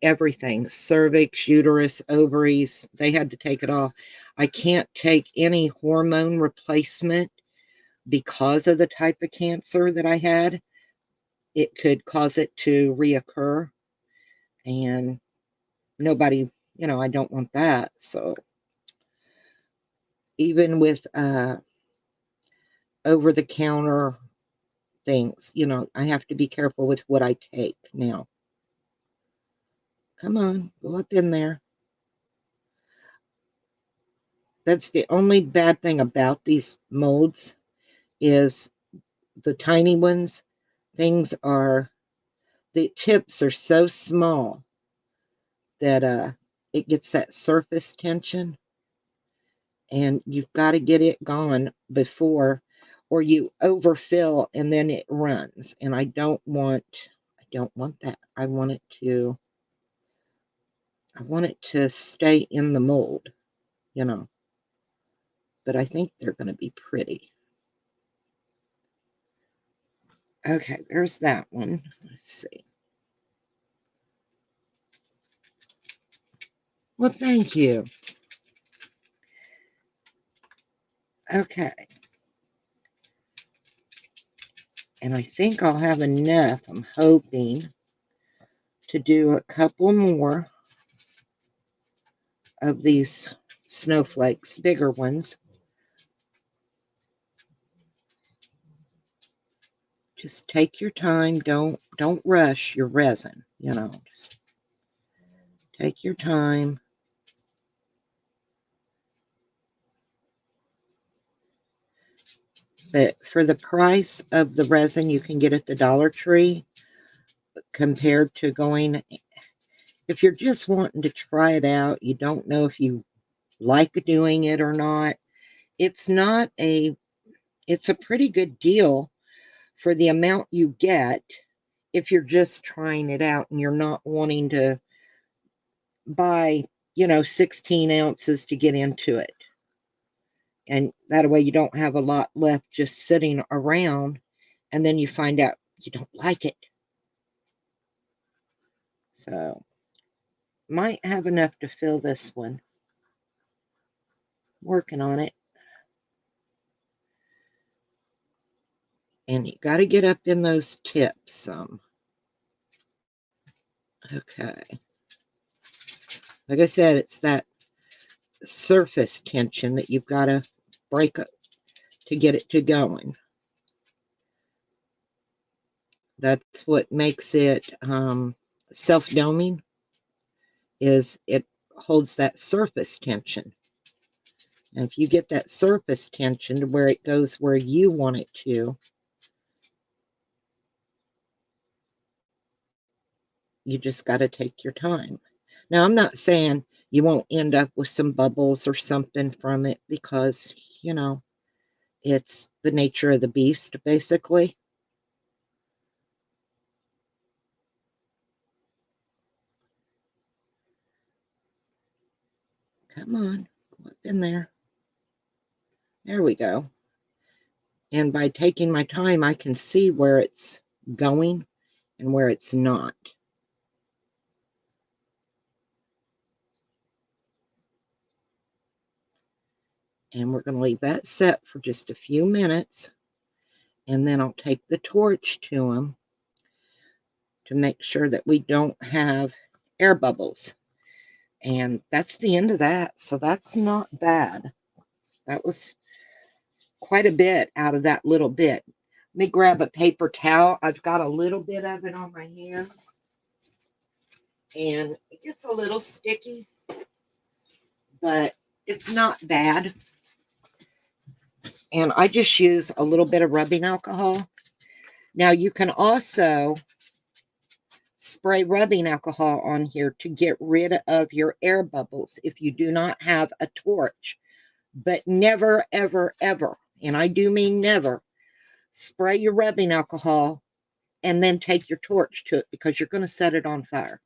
everything, cervix, uterus, ovaries. They had to take it all. I can't take any hormone replacement because of the type of cancer that I had. It could cause it to reoccur. And nobody, I don't want that. So even with over-the-counter things, I have to be careful with what I take now. Come on, go up in there. That's the only bad thing about these molds is the tiny ones. The tips are so small that it gets that surface tension, and you've got to get it gone before, or you overfill and then it runs. And I don't want that. I want it to stay in the mold, but I think they're going to be pretty. Okay, there's that one. Let's see. Well, thank you. Okay. And I think I'll have enough, I'm hoping, to do a couple more of these snowflakes, bigger ones. Just take your time. Don't rush your resin, just take your time. But for the price of the resin you can get at the Dollar Tree, compared to going, if you're just wanting to try it out, you don't know if you like doing it or not, it's a pretty good deal for the amount you get if you're just trying it out and you're not wanting to buy, 16 ounces to get into it. And that way you don't have a lot left just sitting around, and then you find out you don't like it. So, might have enough to fill this one. Working on it. And you got to get up in those tips some. Okay. Like I said, it's that surface tension that you've got to break up to get it to going. That's what makes it self-doming, is it holds that surface tension. And if you get that surface tension to where it goes where you want it to, you just got to take your time. Now, I'm not saying you won't end up with some bubbles or something from it, because, you know, it's the nature of the beast, basically. Come on, go up in there. There we go. And by taking my time, I can see where it's going and where it's not. And we're going to leave that set for just a few minutes. And then I'll take the torch to them to make sure that we don't have air bubbles. And that's the end of that. So that's not bad. That was quite a bit out of that little bit. Let me grab a paper towel. I've got a little bit of it on my hands. And it gets a little sticky, but it's not bad. And I just use a little bit of rubbing alcohol. Now you can also spray rubbing alcohol on here to get rid of your air bubbles if you do not have a torch. But never, ever, ever, and I do mean never, spray your rubbing alcohol and then take your torch to it, because you're going to set it on fire.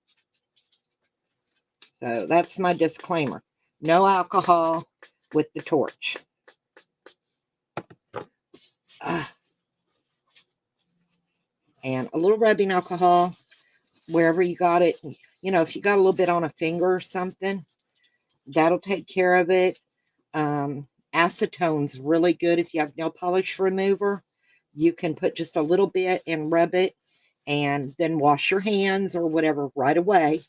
So that's my disclaimer. No alcohol with the torch. And a little rubbing alcohol wherever you got it. You know, if you got a little bit on a finger or something, that'll take care of it. Acetone's really good if you have nail polish remover. You can put just a little bit and rub it, and then wash your hands or whatever right away,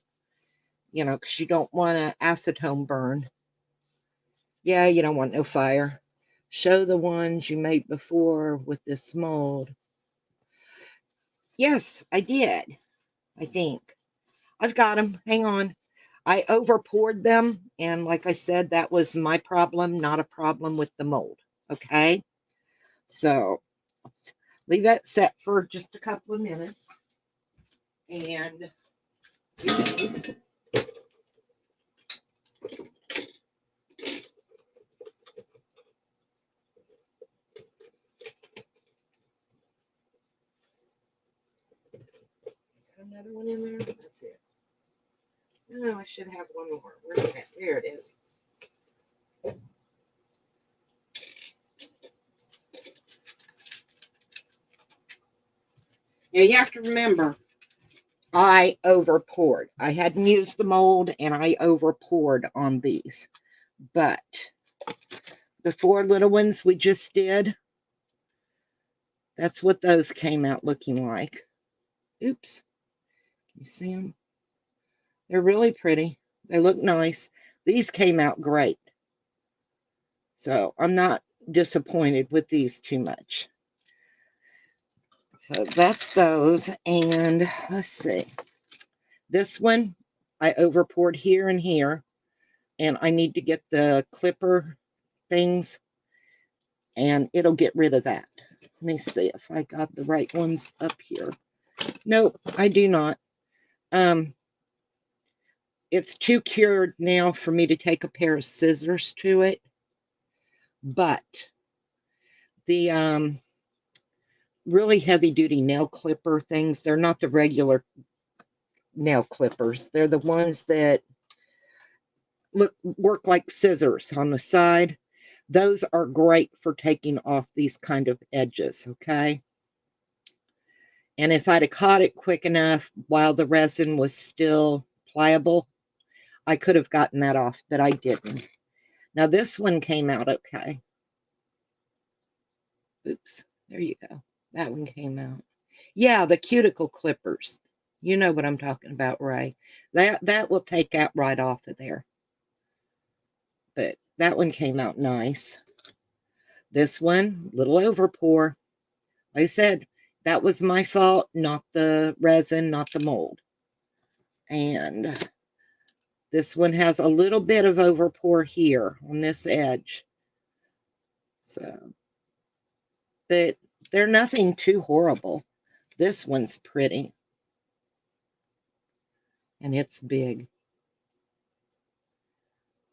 you know, because you don't want an acetone burn. Yeah, you don't want no fire. Show the ones you made before with this mold. Yes, I did. I think I've got them. Hang on. I over poured them, and like I said, that was my problem, not a problem with the mold. Okay, so let's leave that set for just a couple of minutes. And these. Another one in there. That's it. No, I should have one more. Where's it at? There it is. Now you have to remember, I over poured. I hadn't used the mold, and I over poured on these. But the 4 little ones we just did, that's what those came out looking like. Oops. Can you see them? They're really pretty. They look nice. These came out great. So I'm not disappointed with these too much. So that's those. And let's see. This one, I over poured here and here. And I need to get the clipper things, and it'll get rid of that. Let me see if I got the right ones up here. Nope, I do not. It's too cured now for me to take a pair of scissors to it. But the really heavy duty nail clipper things, they're not the regular nail clippers. They're the ones that work like scissors on the side. Those are great for taking off these kind of edges, okay? And if I'd have caught it quick enough while the resin was still pliable, I could have gotten that off, but I didn't. Now this one came out okay. Oops, there you go. That one came out. Yeah, the cuticle clippers. You know what I'm talking about, Ray. That will take that right off of there. But that one came out nice. This one, little over pour. Like I said, that was my fault, not the resin, not the mold. And this one has a little bit of overpour here on this edge. So, but they're nothing too horrible. This one's pretty. And it's big.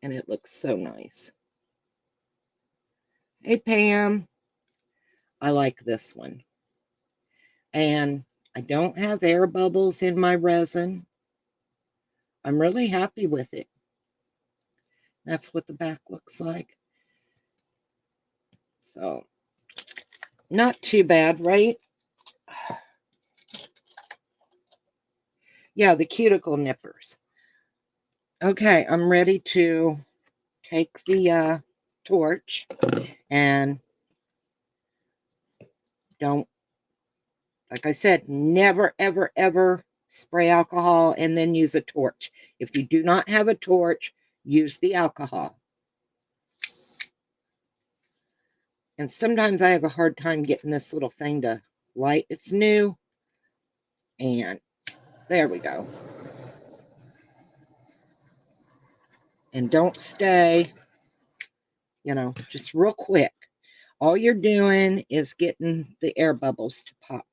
And it looks so nice. Hey, Pam. I like this one. And I don't have air bubbles in my resin. I'm really happy with it. That's what the back looks like. So, not too bad, right? Yeah, the cuticle nippers. Okay, I'm ready to take the torch and don't, like I said, never, ever, ever spray alcohol and then use a torch. If you do not have a torch, use the alcohol. And sometimes I have a hard time getting this little thing to light. It's new. And there we go. And don't stay, just real quick. All you're doing is getting the air bubbles to pop.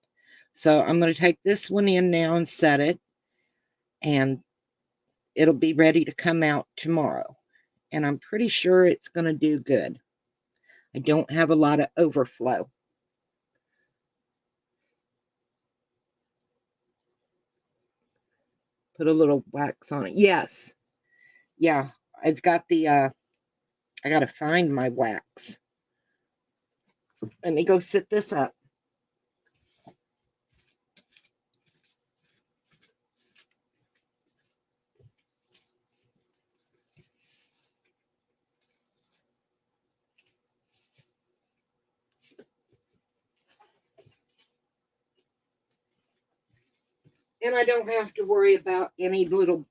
So I'm going to take this one in now and set it. And it'll be ready to come out tomorrow. And I'm pretty sure it's going to do good. I don't have a lot of overflow. Put a little wax on it. Yes. Yeah. I've got the, I got to find my wax. Let me go sit this up. And I don't have to worry about any little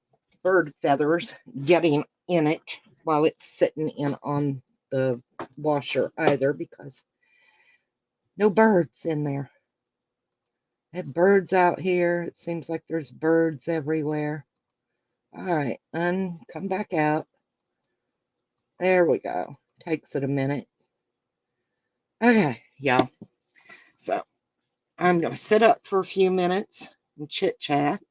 bird feathers getting in it while it's sitting in on the washer either, because no birds in there. I have birds out here. It seems like there's birds everywhere. All right, come back out. There we go. Takes it a minute. Okay, y'all. So I'm going to sit up for a few minutes and chit chat.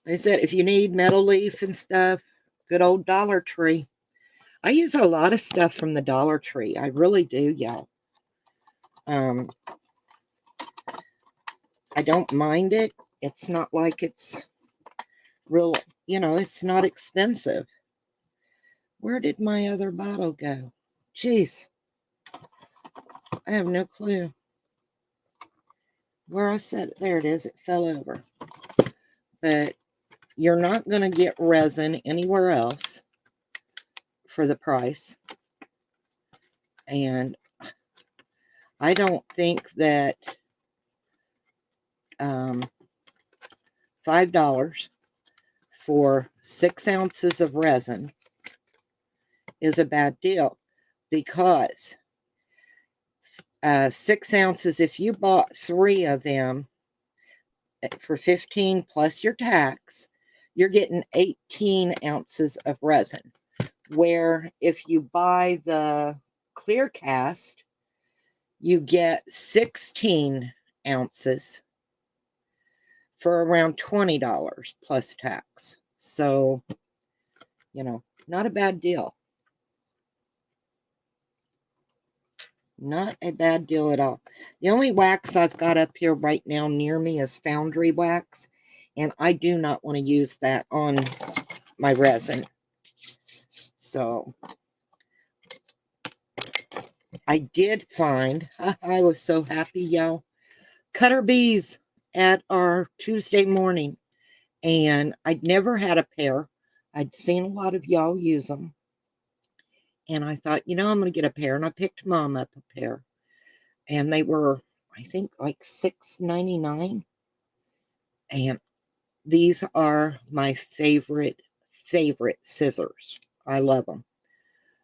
Like I said, if you need metal leaf and stuff, good old Dollar Tree. I use a lot of stuff from the Dollar Tree. I really do, y'all. I don't mind it. It's not like it's real, it's not expensive. Where did my other bottle go? Jeez. I have no clue. Where I set it, there it is. It fell over. But you're not going to get resin anywhere else for the price. And I don't think that $5 for 6 ounces of resin is a bad deal, because 6 ounces, if you bought 3 of them for $15 plus your tax, you're getting 18 ounces of resin. Where if you buy the clear cast, you get 16 ounces for around $20 plus tax. So, not a bad deal. Not a bad deal at all. The only wax I've got up here right now near me is Foundry wax, and I do not want to use that on my resin. So, I did find, I was so happy, y'all, cutter bees at our Tuesday morning, and I'd never had a pair. I'd seen a lot of y'all use them, and I thought, I'm going to get a pair, and I picked Mom up a pair, and they were, I think like $6.99. And these are my favorite scissors. I love them.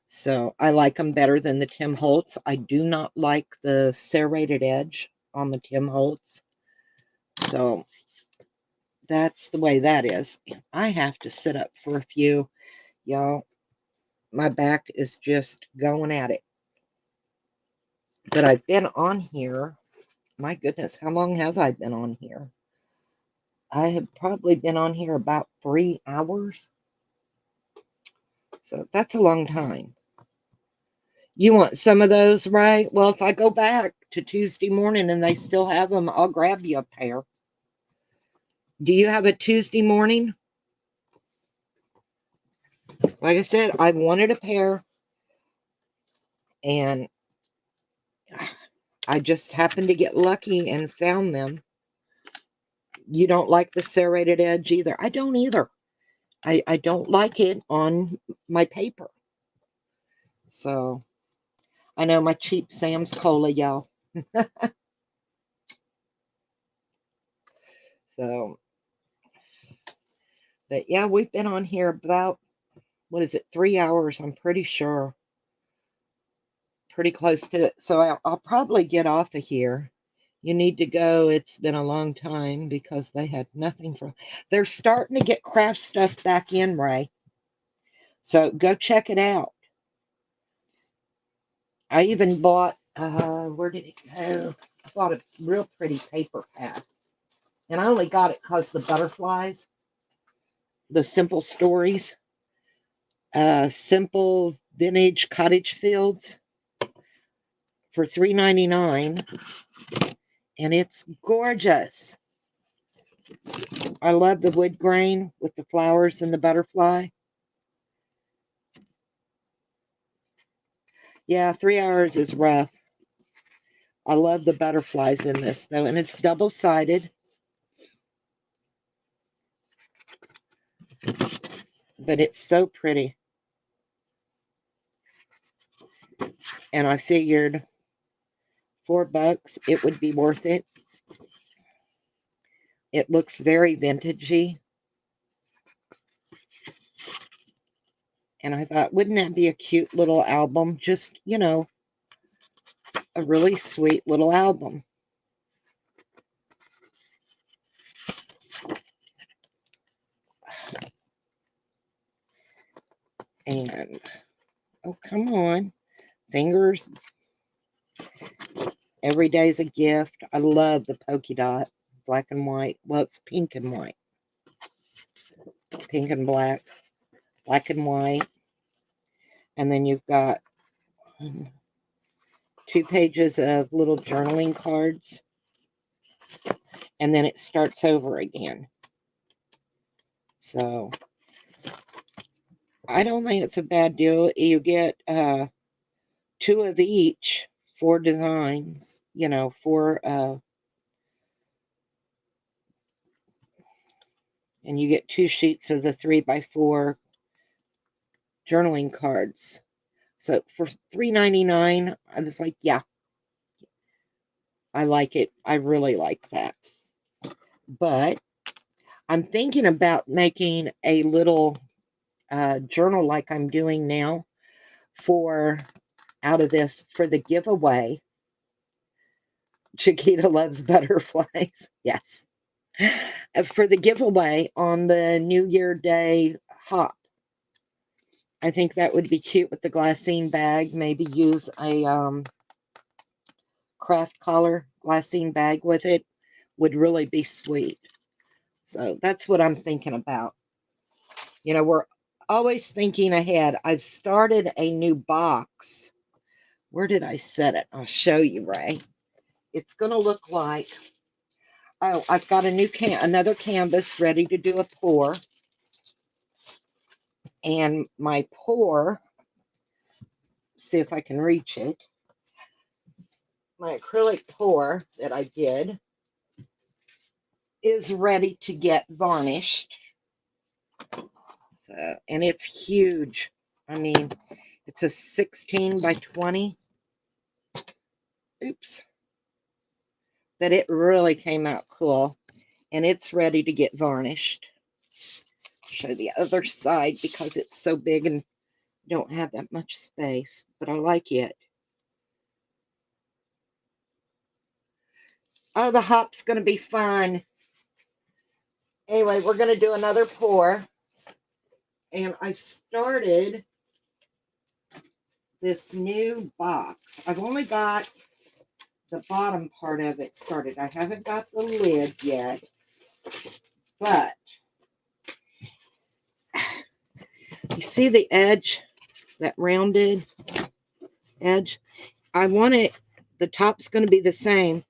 So I like them better than the Tim Holtz. I do not like the serrated edge on the Tim Holtz. So that's the way that is. I have to sit up for a few. Y'all, my back is just going at it. But I've been on here. My goodness, how long have I been on here? I have probably been on here about 3 hours. So that's a long time. You want some of those, right? Well, if I go back to Tuesday morning and they still have them, I'll grab you a pair. Do you have a Tuesday morning? Like I said, I wanted a pair, and I just happened to get lucky and found them. You don't like the serrated edge either. I don't either. I don't like it on my paper. So, I know my cheap Sam's Cola, y'all. So, but yeah, we've been on here about, 3 hours, I'm pretty sure. Pretty close to it. So I'll probably get off of here. You need to go. It's been a long time because they had nothing for. They're starting to get craft stuff back in, Ray. So go check it out. I even bought, where did it go? I bought a real pretty paper pad. And I only got it because the butterflies, the simple stories, simple vintage cottage fields for $3.99. And it's gorgeous. I love the wood grain with the flowers and the butterfly. Yeah, 3 hours is rough. I love the butterflies in this, though, and it's double-sided. But it's so pretty. And I figured $4, it would be worth it. It looks very vintagey. And I thought, wouldn't that be a cute little album? Just, a really sweet little album. And, oh, come on. Fingers. Every day's a gift. I love the polka dot. Black and white. Well, it's pink and white. Pink and black. Black and white. And then you've got 2 pages of little journaling cards. And then it starts over again. So, I don't think it's a bad deal. You get 2 of each, 4 designs, 4, and you get 2 sheets of the 3x4 journaling cards. So for $3.99, I was like, yeah, I like it. I really like that. But I'm thinking about making a little journal like I'm doing now out of this for the giveaway. Chiquita loves butterflies. Yes. For the giveaway on the New Year Day hop. I think that would be cute with the glassine bag. Maybe use a craft collar glassine bag with it. Would really be sweet. So that's what I'm thinking about. We're always thinking ahead. I've started a new box. Where did I set it? I'll show you, Ray. It's going to look like, oh, I've got another canvas ready to do a pour. And my pour, see if I can reach it. My acrylic pour that I did is ready to get varnished. So, and it's huge. I mean, it's a 16 by 20. Oops. but it really came out cool, and it's ready to get varnished. Show the other side because it's so big and don't have that much space, but I like it. Oh, the hop's going to be fun. Anyway, we're going to do another pour. And I've started this new box. I've only got the bottom part of it started. I haven't got the lid yet. But you see the edge, that rounded edge? I want it, the top's going to be the same.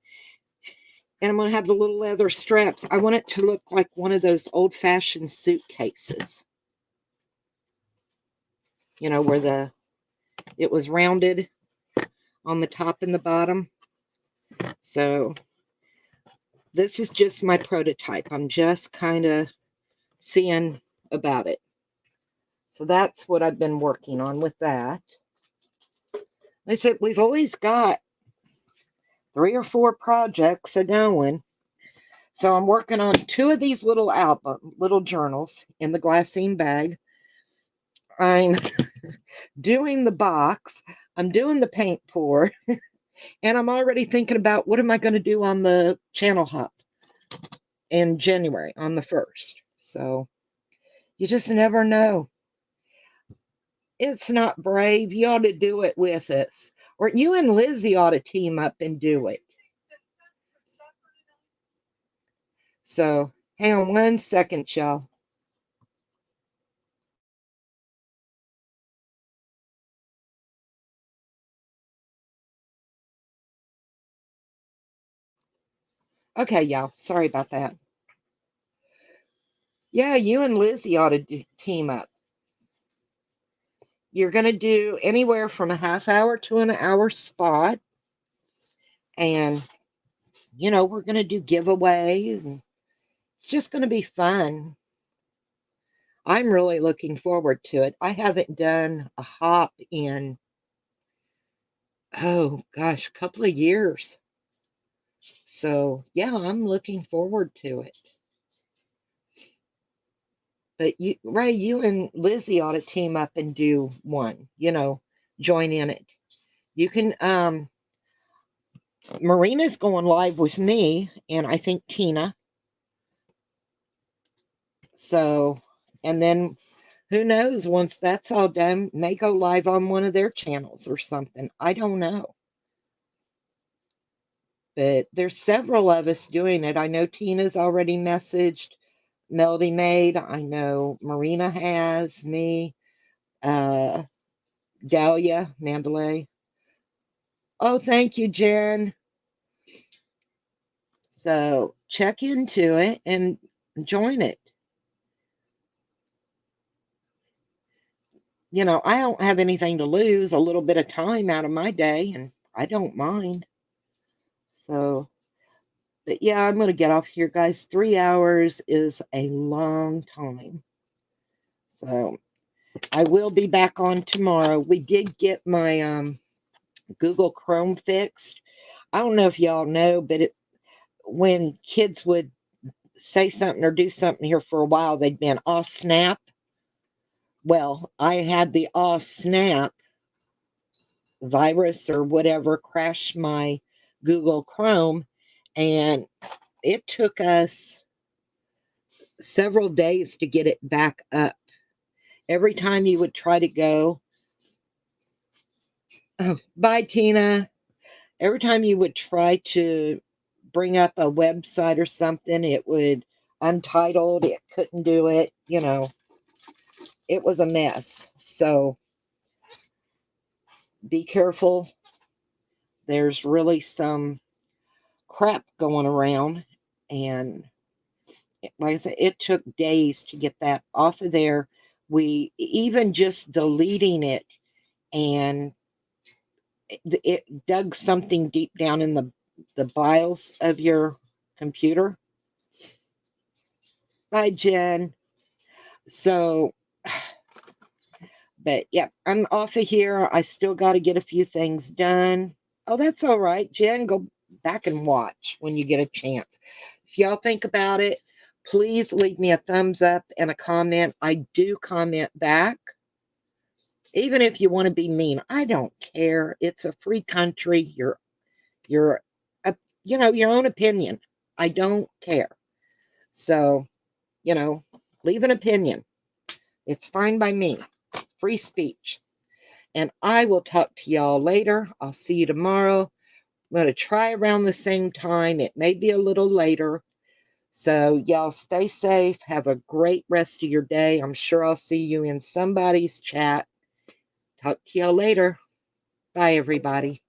And I'm going to have the little leather straps. I want it to look like one of those old-fashioned suitcases. You know, where it was rounded on the top and the bottom. So this is just my prototype. I'm just kind of seeing about it. So that's what I've been working on with that. I said we've always got 3 or 4 projects a going. So I'm working on 2 of these little journals in the glassine bag. I'm doing the box. I'm doing the paint pour. And I'm already thinking about what am I going to do on the channel hop in January on the 1st. So you just never know. It's not brave. You ought to do it with us. Or you and Lizzie ought to team up and do it. So hang on one second, y'all. Okay, y'all. Sorry about that. Yeah, you and Lizzie ought to team up. You're going to do anywhere from a half hour to an hour spot. And, you know, we're going to do giveaways. And it's just going to be fun. I'm really looking forward to it. I haven't done a hop in, oh gosh, a couple of years. So, yeah, I'm looking forward to it. But you, Ray, you and Lizzie ought to team up and do one, you know, join in it. You can, Marina's going live with me and I think Tina. So, and then who knows, once that's all done, may go live on one of their channels or something. I don't know. But there's several of us doing it. I know Tina's already messaged Melody Maid. I know Marina has, me, Dahlia, Mandalay. Oh, thank you, Jen. So check into it and join it. You know, I don't have anything to lose, a little bit of time out of my day, and I don't mind. So, but yeah, I'm going to get off here, guys. 3 hours is a long time. So I will be back on tomorrow. We did get my Google Chrome fixed. I don't know if y'all know, but when kids would say something or do something here for a while, they'd been off snap. Well, I had the off snap virus or whatever crash my Google Chrome, and it took us several days to get it back up. Every time you would try to go, oh, bye, Tina. Every time you would try to bring up a website or something, it would untitled, it couldn't do it, you know, it was a mess. So be careful. There's really some crap going around, and like I said, it took days to get that off of there. We even just deleting it, and it dug something deep down in the BIOS of your computer. Bye, Jen. So, but yeah, I'm off of here. I still got to get a few things done. Oh, that's all right, Jen. Go back and watch when you get a chance. If y'all think about it, please leave me a thumbs up and a comment. I do comment back. Even if you want to be mean, I don't care. It's a free country. You're your own opinion. I don't care. So, leave an opinion. It's fine by me. Free speech. And I will talk to y'all later. I'll see you tomorrow. I'm going to try around the same time. It may be a little later. So, y'all stay safe. Have a great rest of your day. I'm sure I'll see you in somebody's chat. Talk to y'all later. Bye, everybody.